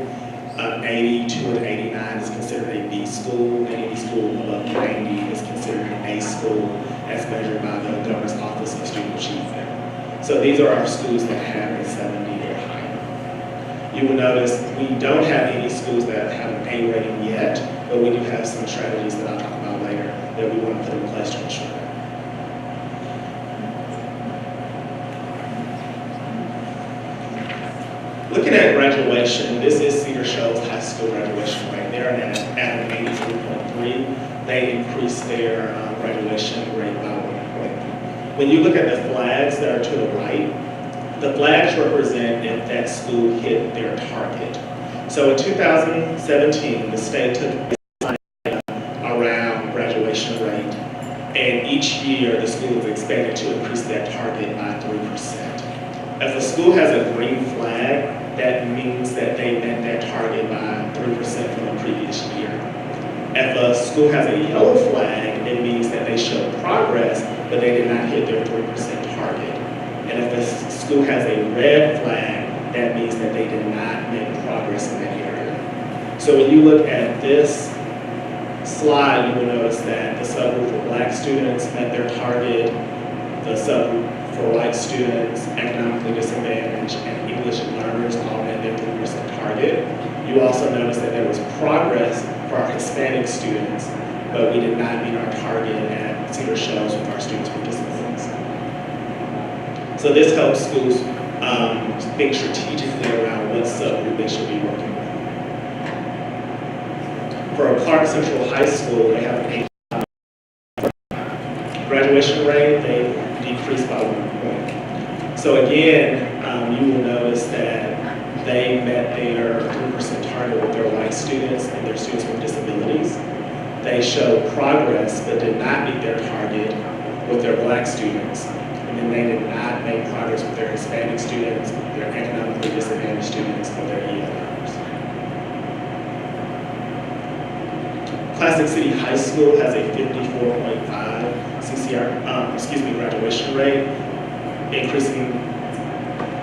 S14: 80 to an 89 is considered a B school, and any school above 90 is considered an A school as measured by the Governor's Office of Student Achievement. So these are our schools that have a 70 or higher. You will notice we don't have any schools that have an A rating yet, but we do have some strategies that I'll talk about later that we want to put in place to ensure that. Looking at graduation, this is Cedar Shoals High School graduation rate. They're at an 83.3. They increased their graduation rate by 1 point. When you look at the flags that are to the right, the flags represent if that school hit their target. So in 2017, the state took around graduation rate, and each year the school is expected to increase that target by 3%. If a school has a green flag, that means that they met that target by 3% from the previous year. If a school has a yellow flag, it means that they showed progress, but they did not hit their 3% target. And if a school has a red flag, that means that they did not make progress in that area. So when you look at this slide, you will notice that the subgroup for Black students met their target, the subgroup for white students, economically disadvantaged, and English learners all met their 3% target. You also notice that there was progress for our Hispanic students, but we did not meet our target at Cedar Shoals with our students with disabilities. So this helps schools think strategically around what subgroup they should be working with. For Clarke Central High School, they have an 8 graduation rate. They decreased by 1 point. So again, you will notice that they met their 3% target with their white students and their students with disabilities. They showed progress but did not meet their target with their Black students. And then they did not make progress with their Hispanic students, their economically disadvantaged students, or their EL learners. Classic City High School has a 54.5 graduation rate, increasing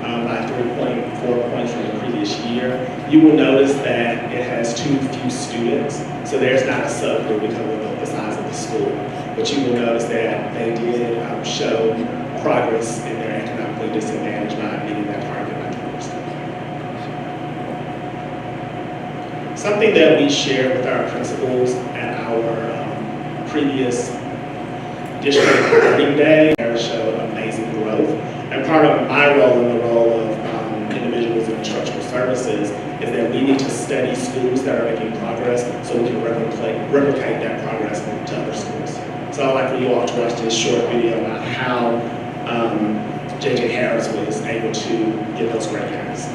S14: by 3.4 4 points from the previous year. You will notice that it has too few students, so there's not a subgroup because of the size of the school. But you will notice that they did show progress in their economically disadvantaged by meeting that target by 20%. Something that we shared with our principals at our previous district learning day showed amazing growth. And part of my role in the role of individuals in instructional services is that we need to study schools that are making progress so we can replicate that progress to other schools. So I'd like for you all to watch this short video about how J.J. Harris was able to get those great guys.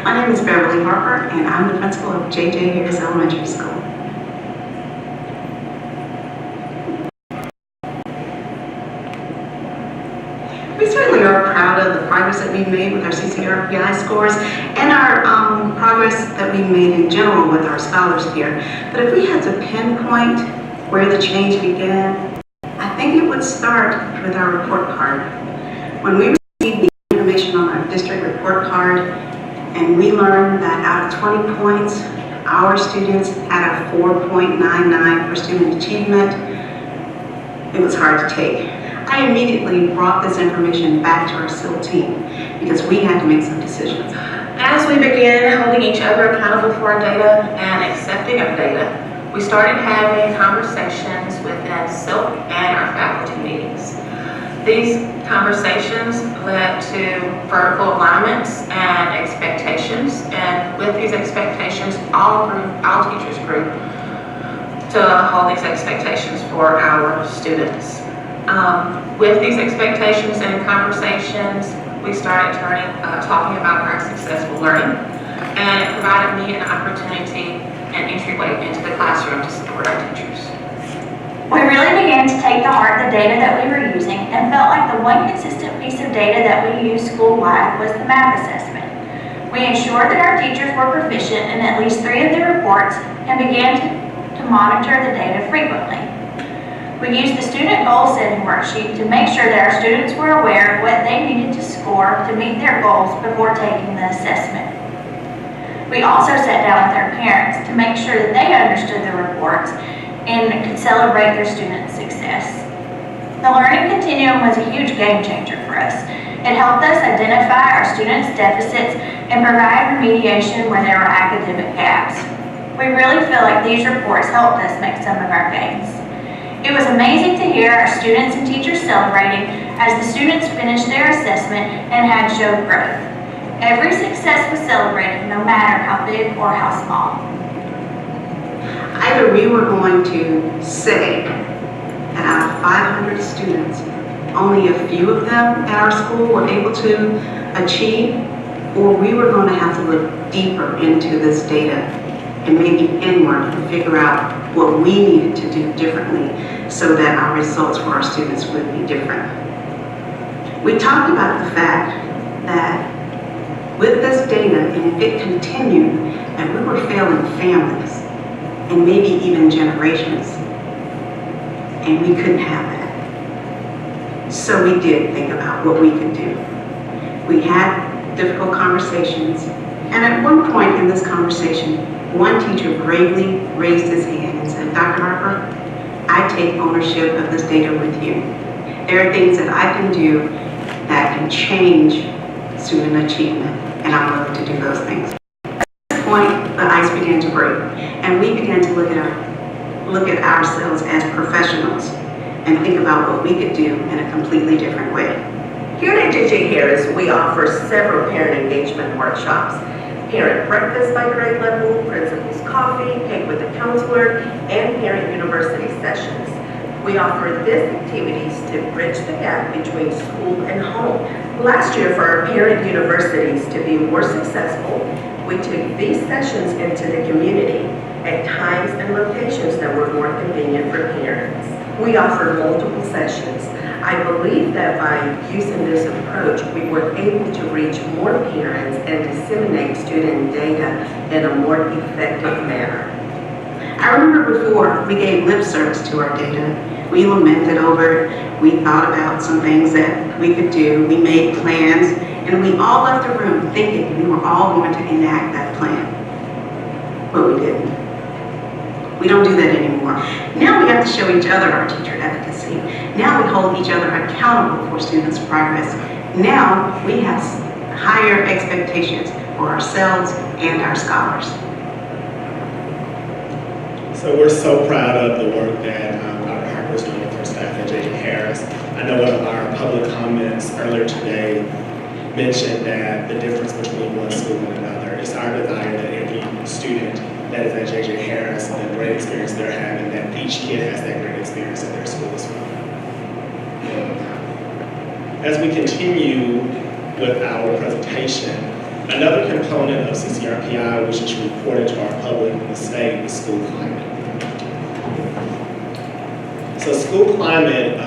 S18: My name is Beverly Harper, and I'm the principal of J.J. Harris Elementary School. We certainly are proud of the progress that we've made with our CCRPI scores and our progress that we've made in general with our scholars here. But if we had to pinpoint where the change began, I think it would start with our report card. When we received the information on our district report card, and we learned that out of 20 points, our students had a 4.99 for student achievement. It was hard to take. I immediately brought this information back to our SIL team because we had to make some decisions.
S19: As we began holding each other accountable for our data and accepting of data, we started having conversations within SIL and our faculty meetings. These conversations led to vertical alignments and expectations, and with these expectations, all teachers grew to hold these expectations for our students. With these expectations and conversations, we started talking about our successful learning, and it provided me an opportunity and entryway into the classroom to support our teachers.
S23: We really began to take to heart the data that we were using and felt like the one consistent piece of data that we used school-wide was the math assessment. We ensured that our teachers were proficient in at least 3 of their reports and began to monitor the data frequently. We used the student goal setting worksheet to make sure that our students were aware of what they needed to score to meet their goals before taking the assessment. We also sat down with our parents to make sure that they understood the reports and could celebrate their students' success. The learning continuum was a huge game changer for us. It helped us identify our students' deficits and provide remediation where there were academic gaps. We really feel like these reports helped us make some of our gains. It was amazing to hear our students and teachers celebrating as the students finished their assessment and had showed growth. Every success was celebrated, no matter how big or how small.
S18: Either we were going to say that out of 500 students, only a few of them at our school were able to achieve, or we were going to have to look deeper into this data and maybe inward and figure out what we needed to do differently so that our results for our students would be different. We talked about the fact that with this data, and if it continued, that we were failing families and maybe even generations, and we couldn't have that. So we did think about what we could do. We had difficult conversations, and at one point in this conversation, one teacher bravely raised his hand and said, "Dr. Harper, I take ownership of this data with you. There are things that I can do that can change student achievement, and I'm willing to do those things." At this point, the ice began to break, and we began to look at ourselves as professionals and think about what we could do in a completely different way.
S24: Here at J.J. Harris, we offer several parent engagement workshops. Parent breakfast by grade level, principal's coffee, cake with a counselor, and parent university sessions. We offer these activities to bridge the gap between school and home. Last year, for our parent universities to be more successful, we took these sessions into the community at times and locations that were more convenient for parents. We offer multiple sessions. I believe that by using this approach, we were able to reach more parents and disseminate student data in a more effective manner.
S18: I remember before we gave lip service to our data. We lamented over it. We thought about some things that we could do. We made plans, and we all left the room thinking we were all going to enact that plan. But we didn't. We don't do that anymore. Now we have to show each other our teacher efficacy. Now we hold each other accountable for students' progress. Now we have higher expectations for ourselves and our scholars.
S14: So we're so proud of the work that Dr. Harper is doing with her staff at J.J. Harris. I know one of our public comments earlier today mentioned that the difference between one school and another. It's our desire that every student that is at J.J. Harris, and the great experience they're having, that each kid has that great experience at their school as well. As we continue with our presentation, another component of CCRPI, which is reported to our public in the state, is school climate. So school climate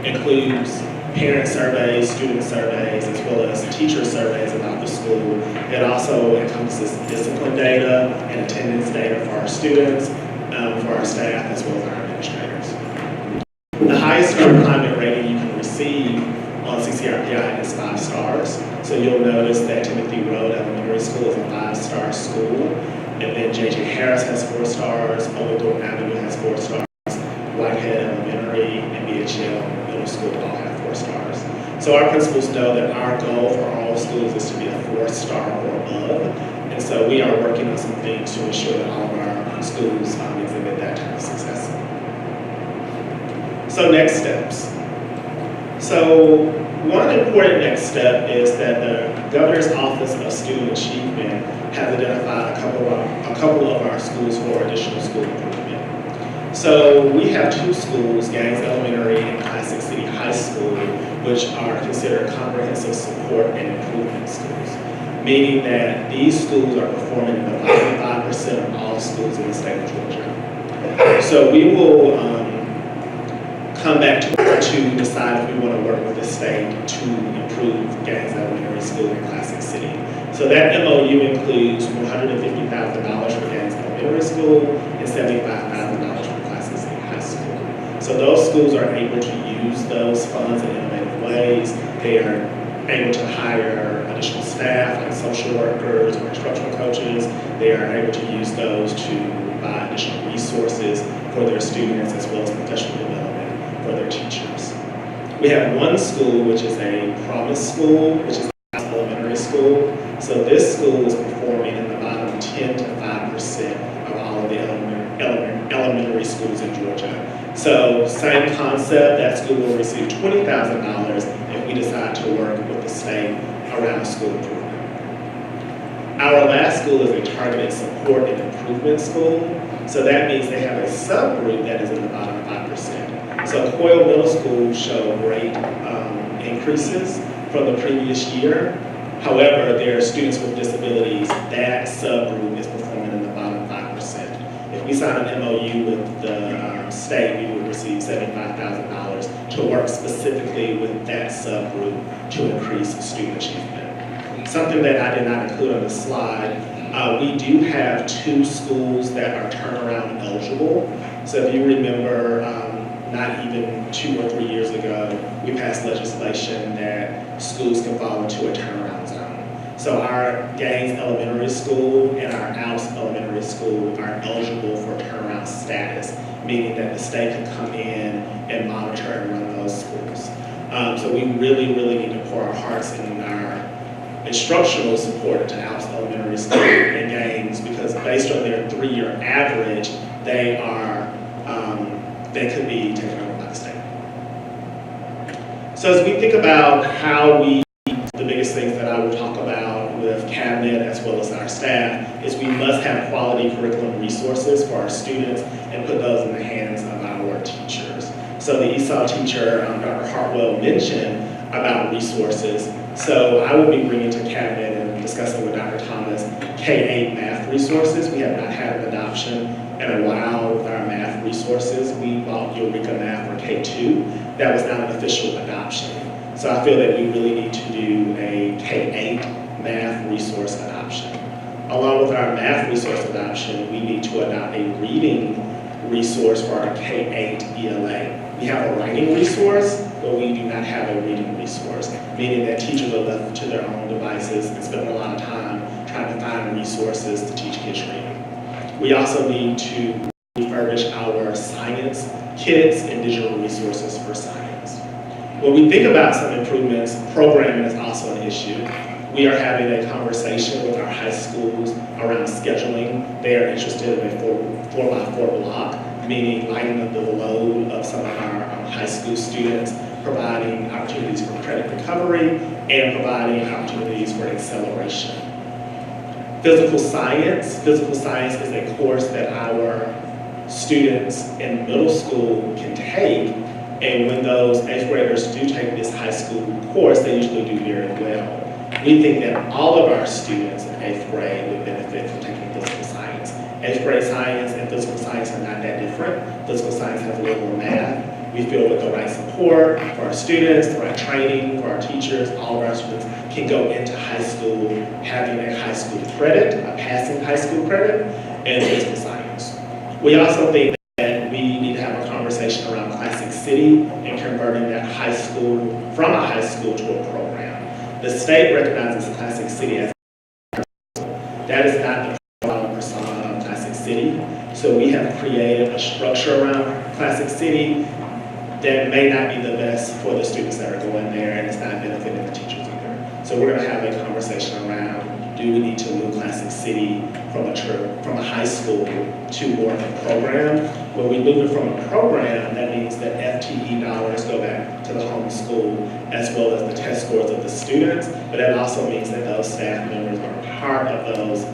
S14: includes parent surveys, student surveys, as well as teacher surveys about the school. It also encompasses discipline data and attendance data for our students, for our staff, as well as our administrators. The highest school climate rating you can receive on CCRPI is 5 stars. So you'll notice that Timothy Road Elementary School is a 5-star school, and then J.J. Harris has 4 stars, Oglethorpe Avenue has 4 stars, Whitehead Elementary and BHL Middle School all have 4 stars. So our principals know that our goal for all schools is to be a 4-star or above, and so we are working on some things to ensure that all of our schools exhibit that type of success. So next steps. So one important next step is that the Governor's Office of Student Achievement has identified a couple of our schools for additional school improvement. So we have 2 schools, Gaines Elementary and Classic City High School, which are considered comprehensive support and improvement schools, meaning that these schools are performing in the 95% of all schools in the state of Georgia. So we will come back to decide if we want to work with the state to improve Gaines Elementary School and Classic City. So that MOU includes $150,000 for Gaines Elementary School and $75,000 for Classic City High School. So those schools are able to use those funds in innovative ways. They are able to hire additional staff like social workers or instructional coaches. They are able to use those to buy additional resources for their students as well as professional development for their teachers. We have one school, which is a promise school, which is elementary school. So this school is performing in the bottom 10 to 5% of all of the elementary schools in Georgia. So same concept, that school will receive $20,000 if we decide to work with the state around school improvement. Our last school is a targeted support and improvement school. So that means they have a subgroup that is in the bottom 5%. So Coyle Middle School showed great increases from the previous year. However, there are students with disabilities. That subgroup is performing in the bottom 5%. If we sign an MOU with the state, we would receive $75,000 to work specifically with that subgroup to increase student achievement. Something that I did not include on the slide, we do have 2 schools that are turnaround eligible. So if you remember, not even 2 or 3 years ago, we passed legislation that schools can fall into a turnaround zone. So our Gaines Elementary School and our Alps Elementary School are eligible for turnaround status, meaning that the state can come in and monitor and run those schools. So we really need to pour our hearts and our instructional support into Alps Elementary School and Gaines, because based on their 3-year average, they could be taken over by the state. So as we think about how the biggest things that I will talk about with cabinet as well as our staff is we must have quality curriculum resources for our students and put those in the hands of our teachers. So the ESOL teacher, Dr. Hartwell, mentioned about resources. So I will be bringing to cabinet and discussing with Dr. Thomas K-8 math resources. We have not had an adoption in a while with our math resources. We bought Eureka Math for K2. That was not an official adoption. So I feel that we really need to do a K-8 math resource adoption. Along with our math resource adoption, we need to adopt a reading resource for our K-8 ELA. We have a writing resource, but we do not have a reading resource, meaning that teachers are left to their own devices and spend a lot of time trying to find resources to teach kids reading. We also need to refurbish our science kits and digital resources for science. When we think about some improvements, programming is also an issue. We are having a conversation with our high schools around scheduling. They are interested in a 4x4 block, meaning lightening the load of some of our high school students, providing opportunities for credit recovery, and providing opportunities for acceleration. Physical science is a course that our students in middle school can take, and when those 8th graders do take this high school course, they usually do very well. We think that all of our students in 8th grade would benefit from taking physical science. 8th grade science and physical science are not that different. Physical science has a little more math. We feel with the right support for our students, the right training for our teachers, all of our students can go into high school having a high school credit, a passing high school credit, in physical science. We also think that we need to have a conversation around Classic City and converting that high school from a high school to a program. The state recognizes Classic City as a that is not the persona of Classic City. So we have created a structure around Classic City that may not be the best for the students that are going there, and it's not benefiting the teachers either. So we're going to have a conversation around, do we need to move Classic City from a high school to more of a program? When we move it from a program, that means that FTE dollars go back to the home school as well as the test scores of the students, but that also means that those staff members are part of those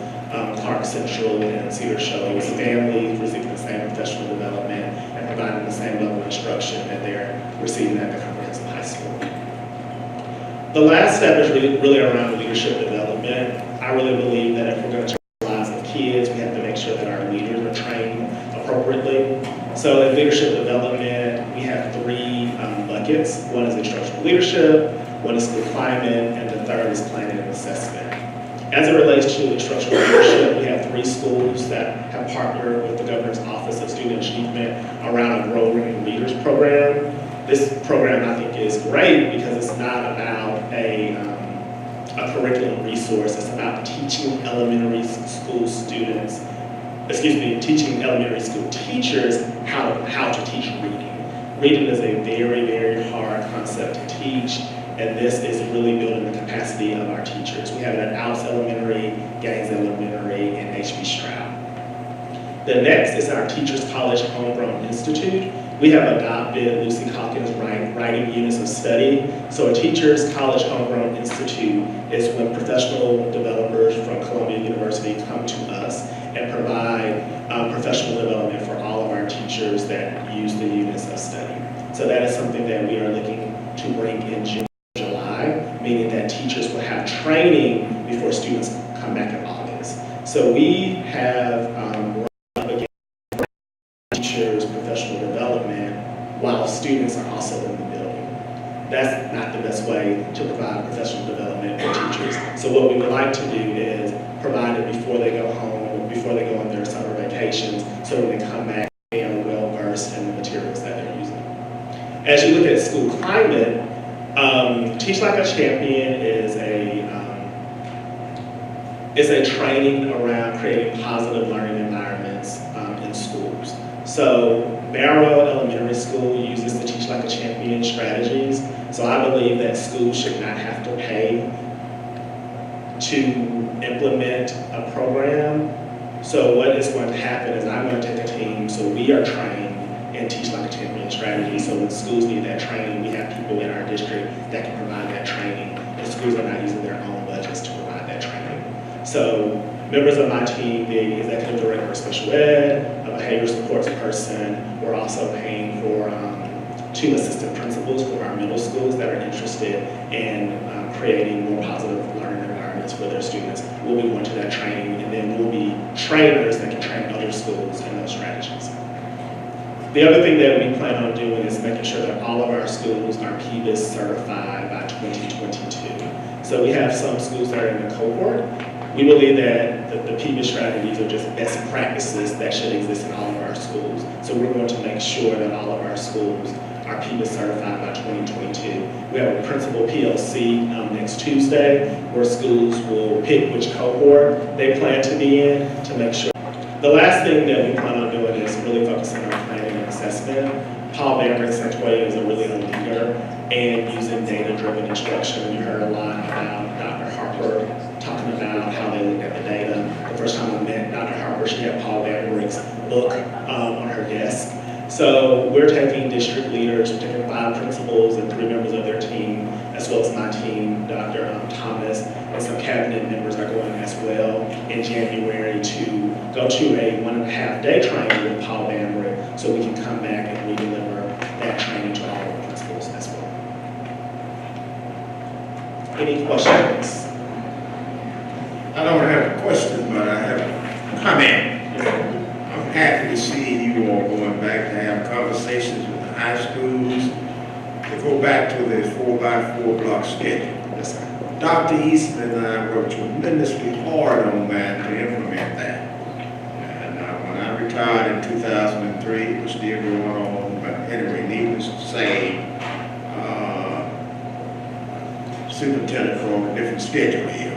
S14: Clarke Central and Cedar Shows families receiving the same professional development and providing the same level of instruction that they're receiving at the comprehensive high school. The last step is really around leadership development. I really believe that if we're going to change the lives of kids, we have to make sure that our leaders are trained appropriately. So in leadership development, we have 3 buckets. One is instructional leadership, one is school climate, and the third is planning and assessment. As it relates to instructional leadership, we have 3 schools that have partnered with the Governor's Office of Student Achievement around a Growing Leaders program. This program, I think, is great because it's not about a curriculum resource. It's about teaching elementary school students, teaching elementary school teachers how to teach reading. Reading is a very, very hard concept to teach, and this is really building the capacity of our teachers. We have it at Alps Elementary, Gaines Elementary, and H.B. Stroud. The next is our Teachers College Homegrown Institute. We have adopted Lucy Calkins' writing units of study. So a Teachers College Homegrown Institute is when professional developers from Columbia University come to us and provide professional development for all of our teachers that use the units of study. So that is something that we are looking to bring in June, July, meaning that teachers will have training before students come back in August. So we have teachers' professional development while students are also in the building. That's not the best way to provide professional development for teachers. So what we would like to do is provide it before they go home, before they go on their summer vacations, so when they come back, they are well versed in the materials that they're using. As you look at school climate, Teach Like a Champion is a training around creating positive learning environments in schools. So Barrow Elementary School uses the Teach Like a Champion strategies. So I believe that schools should not have to pay to implement a program. So what is going to happen is I'm going to take a team, so we are trained and Teach Like a Champion strategy. So when schools need that training, we have people in our district that can provide that training, and schools are not using their own budgets to provide that training. So members of my team, the executive director of special ed, a behavior supports person, we're also paying for 2 assistant principals for our middle schools that are interested in creating more positive learning environments for their students. We'll be going to that training, and then we'll be trainers that can train other schools in those strategies. The other thing that we plan on doing is making sure that all of our schools are PBIS certified by 2022. So we have some schools that are in the cohort. We believe that the PBIS strategies are just best practices that should exist in all of our schools. So we're going to make sure that all of our schools are PBIS certified by 2022. We have a principal PLC next Tuesday where schools will pick which cohort they plan to be in to make sure. The last thing that we plan on doing is really focusing on planning and assessment. Paul Bambrick Santoya is a really a leader and using data-driven instruction. You heard a lot about Dr. Harper talking about how they looked at the data. The first time I met Dr. Harper, she had Paul Bambrick's book on her desk. So we're taking district leaders, we're taking 5 principals and 3 members of their team, as well as my team, Dr. Thomas, and some cabinet members are going as well in January to go to a 1.5-day training with Paul Bambrick so we can come back and re-deliver that training to all of our principals as well. Any questions?
S10: I don't have a question, but I have a comment. I'm happy to see you all going back to have conversations with the high schools to go back to the 4x4 block schedule.
S14: Yes, sir.
S10: Dr. Easton and I worked tremendously hard on that to implement that. And when I retired in 2003, it was still going on, but anyway, needless to say, superintendent for a different schedule here.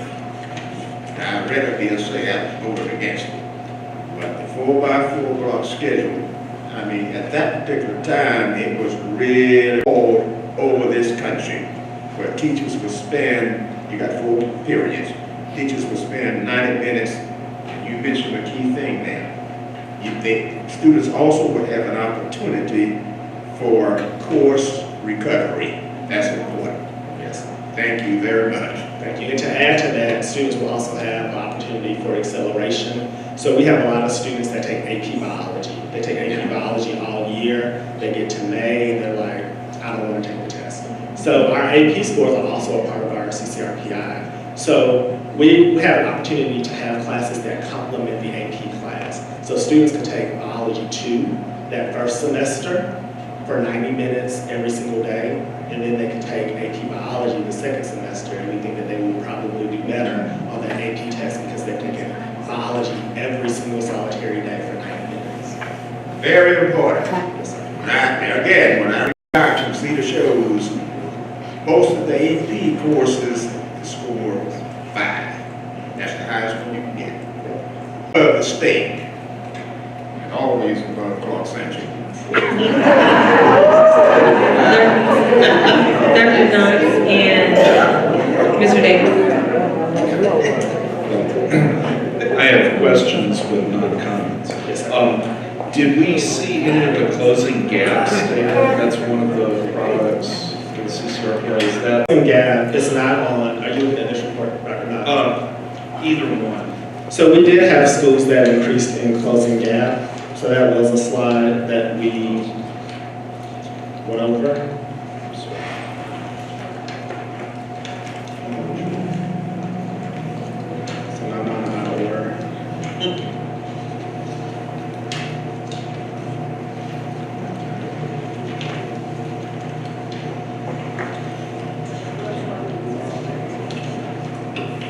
S10: Now, I read a bill say I voted against it. But the 4x4 block schedule, I mean, at that particular time, it was really all over this country, where teachers would spend, you got 4 periods, teachers would spend 90 minutes, you mentioned a key thing there. Students also would have an opportunity for course recovery. That's important.
S14: Yes.
S10: Thank you very much.
S14: Thank you. And to add to that, students will also have an opportunity for acceleration. So we have a lot of students that take AP Biology. They take AP Biology all year. They get to May and they're like, I don't want to take the test. So our AP scores are also a part of our CCRPI. So we have an opportunity to have classes that complement the AP class. So students can take Biology 2 that first semester for 90 minutes every single day, and then they can take AP Biology the second semester, and we think that they will probably do better on that AP test because they're taking Biology every single solitary day for 90 minutes.
S10: Very important. Again, when I retired, you see the shows, most of the AP courses score 5. That's the highest one you can get. Of the state, and always above Clarke Central.
S1: Dr. Knox and Mr. Davis.
S12: I have questions with non-comments. Did we see any of the closing gaps there? That's one of the products for the CCRPI. Is that?
S14: Closing gap is not on, are you looking at this report, Dr. Knox?
S12: Either one.
S14: So we did have schools that increased in closing gap. So that was a slide that we went over. So now I'm out of order.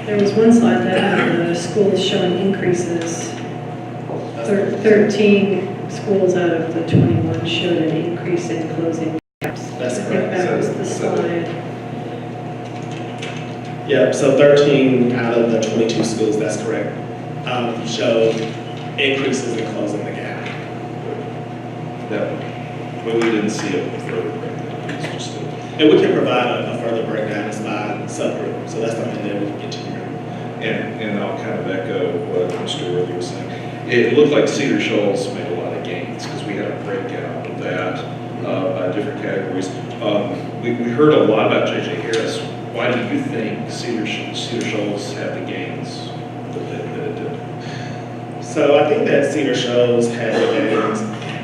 S11: There was one slide that had the schools showing increases. 13 schools out of the 21 showed an increase in closing gaps.
S14: That's
S11: I think
S14: correct.
S11: that was the slide.
S14: Yep, so 13 out of the 22 schools, that's correct, showed increases in closing the gap.
S12: That, but we didn't see it further breakdown. It's just
S14: And we can provide a further breakdown as by subgroup, so that's something that we can get to here.
S12: and I'll kind of echo what Mr. Worthy was saying. It looked like Cedar Shoals made a lot of gains because we had a breakout of that by different categories. We heard a lot about J.J. Harris. Why do you think Cedar Shoals had the gains that it did?
S14: So I think that Cedar Shoals had the gains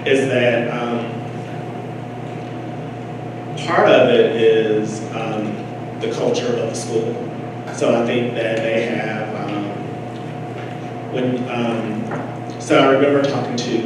S14: is that part of it is the culture of the school. So I think that they have, so I remember talking to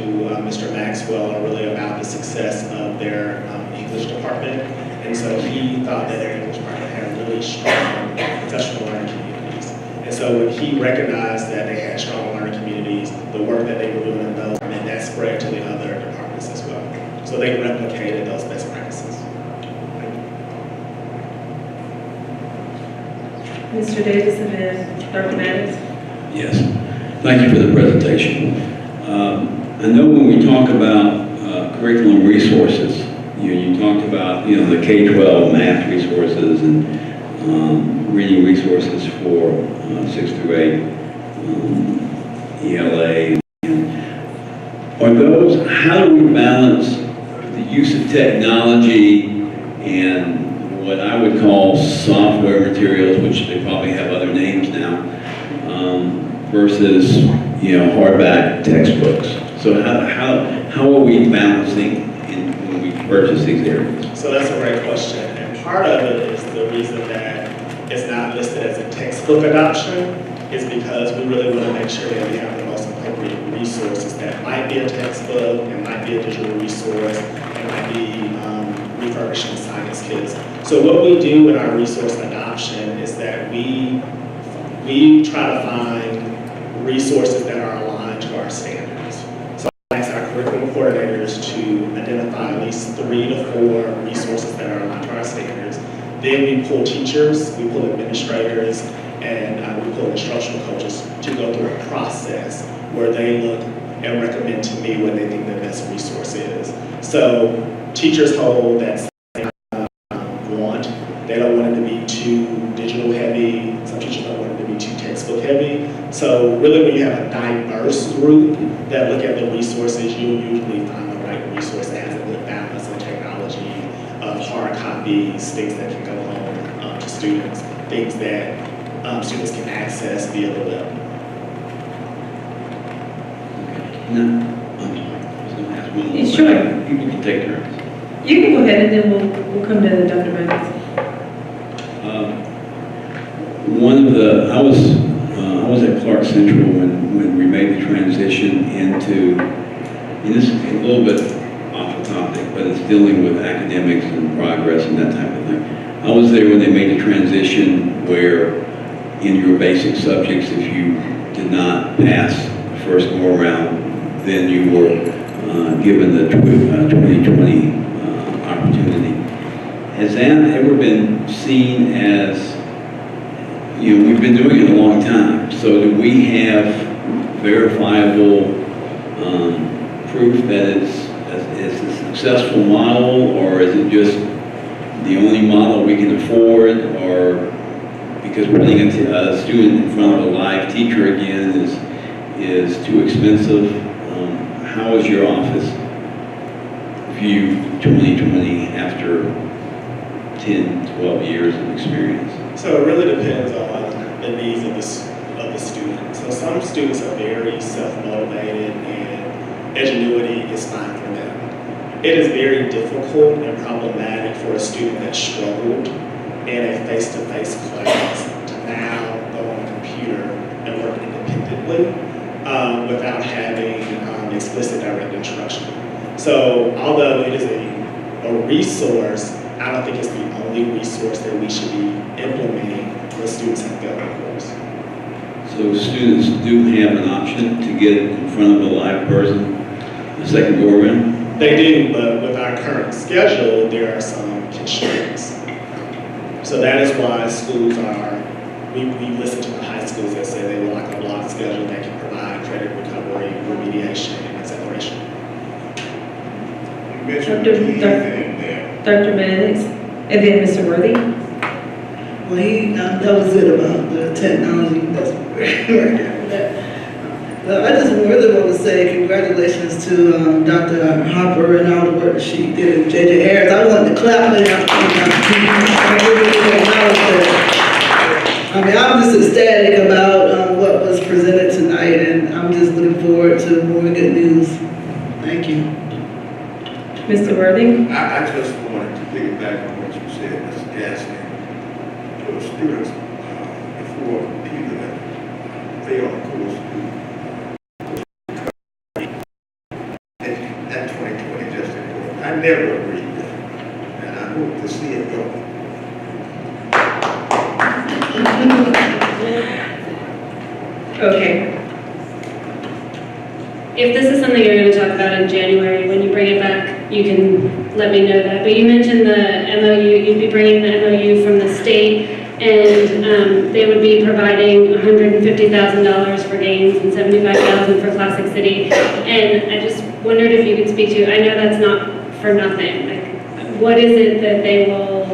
S14: Mr. Maxwell really about the success of their English department. And so he thought that their English department had really strong professional learning communities. And so when he recognized that they had strong learning communities, the work that they were doing in those, and that spread to the other departments as well. So they replicated those best practices.
S1: Mr. Davis and then Dr. Maddox.
S9: Yes, thank you for the presentation. I know when we talk about curriculum resources, you talked about the K-12 math resources and reading resources for 6 through 8, ELA. Are those, how do we balance the use of technology and what I would call software materials, which they probably have other names now, versus hardback textbooks? So how are we balancing when we purchase these areas?
S14: So that's a great question, and part of it is the reason that it's not listed as a textbook adoption is because we really want to make sure that we have the most appropriate resources. That might be a textbook, it might be a digital resource, it might be refurbishing science kits. So what we do in our resource adoption is that we try to find resources that are aligned to our standards. So I ask our curriculum coordinators to identify at least 3 to 4 resources that are aligned to our standards. Then we pull teachers, we pull administrators, and we pull instructional coaches to go through a process where they look and recommend to me what they think the best resource is. So teachers hold that same want. They don't want it to be too digital heavy. Some teachers don't want it to be too textbook heavy. So really when you have a diverse group that look at the resources, you'll usually find the right resource that has a good balance of technology, of hard copies, things that can go home to students, things that students can access via the web.
S1: Sure.
S9: People can take turns.
S1: You can go ahead and then we'll come to Dr. Maddox.
S9: I was at Clarke Central when we made the transition into, and this is a little bit off the topic, but it's dealing with academics and progress and that type of thing. I was there when they made the transition where in your basic subjects, if you did not pass the first go around, then you were given the 2020 opportunity. Has that ever been seen as, we've been doing it a long time, so do we have verifiable proof that it's a successful model, or is it just the only model we can afford, or because putting a student in front of a live teacher again is too expensive? How is your office view 2020 after 10, 12 years of experience?
S14: So it really depends on the needs of the student. So some students are very self-motivated and ingenuity is fine for them. It is very difficult and problematic for a student that struggled in a face-to-face class to now go on a computer and work independently without having explicit direct instruction. So although it is a resource, I don't think it's the only resource that we should be implementing when students have failed the course.
S9: So students do have an option to get in front of a live person the second go around?
S14: They do, but with our current schedule, there are some constraints. So that is why schools we listen to the high schools that say they would like a block schedule that can provide credit recovery, remediation, and acceleration.
S1: Dr. Maddox, and then Mr. Worthy.
S15: Well, that was it about the technology. That's I just really want to say congratulations to Dr. Harper and all the work that she did at J.J. Harris. I wanted to clap for him. I'm just ecstatic about what was presented tonight, and I'm just looking forward to more good news. Thank you.
S1: Mr. Worthy?
S10: I just wanted to piggyback on what you said, Mr. Gaston, to the students before people that fail the course that 2020 district court. I never agreed with it, and I hope to see it go.
S13: Okay. If this is something you're going to talk about in January, when you bring it back, you can let me know that. But you mentioned the MOU, you'd be bringing the MOU from the state, and they would be providing $150,000 for games and $75,000 for Classic City. And I just wondered if you could speak to, I know that's not for nothing. Like, what is it that they will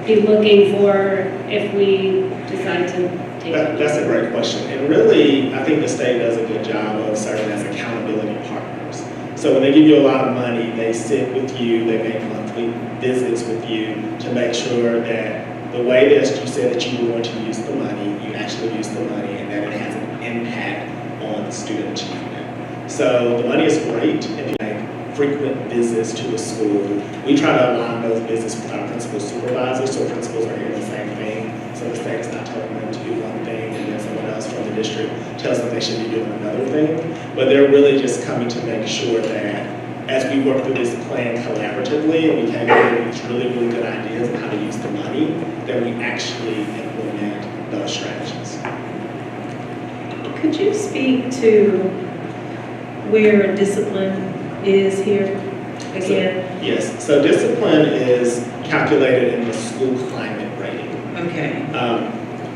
S13: be looking for if we decide to take it?
S14: That's a great question. And really, I think the state does a good job of serving as accountability partners. So when they give you a lot of money, they sit with you, they make monthly visits with you to make sure that the way that you said that you were going to use the money, you actually use the money, and that it has an impact on student achievement. So the money is great if you make frequent visits to the school. We try to align those visits with our principal supervisors, so principals are hearing the same thing. So the state is not telling them to do one thing, and then someone else from the district tells them they should be doing another thing. But they're really just coming to make sure that as we work through this plan collaboratively, and we came up with these really, really good ideas on how to use the money, that we actually implement those strategies.
S1: Could you speak to where discipline is here again?
S14: Yes, so discipline is calculated in the school climate rating.
S1: Okay.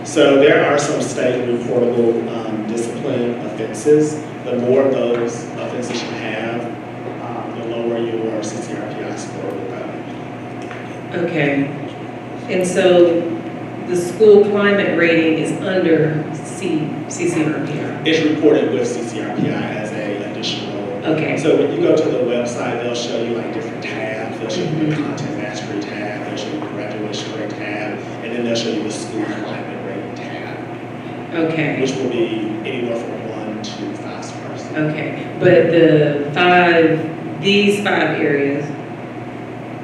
S14: So there are some state reportable discipline offenses. The more of those offenses you have, the lower your CCRPI score will go.
S1: Okay. And so the school climate rating is under CCRPI?
S14: It's reported with CCRPI as a additional.
S1: Okay.
S14: So when you go to the website, they'll show you like different tabs. They'll show you the content mastery tab, they'll show you the graduation rate tab, and then they'll show you the school climate rating tab.
S1: Okay.
S14: Which will be anywhere from 1 to 5 stars.
S1: Okay. But these 5 areas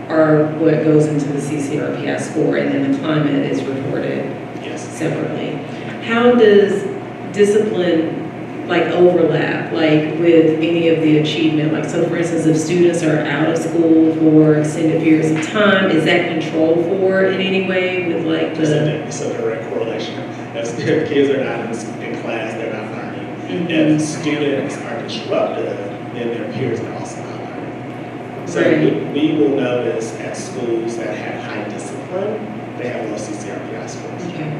S1: are what goes into the CCRPI score, and then the climate is reported separately. How does discipline overlap with any of the achievement? So for instance, if students are out of school for extended periods of time, is that controlled for in any way with
S14: It's a direct correlation. If kids are not in class, they're not learning. If students are disruptive, then their peers are also not learning. So we will notice at schools that have high discipline, they have low CCRPI scores.
S1: Okay.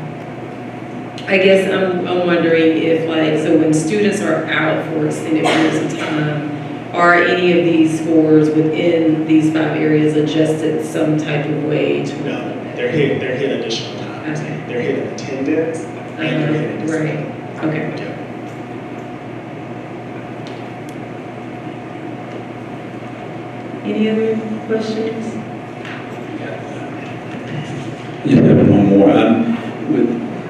S1: I guess I'm wondering if so when students are out for extended periods of time, are any of these scores within these 5 areas adjusted some type of way to?
S14: No, they're hit additional times.
S1: Okay.
S14: They're hit in attendance and they're hit in discipline.
S1: Right. Okay.
S14: Yeah.
S1: Any other questions?
S9: Just have one more.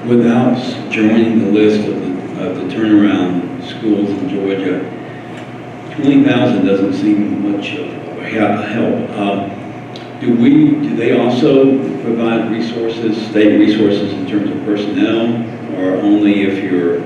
S9: Without joining the list of the turnaround schools in Georgia, 20,000 doesn't seem much of help. Do they also provide resources, state resources in terms of personnel, or only if your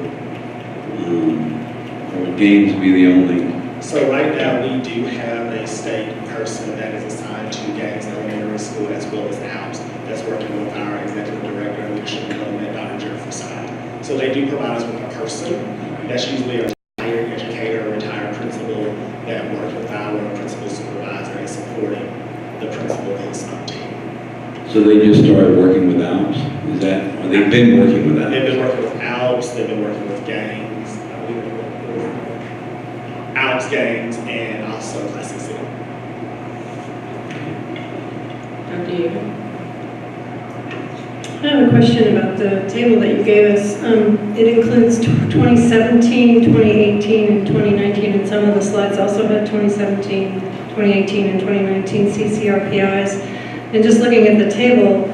S9: or games be the only?
S14: So right now we do have a state person that is assigned to Gaines Elementary School as well as ALPS that's working with our executive director of leadership development, Dr. Jennifer Side. So they do provide us with a person that's usually a retired educator, a retired principal that works with our principal supervisor and supporting the principal of his team.
S9: So they just started working with ALPS? Or they've been working with ALPS?
S14: They've been working with ALPS, they've been working with Gaines, ALPS, Gaines, and also Classic City.
S11: I have a question about the table that you gave us. It includes 2017, 2018, and 2019, and some of the slides also had 2017, 2018, and 2019 CCRPIs. And just looking at the table,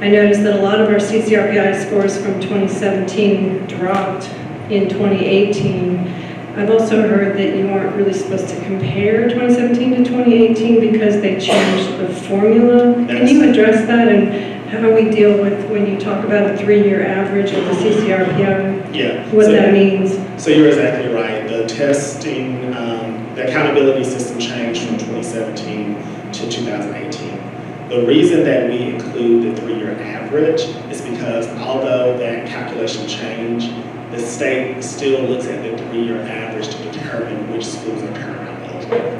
S11: I noticed that a lot of our CCRPI scores from 2017 dropped in 2018. I've also heard that you aren't really supposed to compare 2017 to 2018 because they changed the formula. Can you address that and how we deal with when you talk about a 3-year average of the CCRPI?
S14: Yeah.
S11: What that means?
S14: So you're exactly right. The testing, the accountability system changed from 2017 to 2018. The reason that we include the 3-year average is because although that calculation changed, the state still looks at the 3-year average to determine which schools are currently eligible.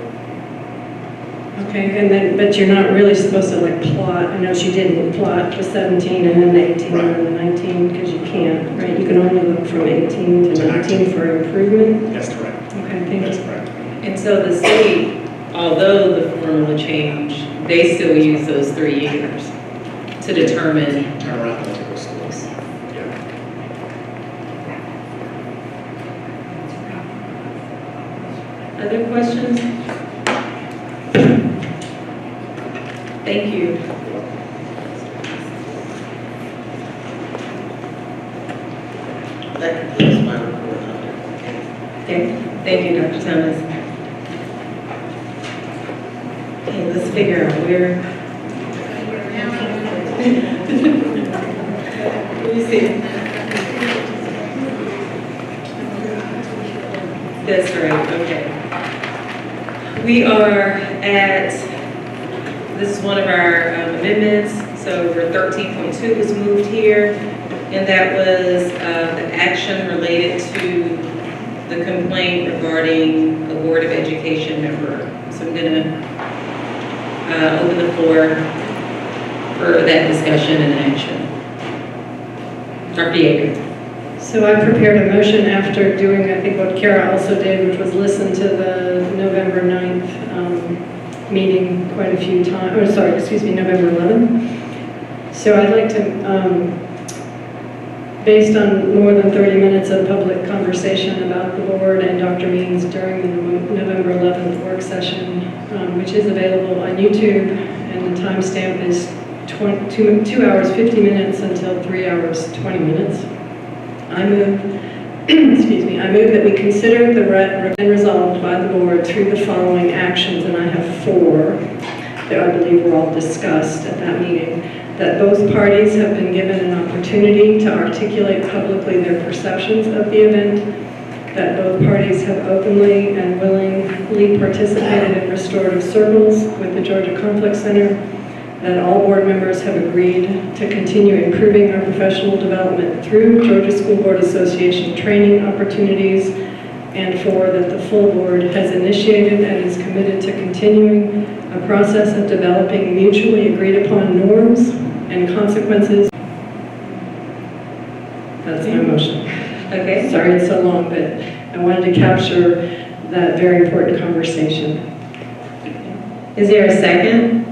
S11: Okay, and then, but you're not really supposed to like plot, I know she didn't plot the 17 and then the 18 and then the 19 because you can't, right? You can only look from 18 to 19 for improvement?
S14: That's correct.
S11: Okay, thank you.
S14: That's correct.
S1: And so the state, although the formula changed, they still use those 3 years to determine.
S14: Turn around eligible schools.
S1: Other questions? Thank you.
S7: That concludes my report.
S1: Okay, thank you, Dr. Thomas. Okay, let's figure out where. Let me see. That's right, okay. We are at, this is one of our amendments, so we're 13.2 was moved here, and that was the action related to the complaint regarding a Board of Education member. So I'm gonna open the floor for that discussion and action. Dr. Yeager.
S11: So I prepared a motion after doing, I think what Kara also did, which was listen to the November 9th meeting quite a few times, or sorry, excuse me, November 11th. So I'd like to, based on more than 30 minutes of public conversation about the board and Dr. Means during the November 11th work session, which is available on YouTube, and the timestamp is 2 hours 50 minutes until 3 hours 20 minutes. I move, excuse me, I move that we consider the and resolved by the board through the following actions, and I have 4 that I believe were all discussed at that meeting. That both parties have been given an opportunity to articulate publicly their perceptions of the event, that both parties have openly and willingly participated in restorative circles with the Georgia Conflict Center, that all board members have agreed to continue improving our professional development through Georgia School Board Association training opportunities, and 4, that the full board has initiated and is committed to continuing a process of developing mutually agreed upon norms and consequences. That's my motion.
S1: Okay.
S11: Sorry it's so long, but I wanted to capture that very important conversation.
S1: Is there a second?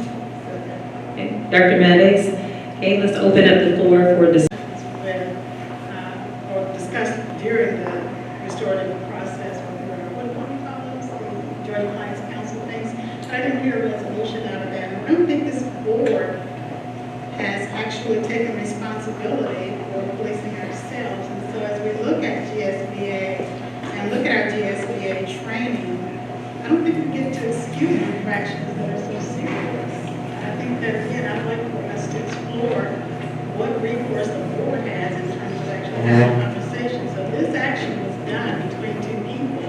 S1: Okay. Dr. Maddox? Okay, let's open up the floor for discussion.
S6: Or discussed during the restorative process what do you call those, the Georgia Clients Council things. I didn't hear a resolution out of that. I don't think this board has actually taken responsibility for policing ourselves. And so as we look at GSBA and look at our GSBA training, I don't think we get to excuse infractions that are so serious. I think that, again, I'd like for us to explore what recourse the board has in terms of actually having a conversation. So this action was done between 2 people,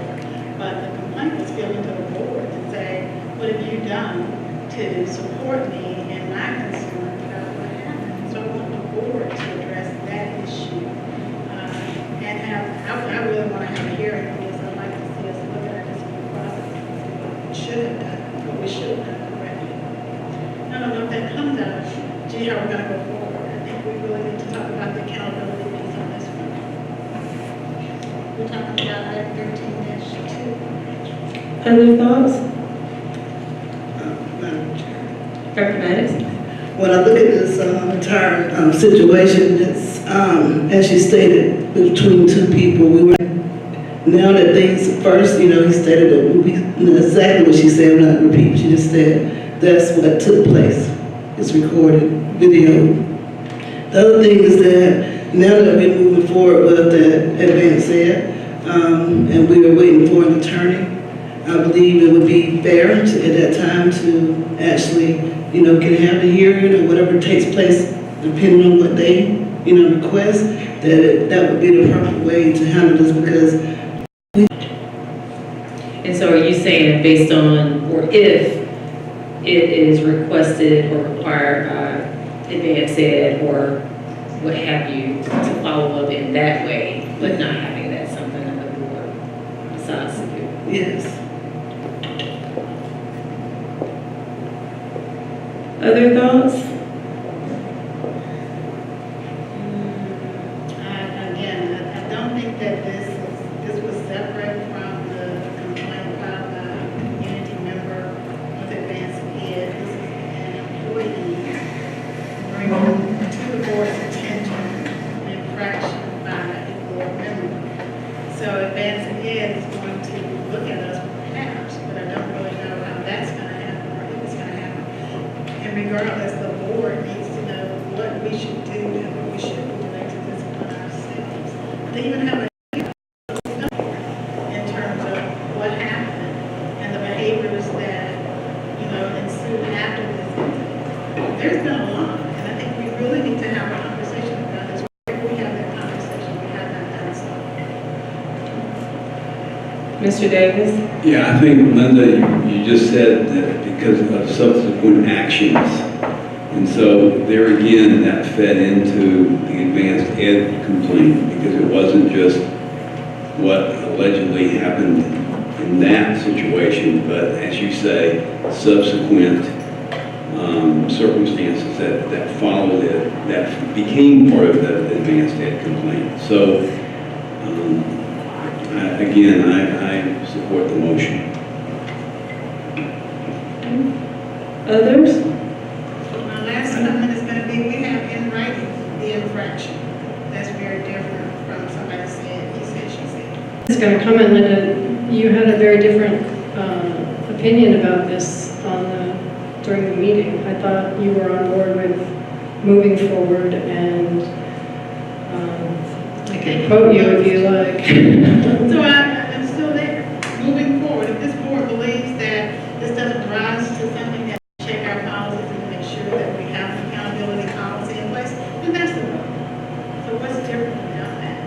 S6: but the complaint was given to the board to say, what have you done to support me in my concern about what happened? So I want the board to address that issue. And I really want to have a hearing on this. I'd like to see us look at our discipline process and see what we should have done, what we should have done correctly. I don't know if that comes out of, gee, how we're going to go forward. I think we really need to talk about the accountability piece on this one. We're talking about item 13-2.
S1: Other thoughts? Dr. Maddox?
S15: When I look at this entire situation, it's, as she stated, between 2 people, we were, now that things, first, he stated that we, exactly what she said, I'm not repeating, she just said, that's what took place. It's recorded, video. The other thing is that now that we're moving forward with the advanced ed, and we were waiting for an attorney. I believe it would be fair at that time to actually, can have a hearing or whatever takes place, depending on what they, request, that would be the proper way to handle this, because
S1: And so are you saying based on, or if it is requested or required by advanced ed or what have you, to follow up in that way, but not having that something that the board decides to do?
S15: yes.
S1: Other thoughts?
S6: Again, I don't think that this was separate from the complaint filed by a community member with advanced ed. This is an employee bringing to the board's attention an infraction by a board member. So advanced ed is going to look at us perhaps, but I don't really know how that's going to happen or if it's going to happen. And regardless, the board needs to know what we should do and what we shouldn't do to discipline ourselves. They even have a in terms of what happened and the behaviors that, ensued after this incident. There's been a lot, and I think we really need to have a conversation about this. If we have that conversation, we have not done so.
S1: Mr. Davis?
S9: Yeah, I think, Linda, you just said that because of subsequent actions. And so there again, that fed into the advanced ed complaint, because it wasn't just what allegedly happened in that situation, but as you say, subsequent circumstances that followed it, that became part of the advanced ed complaint. So I support the motion.
S1: Others?
S6: My last comment is going to be, we have in writing the infraction. That's very different from somebody said, he said, she said.
S11: Just going to comment, Linda, you had a very different opinion about this during the meeting. I thought you were on board with moving forward, and I can quote you if you like.
S6: So I'm still there, moving forward. If this board believes that this doesn't rise to something that we check our policies and make sure that we have an accountability policy in place, then that's the vote. So what's different about that?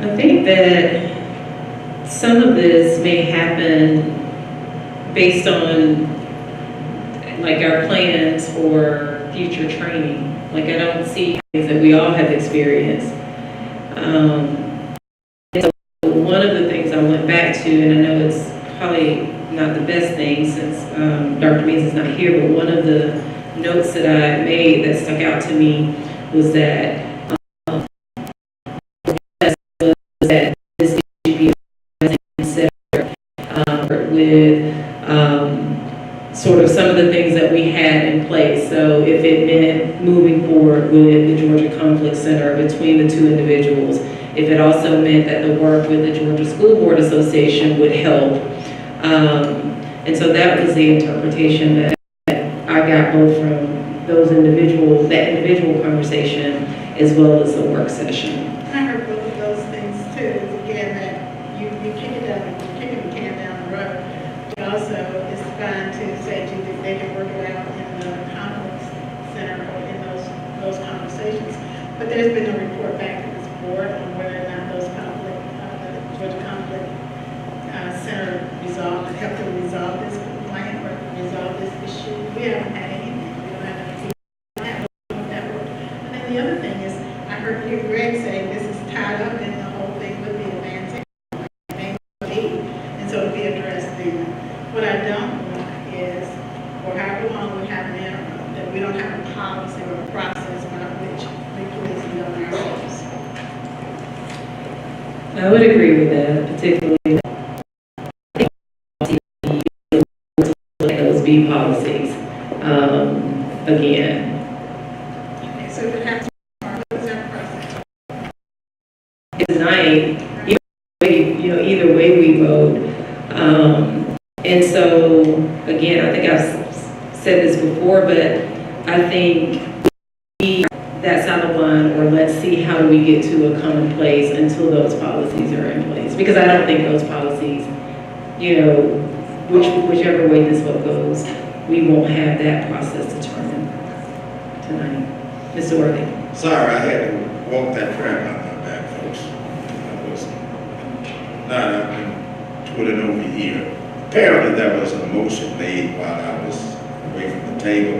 S1: I think that some of this may happen based on like our plans for future training. Like I don't see things that we all have experienced. So one of the things I went back to, and I know it's probably not the best thing since Dr. Means is not here, but one of the notes that I made that stuck out to me was that this should be considered with sort of some of the things that we had in place. So if it meant moving forward with the Georgia Conflict Center between the two individuals, if it also meant that the work with the Georgia School Board Association would help. And so that was the interpretation that I got both from that individual conversation as well as the work session.
S6: I heard both of those things too. Again, that you kick it down, you're kicking the can down the road. But also, it's fine to say to that they can work it out in the conflict center or in those conversations. But there's been no report back to this board on whether or not those the Georgia Conflict Center helped them resolve this complaint or resolve this issue. We haven't had anything. We don't have anything. And then the other thing is, I heard Greg say this is tied up in the whole thing with the advanced and so it'll be addressed then. What I don't want is, for however long we have an interim, that we don't have a policy or a process by which we police and govern ourselves.
S1: I would agree with that, particularly those B policies. Again.
S6: Okay, so if it happens tomorrow, what is that process?
S1: Tonight, either way we vote. And so, again, I think I've said this before, but I think that's out of line, or let's see how do we get to a common place until those policies are in place. Because I don't think those policies, you know, whichever way this vote goes, we won't have that process determined tonight. Mr. Worthy.
S10: Sorry, I had to walk that tramp out my back, folks. I was not up and twirling over here. Apparently there was a motion made while I was away from the table.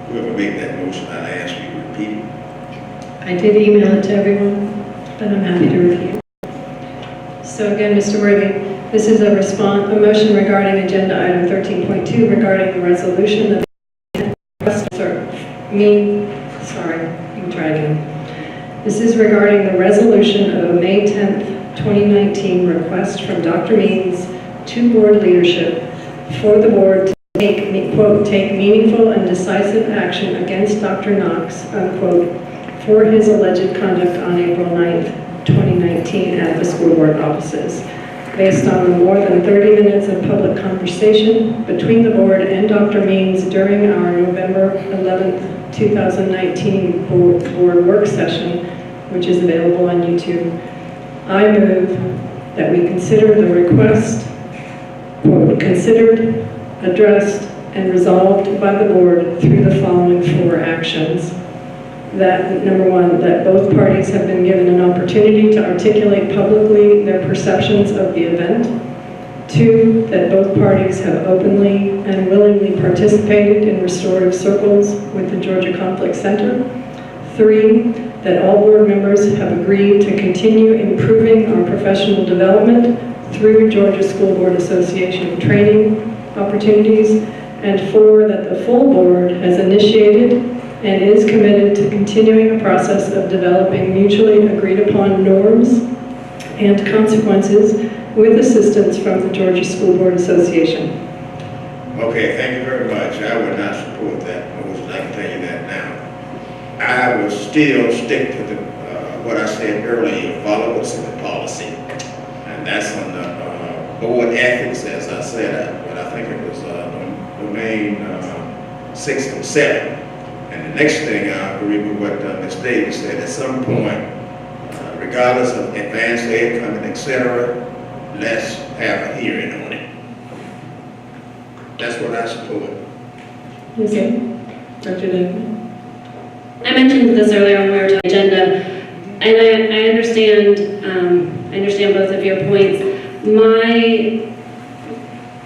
S10: Whoever made that motion, I ask you to repeat it.
S11: I did email it to everyone, but I'm happy to review. So again, Mr. Worthy, this is a motion regarding agenda item 13.2 regarding the resolution of you can try again. This is regarding the resolution of a May 10th, 2019 request from Dr. Means to board leadership for the board to take, quote, take meaningful and decisive action against Dr. Knox, unquote, for his alleged conduct on April 9th, 2019 at the school board offices. Based on the more than 30 minutes of public conversation between the board and Dr. Means during our November 11th, 2019 board work session, which is available on YouTube, I move that we consider the request, quote, considered, addressed, and resolved by the board through the following 4 actions. That, number 1, that both parties have been given an opportunity to articulate publicly their perceptions of the event. 2, that both parties have openly and willingly participated in restorative circles with the Georgia Conflict Center. 3, that all board members have agreed to continue improving our professional development through Georgia School Board Association training opportunities. And 4, that the full board has initiated and is committed to continuing a process of developing mutually agreed upon norms and consequences with assistance from the Georgia School Board Association.
S10: Okay, thank you very much. I would not support that motion, I can tell you that now. I will still stick to what I said earlier, follow what's in the policy. And that's on the board ethics, as I said, but I think it was domain 6 and 7. And the next thing, I agree with what Ms. Davis said, at some point, regardless of advanced ed coming, et cetera, let's have a hearing on it. That's what I support.
S11: Okay. Dr. Davis.
S13: I mentioned this earlier when we were talking agenda, and I understand both of your points. My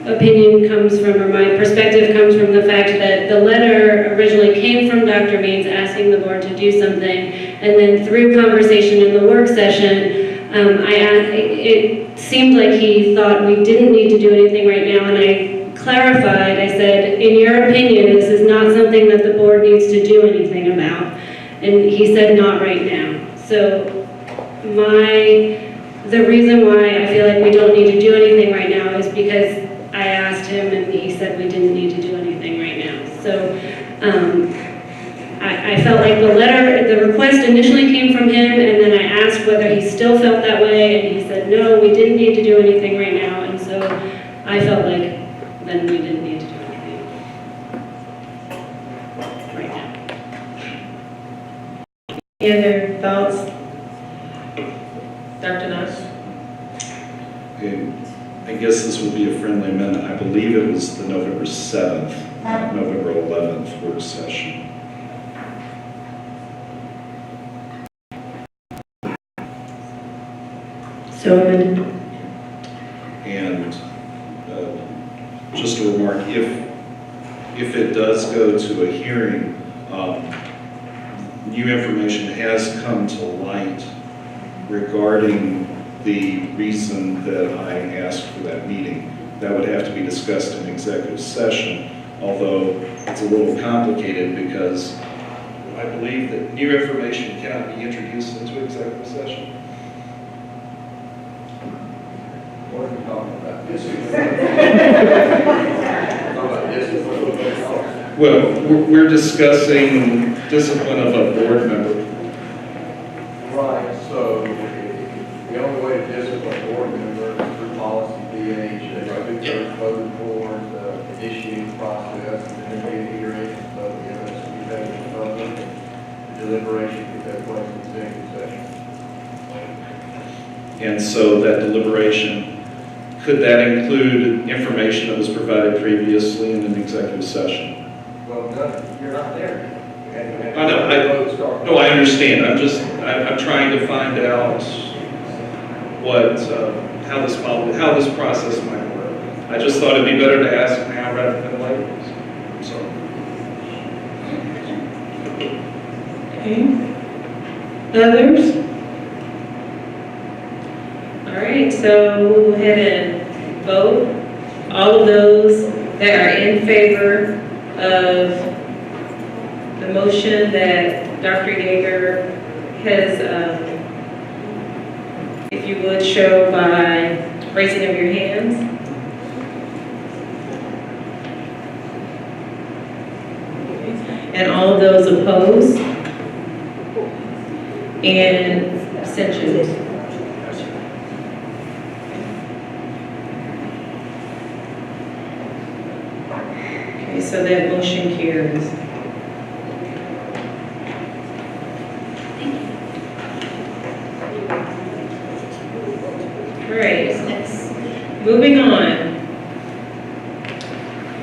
S13: opinion comes from, or my perspective comes from the fact that the letter originally came from Dr. Means asking the board to do something, and then through conversation in the work session, it seemed like he thought we didn't need to do anything right now, and I clarified, I said, in your opinion, this is not something that the board needs to do anything about, and he said not right now. So the reason why I feel like we don't need to do anything right now is because I asked him and he said we didn't need to do anything right now. So I felt like the request initially came from him, and then I asked whether he still felt that way, and he said no, we didn't need to do anything right now, and so I felt like then we didn't need to do anything right now.
S1: Any other thoughts? Dr. Knox?
S12: Okay. I guess this will be a friendly amendment. I believe it was the November 7th, November 11th work session.
S11: So amended.
S12: And just a remark, if it does go to a hearing, new information has come to light regarding the reason that I asked for that meeting. That would have to be discussed in executive session, although it's a little complicated because I believe that new information cannot be introduced into executive session.
S10: What are we talking about?
S12: Well, we're discussing discipline of a board member.
S17: Right, so the only way to discipline board members is through policy BH, two-thirds voted for the initiating process, and then be a hearing, so the evidence will be taken to the public. deliberation could take place in executive session.
S12: And so that deliberation, could that include information that was provided previously in an executive session?
S17: Well, no, you're not there.
S12: I know, no, I understand. I'm trying to find out what, how this process might work. I just thought it'd be better to ask now rather than later. So.
S1: Okay. Others? All right, so we'll go ahead and vote. All of those that are in favor of the motion that Dr. Yeager has, if you would show by raising of your hands. And all of those opposed and abstentions. Okay, so that motion carries. All right, moving on.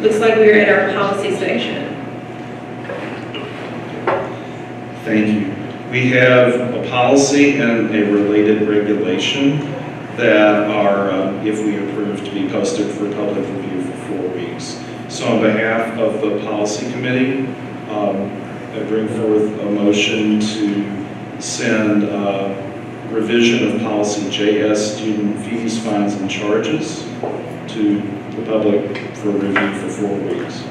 S1: Looks like we're at our policy section.
S12: Thank you. We have a policy and a related regulation that are, if we approve, to be posted for public review for 4 weeks. So on behalf of the policy committee, I bring forth a motion to send revision of policy JS, student fees, fines, and charges, to the public for review for 4 weeks.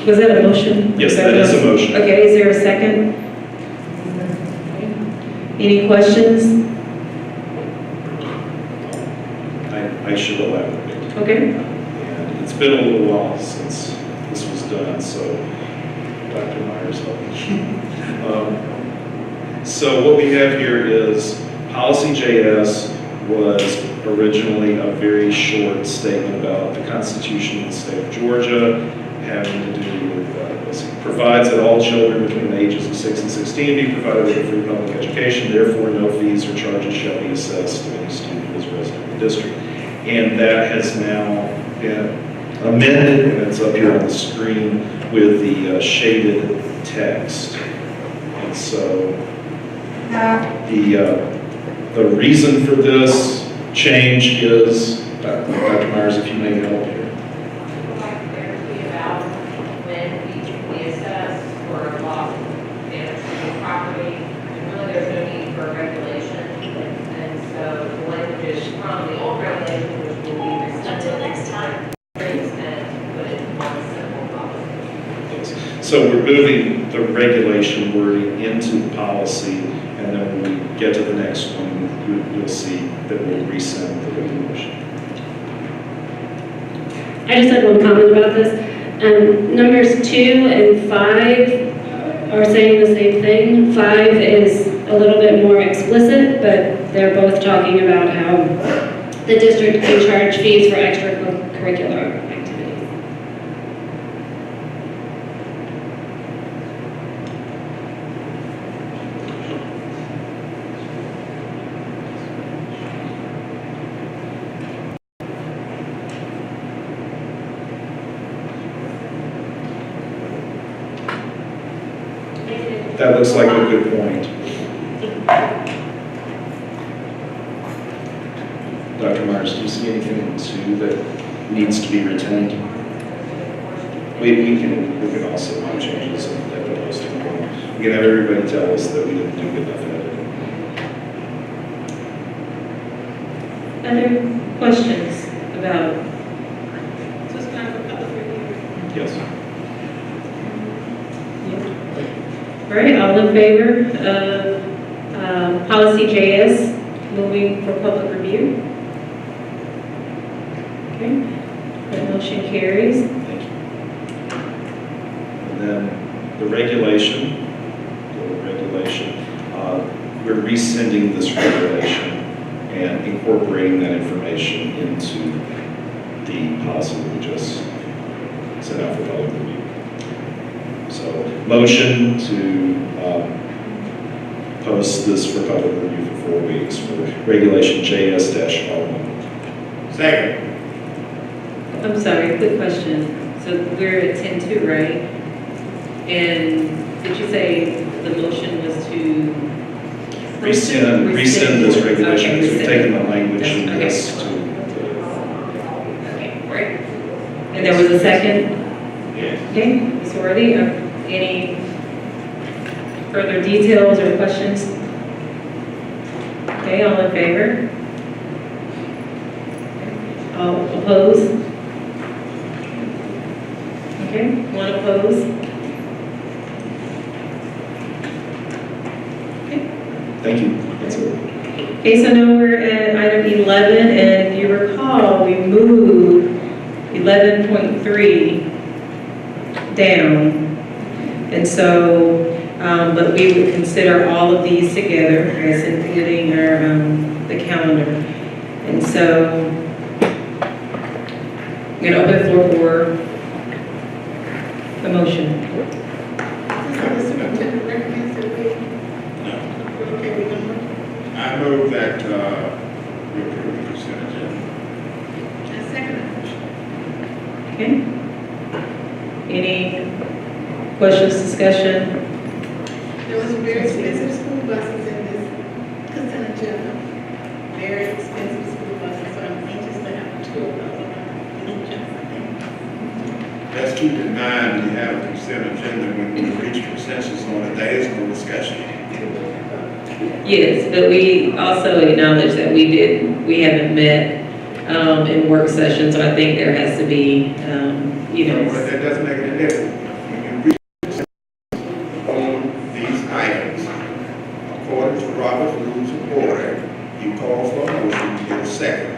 S1: Was that a motion?
S12: Yes, that is a motion.
S1: Okay, is there a second? Any questions?
S12: I should elaborate.
S1: Okay.
S12: And it's been a little while since this was done, so Dr. Myers help me. So what we have here is policy JS was originally a very short statement about the Constitution of the state of Georgia, having to do with, provides that all children between the ages of 6 and 16 be provided with a free public education, therefore no fees or charges shall be assessed to any student who is a resident of the district. And that has now been amended, and it's up here on the screen with the shaded text. And so the reason for this change is, Dr. Myers, if you may help here. So we're moving the regulation wording into the policy, and then when we get to the next one, you'll see that we'll resend the regulation.
S13: I just had one comment about this. Numbers 2 and 5 are saying the same thing. 5 is a little bit more explicit, but they're both talking about how the district can charge fees for extracurricular activities.
S12: That looks like a good point. Dr. Myers, do you see anything in 2 that needs to be retained? We can also make changes at the posting point. We can have everybody tell us that we didn't do good enough editing.
S1: Other questions about?
S12: Yes.
S1: All right, all in favor of policy JS moving for public review? Okay, the motion carries.
S12: Thank you. And then the regulation, we're rescinding this regulation and incorporating that information into the policy that we just sent out for public review. So, motion to post this for public review for 4 weeks for regulation JS-R1.
S10: Second.
S1: I'm sorry, quick question. So we're at 10-2, right? And did you say the motion was to?
S12: Rescind this regulation,
S1: Okay,
S12: because we've
S1: rescind.
S12: taken the language from
S1: Okay.
S12: this to.
S1: Okay, great. And there was a second?
S12: Yeah.
S1: Okay, Ms. Worthy, any further details or questions? Okay, all in favor? All opposed? Okay, one opposed?
S12: Thank you. That's it.
S1: Okay, so now we're at item 11, and if you recall, we moved 11.3 down. And so, but we would consider all of these together as including our, the calendar. And so, I'm gonna open the floor for a motion.
S6: The superintendent recommends that we, okay, we don't.
S10: I move that we approve the consent agenda.
S6: I second
S1: Okay? Any questions, discussion?
S6: There was very expensive school buses in this consent agenda. Very expensive school buses, so I'm anxious to have two of those on the agenda.
S10: Let's keep in mind, we have a consent agenda when we reach consensus on it, there is no discussion.
S1: Yes, but we also acknowledge that we haven't met in work session, so I think there has to be, you know.
S10: But that doesn't make any difference. When you reach consensus on these items, according to Robert's Rules of Order, you call for a motion, you get a second.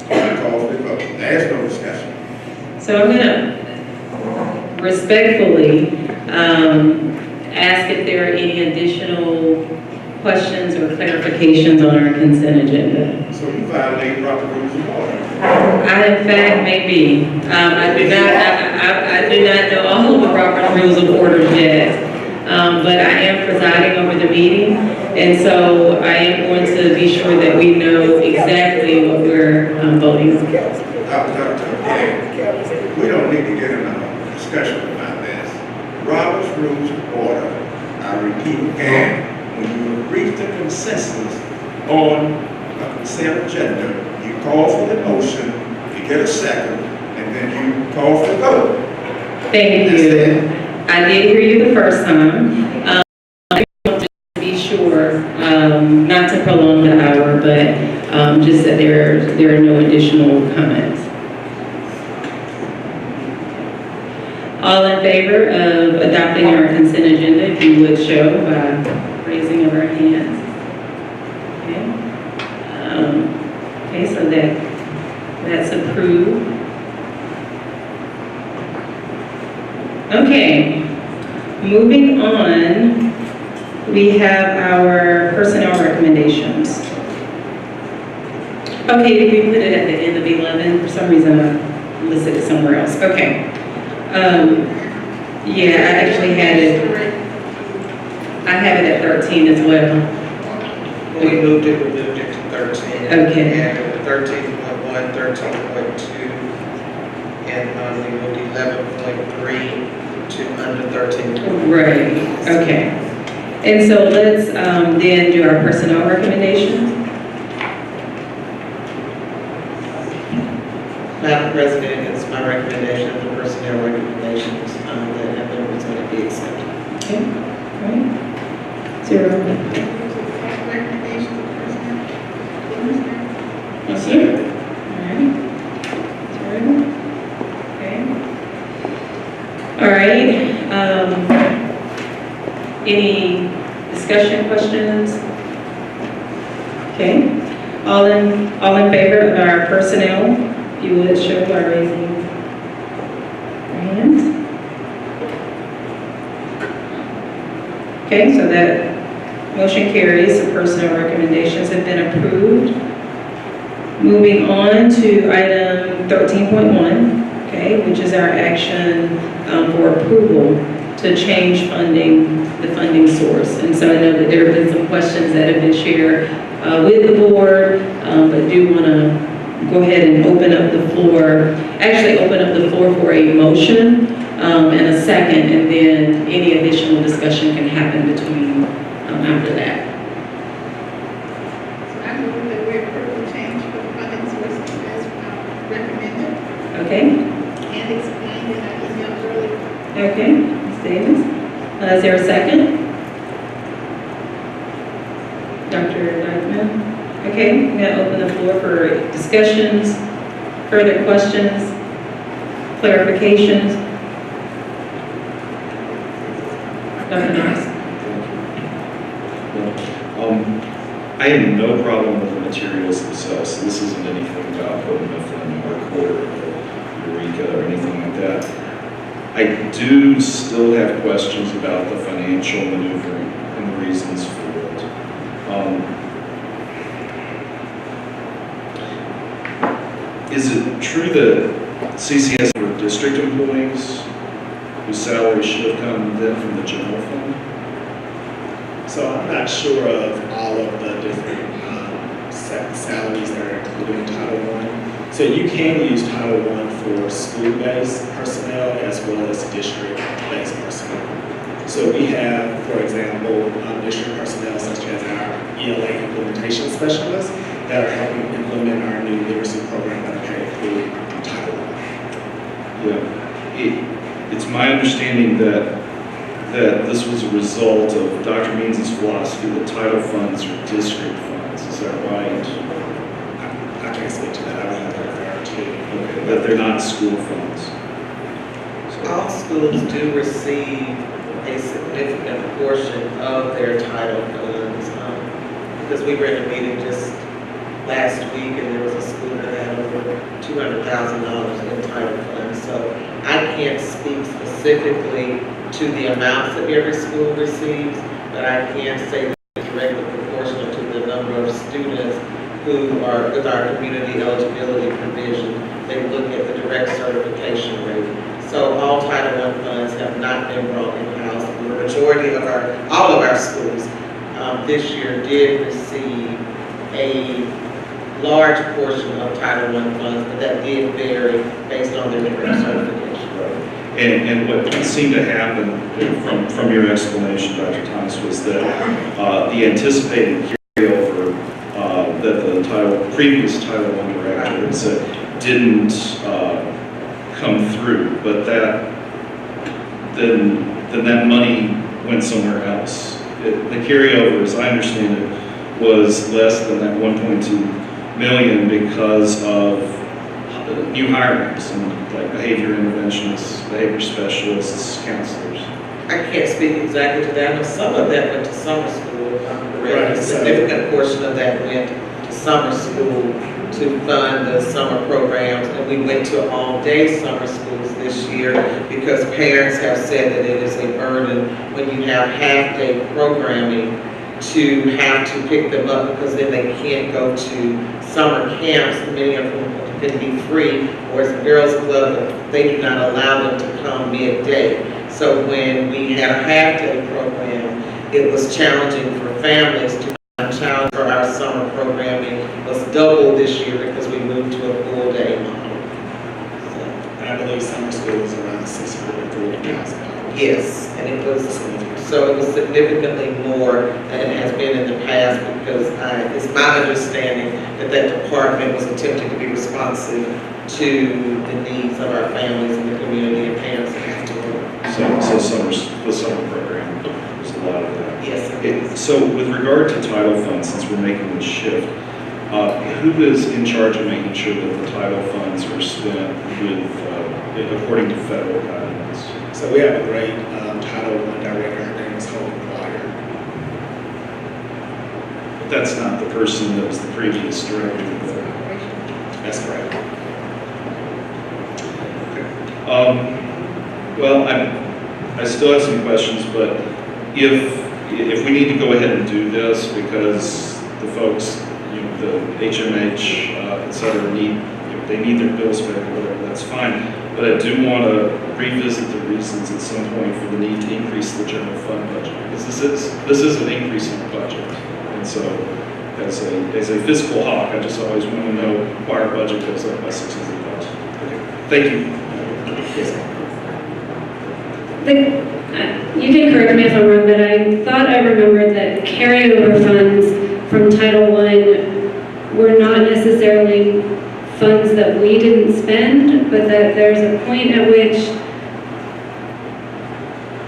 S10: You call for the vote. There's no discussion.
S1: So I'm gonna respectfully ask if there are any additional questions or clarifications on our consent agenda.
S10: So you violate Robert Rules of Order.
S1: I in fact may be. I do not know all of the proper rules of order yet. But I am presiding over the meeting, and so I am going to be sure that we know exactly what we're voting on.
S10: We don't need to get in a discussion about this. Robert's Rules of Order, I repeat again, when you reach the consensus on a consent agenda, you call for the motion, you get a second, and then you call for the vote.
S1: Thank you. I did hear you the first time. I want to be sure, not to prolong the hour, but just that there are no additional comments. All in favor of adopting our consent agenda, if you would show by raising of our hands. Okay, so that's approved. Okay, moving on, we have our personnel recommendations. Okay, did we put it at the end of 11? For some reason, I listed it somewhere else. Okay. Yeah, I actually had it. I have it at 13 as well.
S7: When we moved it to 13.
S1: Okay.
S7: And 13.1, 13.2, and we moved 11.3 to under 13.
S1: Right, okay. And so let's then do our personnel recommendations.
S7: Madam President, it's my recommendation of the personnel recommendations that have been presented be accepted.
S1: Okay, all right. Zero. Thank you. All right. Any discussion, questions? Okay. All in favor of our personnel, if you would show by raising your hands. Okay, so that motion carries. The personnel recommendations have been approved. Moving on to item 13.1. okay, which is our action for approval to change funding, the funding source. And so I know that there have been some questions that have been shared with the board, but do want to go ahead and open up the floor, actually open up the floor for a motion and a second, and then any additional discussion can happen between after that.
S6: So I move that we approve the change for the funding sources as recommended
S1: Okay?
S6: and explained in our email earlier.
S1: Okay, Ms. Davis. Is there a second? Dr. Dykeman? Okay, I'm going to open the floor for discussions, further questions, clarifications. Dr. Knox?
S12: I have no problem with the materials themselves. So this isn't anything about putting Mifflin or Core or Eureka or anything like that. I do still have questions about the financial maneuvering and the reasons for it. Is it true that CCS were district employees whose salaries should have come then from the general fund?
S14: So I'm not sure of all of the different salaries that are included in Title I. So you can use Title I for school-based personnel as well as district-based personnel. So we have, for example, district personnel such as our ELA implementation specialists that are helping implement our new literacy program that are paid through Title I.
S12: Yeah, it's my understanding that this was a result of Dr. Means' philosophy that title funds are district funds. Is that right?
S14: I can't speak to that. I don't have to refer to.
S12: Okay, that they're not school funds.
S7: All schools do receive a significant portion of their title funds, because we were in a meeting just last week and there was a school that had over $200,000 in title funds. So I can't speak specifically to the amounts that every school receives, but I can say that it's directly proportional to the number of students who are with our community eligibility provision. They look at the direct certification rate. So all Title I funds have not been brought in-house. The majority of all of our schools this year did receive a large portion of Title I funds, but that did vary based on their direct certification.
S12: And what seemed to happen from your explanation, Dr. Thomas, was that the anticipated carryover that the previous Title I director said didn't come through, but then that money went somewhere else. The carryover, as I understand it, was less than that 1.2 million because of new hirings and like behavior interventionists, behavior specialists, counselors.
S7: I can't speak exactly to that, but some of that went to summer school, if I'm correct.
S14: Right,
S7: A significant portion of that went to summer school to fund the summer programs, and we went to all-day summer schools this year because parents have said that it is a burden when you have half-day programming to have to pick them up because then they can't go to summer camps, many of them can be free, whereas the Girls Club, they do not allow them to come midday. So when we had a half-day program, it was challenging for families to find child for our summer programming was double this year because we moved to a full-day model.
S14: And I believe summer school is around $640,000.
S7: Yes, and it was significantly more than it has been in the past because it's my understanding that that department was attempting to be responsive to the needs of our families and the community and parents that have to work.
S12: So the summer program, there's a lot of that.
S7: Yes.
S12: So with regard to title funds, since we're making this shift, who is in charge of making sure that the title funds are spent according to federal guidelines?
S14: So we have a great Title I director. Her name is Hope Clarke.
S12: But that's not the person that was the previous director.
S14: That's correct.
S12: Well, I still have some questions, but if we need to go ahead and do this because the folks, the HMH, et cetera, they need their bills paid or whatever, that's fine. but I do want to revisit the reasons at some point for the need to increase the general fund budget, because this is an increase in the budget. And so as a fiscal hawk, I just always want to know why our budget goes up by $600. Okay, thank you.
S13: You can correct me if I'm wrong, but I thought I remembered that carryover funds from Title I were not necessarily funds that we didn't spend, but that there's a point at which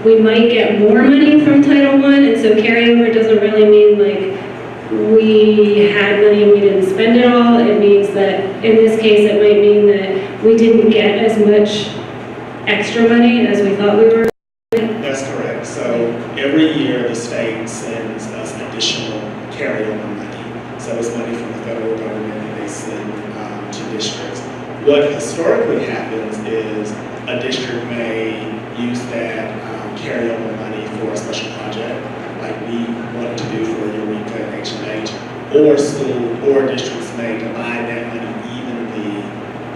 S13: we might get more money from Title I, and so carryover doesn't really mean like we had money and we didn't spend it all. It means that in this case it might mean that we didn't get as much extra money as we thought we were.
S14: That's correct. So every year the state sends us additional carryover money. So it's money from the federal government that they send to districts. What historically happens is a district may use that carryover money for a special project, like we wanted to do for Eureka and HMH, or districts may divide that money evenly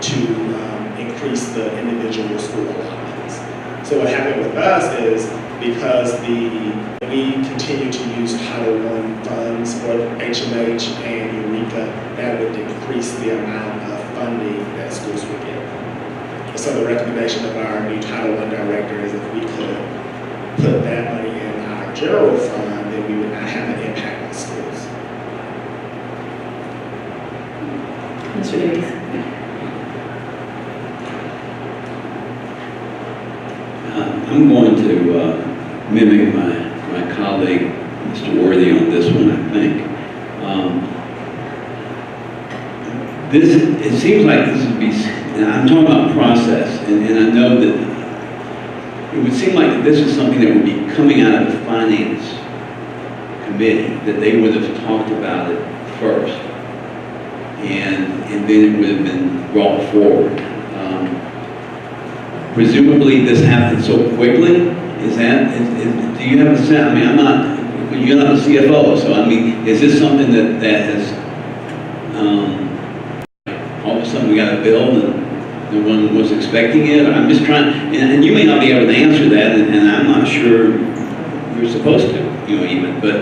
S14: to increase the individual school allotments. So what happened with us is because we continue to use Title I funds for HMH and Eureka, that would decrease the amount of funding that schools would get. So the recommendation of our new Title I director is if we could put that money in our general fund, then we would not have an impact on schools.
S1: Mr. Davis.
S9: I'm going to mimic my colleague, Mr. Worthy, on this one, I think. It seems like this would be, and I'm talking about process, and I know that it would seem like this is something that would be coming out of the finance committee, that they would have talked about it first, and then it would have been brought forward. Presumably this happened so quickly. Do you have a sense? I mean, you're not the CFO, so I mean, is this something that has, all of a sudden we got a bill and no one was expecting it? I'm just trying, and you may not be able to answer that, and I'm not sure you're supposed to, even, but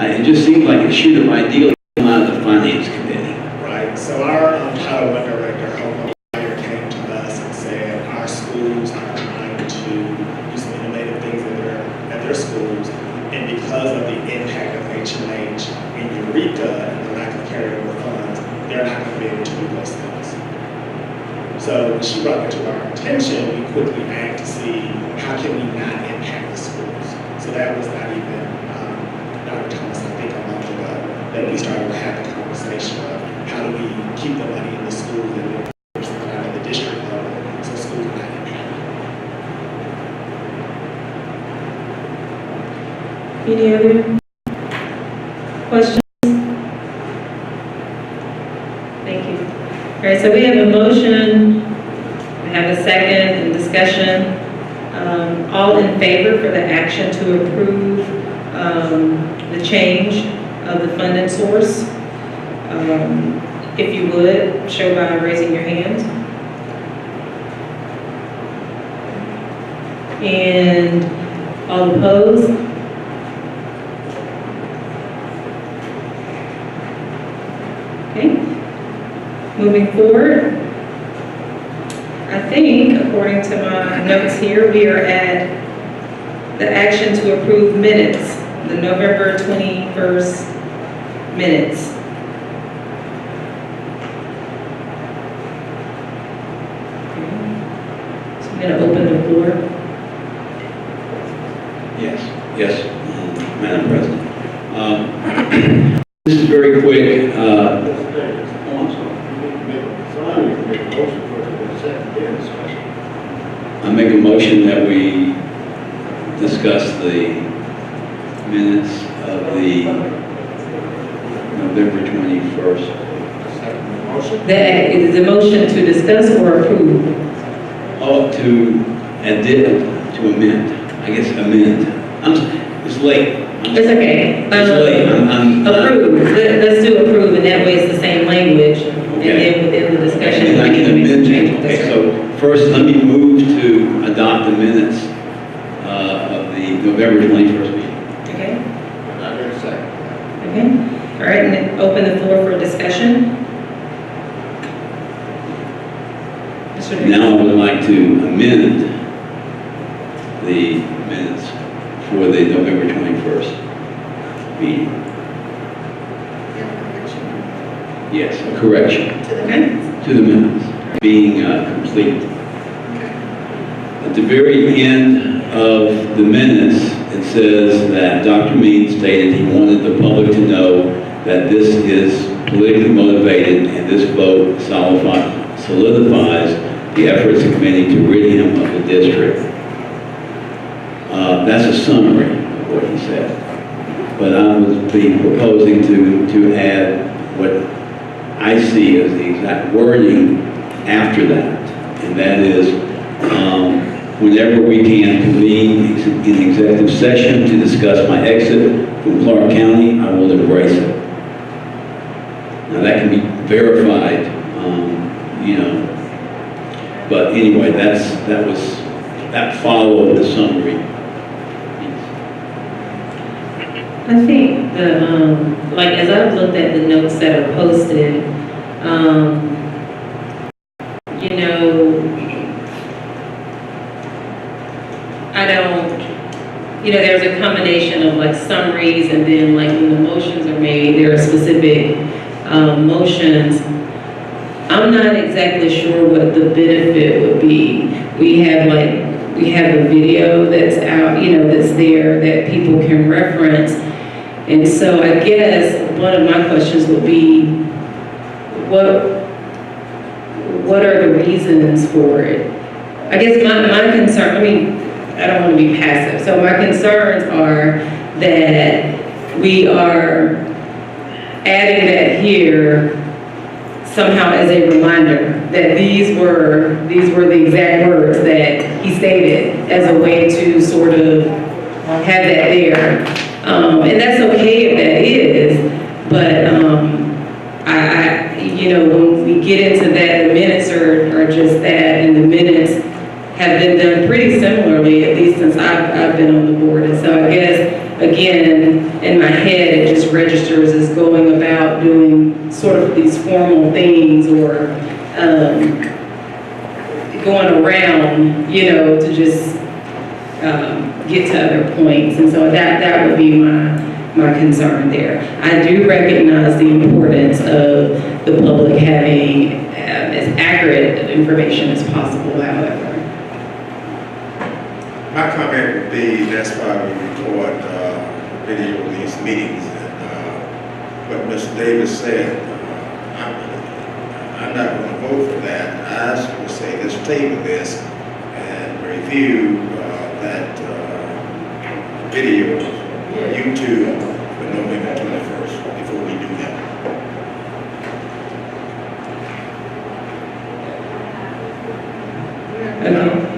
S9: it just seems like it should have ideally come out of the finance committee.
S14: Right, so our Title I director, came to us and said our schools are trying to do some innovative things at their schools, and because of the impact of HMH and Eureka and the lack of carryover funds, they're not going to be able to do those things. So when she brought that to our attention, we quickly acted to see how can we not impact the schools. So that was not even Dr. Thomas, I think, a month ago, that we started to have the conversation of how do we keep the money in the schools and out of the district level so schools are not impacted.
S1: Any other questions? Thank you. All right, so we have a motion, we have a second and discussion. All in favor for the action to approve the change of the funding source? If you would, show by raising your hand. And all opposed? Okay. Moving forward, I think, according to my notes here, we are at the action to approve minutes, the November 21st minutes. So I'm going to open the floor.
S9: Yes, Madam President. This is very quick. I make a motion that we discuss the minutes of the November 21st.
S1: The motion to discuss or approve?
S9: Oh, to amend. I guess amend. It's late.
S1: It's okay.
S9: It's late.
S1: Approve. Let's do approve, and that way it's the same language. Okay. And then within the discussion,
S9: and I can amend it.
S1: change.
S9: Okay, so First, let me move to adopt the minutes of the November 21st meeting.
S1: Okay,
S10: I'm not going to say.
S1: okay. All right, and then open the floor for discussion. Mr. Davis?
S9: Now I would like to amend the minutes for the November 21st meeting. Yes, a correction
S6: To the minutes.
S9: to the minutes being complete. At the very end of the minutes, it says that Dr. Means stated he wanted the public to know that this is politically motivated and this vote solidifies the efforts of the committee to rid him of the district. That's a summary of what he said. But I was proposing to add what I see as the exact wording after that. And that is, whenever we can convene in executive session to discuss my exit from Clarke County, I will embrace it. Now that can be verified, you know, but anyway, that followed the summary.
S1: I think like as I've looked at the notes that are posted, you know, there's a combination of like summaries and then like when the motions are made, there are specific motions. I'm not exactly sure what the benefit would be. We have a video that's out, you know, that's there that people can reference. And so I guess one of my questions would be, what are the reasons for it? I guess my concern, I mean, I don't want to be passive. So my concerns are that we are adding that here somehow as a reminder that these were the exact words that he stated as a way to sort of have that there. And that's okay if that is, but you know, when we get into that, the minutes are just that, and the minutes have been done pretty similarly, at least since I've been on the board. And so I guess, again, in my head, it just registers as going about doing sort of these formal things or going around, you know, to just get to other points. And so that would be my concern there. I do recognize the importance of the public having as accurate information as possible, however.
S10: My comment would be, that's why we record video of these meetings. And what Mr. Davis said, I'm not going to vote for that. I would say let's table this and review that video on YouTube for November 21st before we do that.
S1: Okay.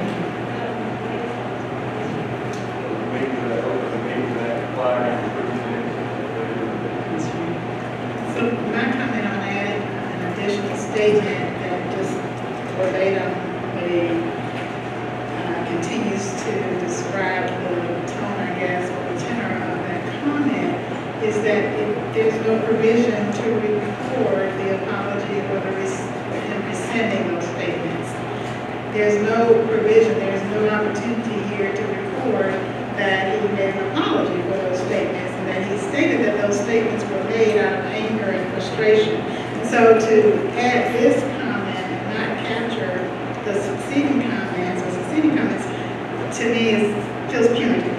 S6: So my comment on adding an additional statement that just verbatim continues to describe the tone, I guess, or the tenor of that comment is that there's no provision to record the apology or him rescinding those statements. There's no provision, there's no opportunity here to record that he made an apology for those statements, and that he stated that those statements were made out of anger and frustration. And so to add this comment and not capture the succeeding comments or succeeding comments, to me feels punitive.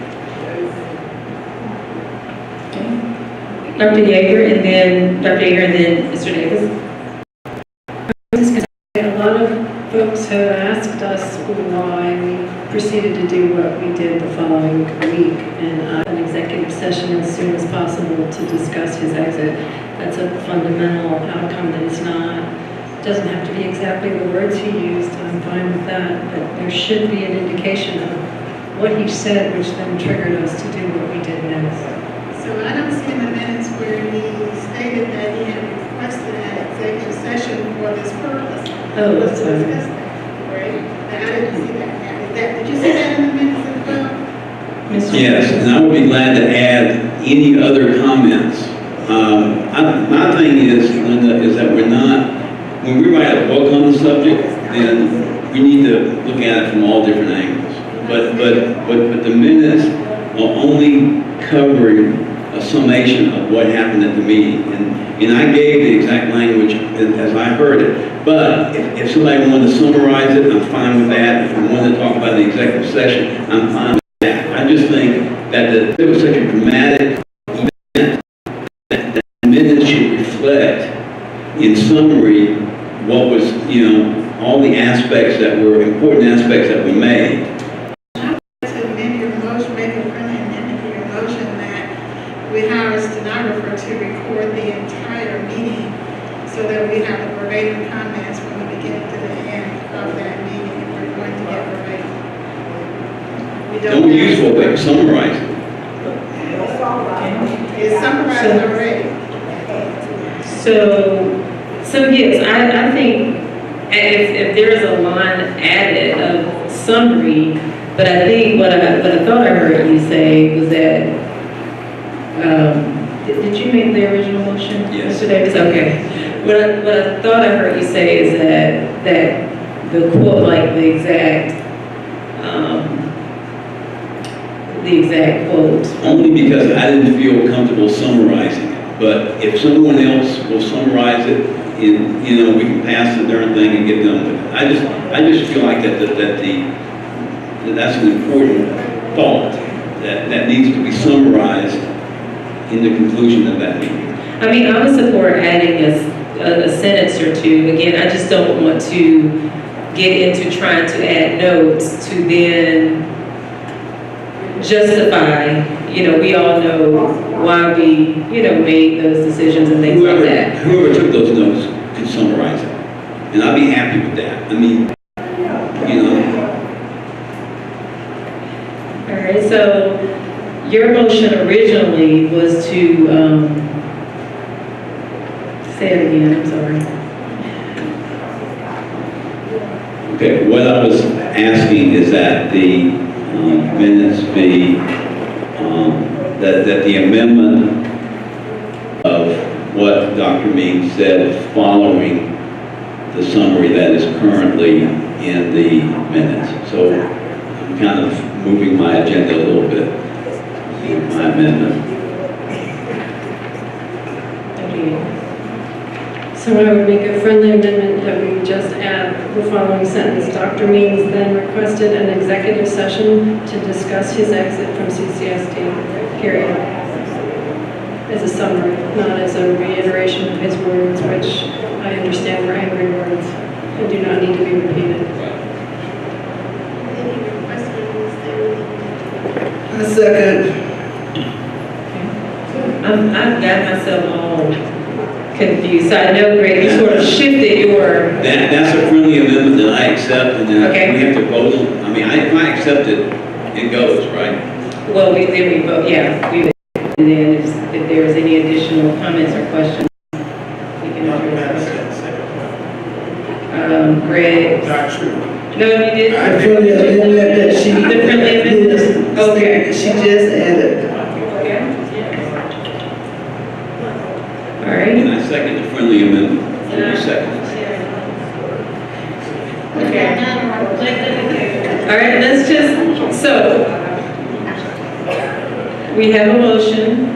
S1: Dr. Yeager and then Mr. Davis.
S11: A lot of folks have asked us why we proceeded to do what we did the following week, and an executive session as soon as possible to discuss his exit. That's a fundamental outcome that is not, doesn't have to be exactly the words he used, I'm fine with that, but there should be an indication of what he said, which then triggered us to do what we did next.
S6: So I don't see in the minutes where he stated that he had requested an executive session for this purpose.
S1: Oh, that's
S6: Let's
S1: fine.
S6: discuss that, right? didn't see that. Did you see that in the minutes as well?
S9: Yes, and I would be glad to add any other comments. My thing is, Linda, is that we're not, when we write a book on the subject, then we need to look at it from all different angles. But the minutes are only covering a summation of what happened at the meeting. And I gave the exact language as I heard it. But if somebody wanted to summarize it, I'm fine with that. If we wanted to talk about the executive session, I'm fine with that. I just think that it was such a dramatic event that the minutes should reflect, in summary, what was, all the aspects that were important aspects that we made.
S6: To amend your motion, make a friendly amendment to your motion that we hire a stenographer to record the entire meeting so that we have the verbatim comments from the beginning to the end of that meeting, if we're going to get verbatim. We
S9: Don't use what they summarize it.
S6: It's summarized already.
S1: So yes, I think if there is a line added of summary, but I think what I thought I heard you say was that, did you make the original motion?
S9: Yes.
S1: Mr. Davis? Okay. What I thought I heard you say is that the quote, like the exact quote.
S9: Only because I didn't feel comfortable summarizing it. But if someone else will summarize it, we can pass the darn thing and get done with it. I just feel like that's an important thought that needs to be summarized in the conclusion of that meeting.
S1: I mean, I would support adding a sentence or two. Again, I just don't want to get into trying to add notes to then justify, we all know why we, made those decisions and things like that.
S9: Whoever took those notes can summarize it. And I'll be happy with that. I mean,
S1: All right, so your motion originally was to, say it again, I'm sorry.
S9: Okay, what I was asking is that the minutes be, that the amendment of what Dr. Means said following the summary that is currently in the minutes. So I'm kind of moving my agenda a little bit, my amendment.
S11: So I would make a friendly amendment that we just add the following sentence. Dr. Means then requested an executive session to discuss his exit from CCSD, period. As a summary, not as a reiteration of his words, which I understand were angry words and do not need to be repeated.
S15: I second.
S1: I've got myself all confused. So I know, Greg, you sort of shifted your...
S9: That's a friendly amendment that I accept, and then
S1: Okay.
S9: we have to vote on. I mean, if I accept it, it goes, right?
S1: Well, then we vote, yeah. And then if there's any additional comments or questions, we can address them. Greg?
S17: Not true.
S1: No, you didn't?
S15: The friendly amendment that she.
S1: The friendly amendment? Okay.
S15: She just added.
S1: All right.
S9: And I second the friendly amendment. And you second it.
S1: Okay. All right, let's just, so, we have a motion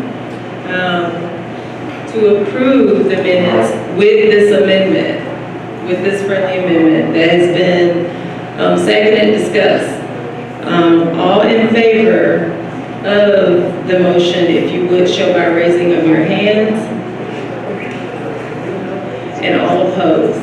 S1: to approve the minutes with this amendment, with this friendly amendment that has been seconded and discussed. All in favor of the motion, if you would show by raising of your hands, and all opposed.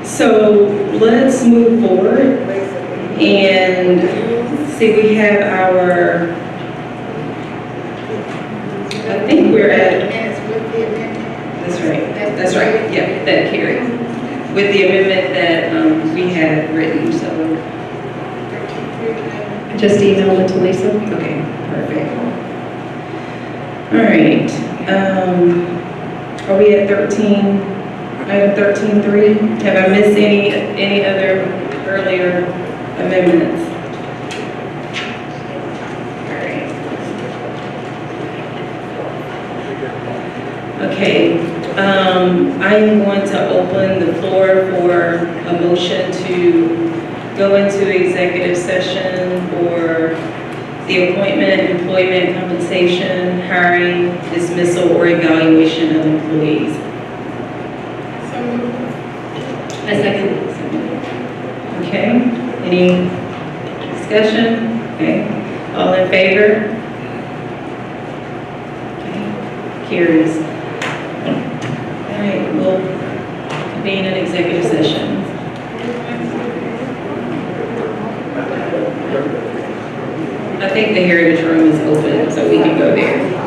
S1: So let's move forward and see, we have our, I think we're at,
S6: Minutes with the amendment.
S1: that's right, yep, that carries. With the amendment that we had written, so.
S11: Just emailed it to Lisa.
S1: Okay, perfect. All right, are we at 13, item 13.3? Have I missed any other earlier amendments? All right. Okay, I am going to open the floor for a motion to go into executive session for the appointment, employment, compensation, hiring, dismissal, or evaluation of employees.
S13: A second.
S1: Okay, any discussion? Okay, all in favor? Okay, carries. All right, we'll convene an executive session. I think the Heritage Room is open, so we can go there.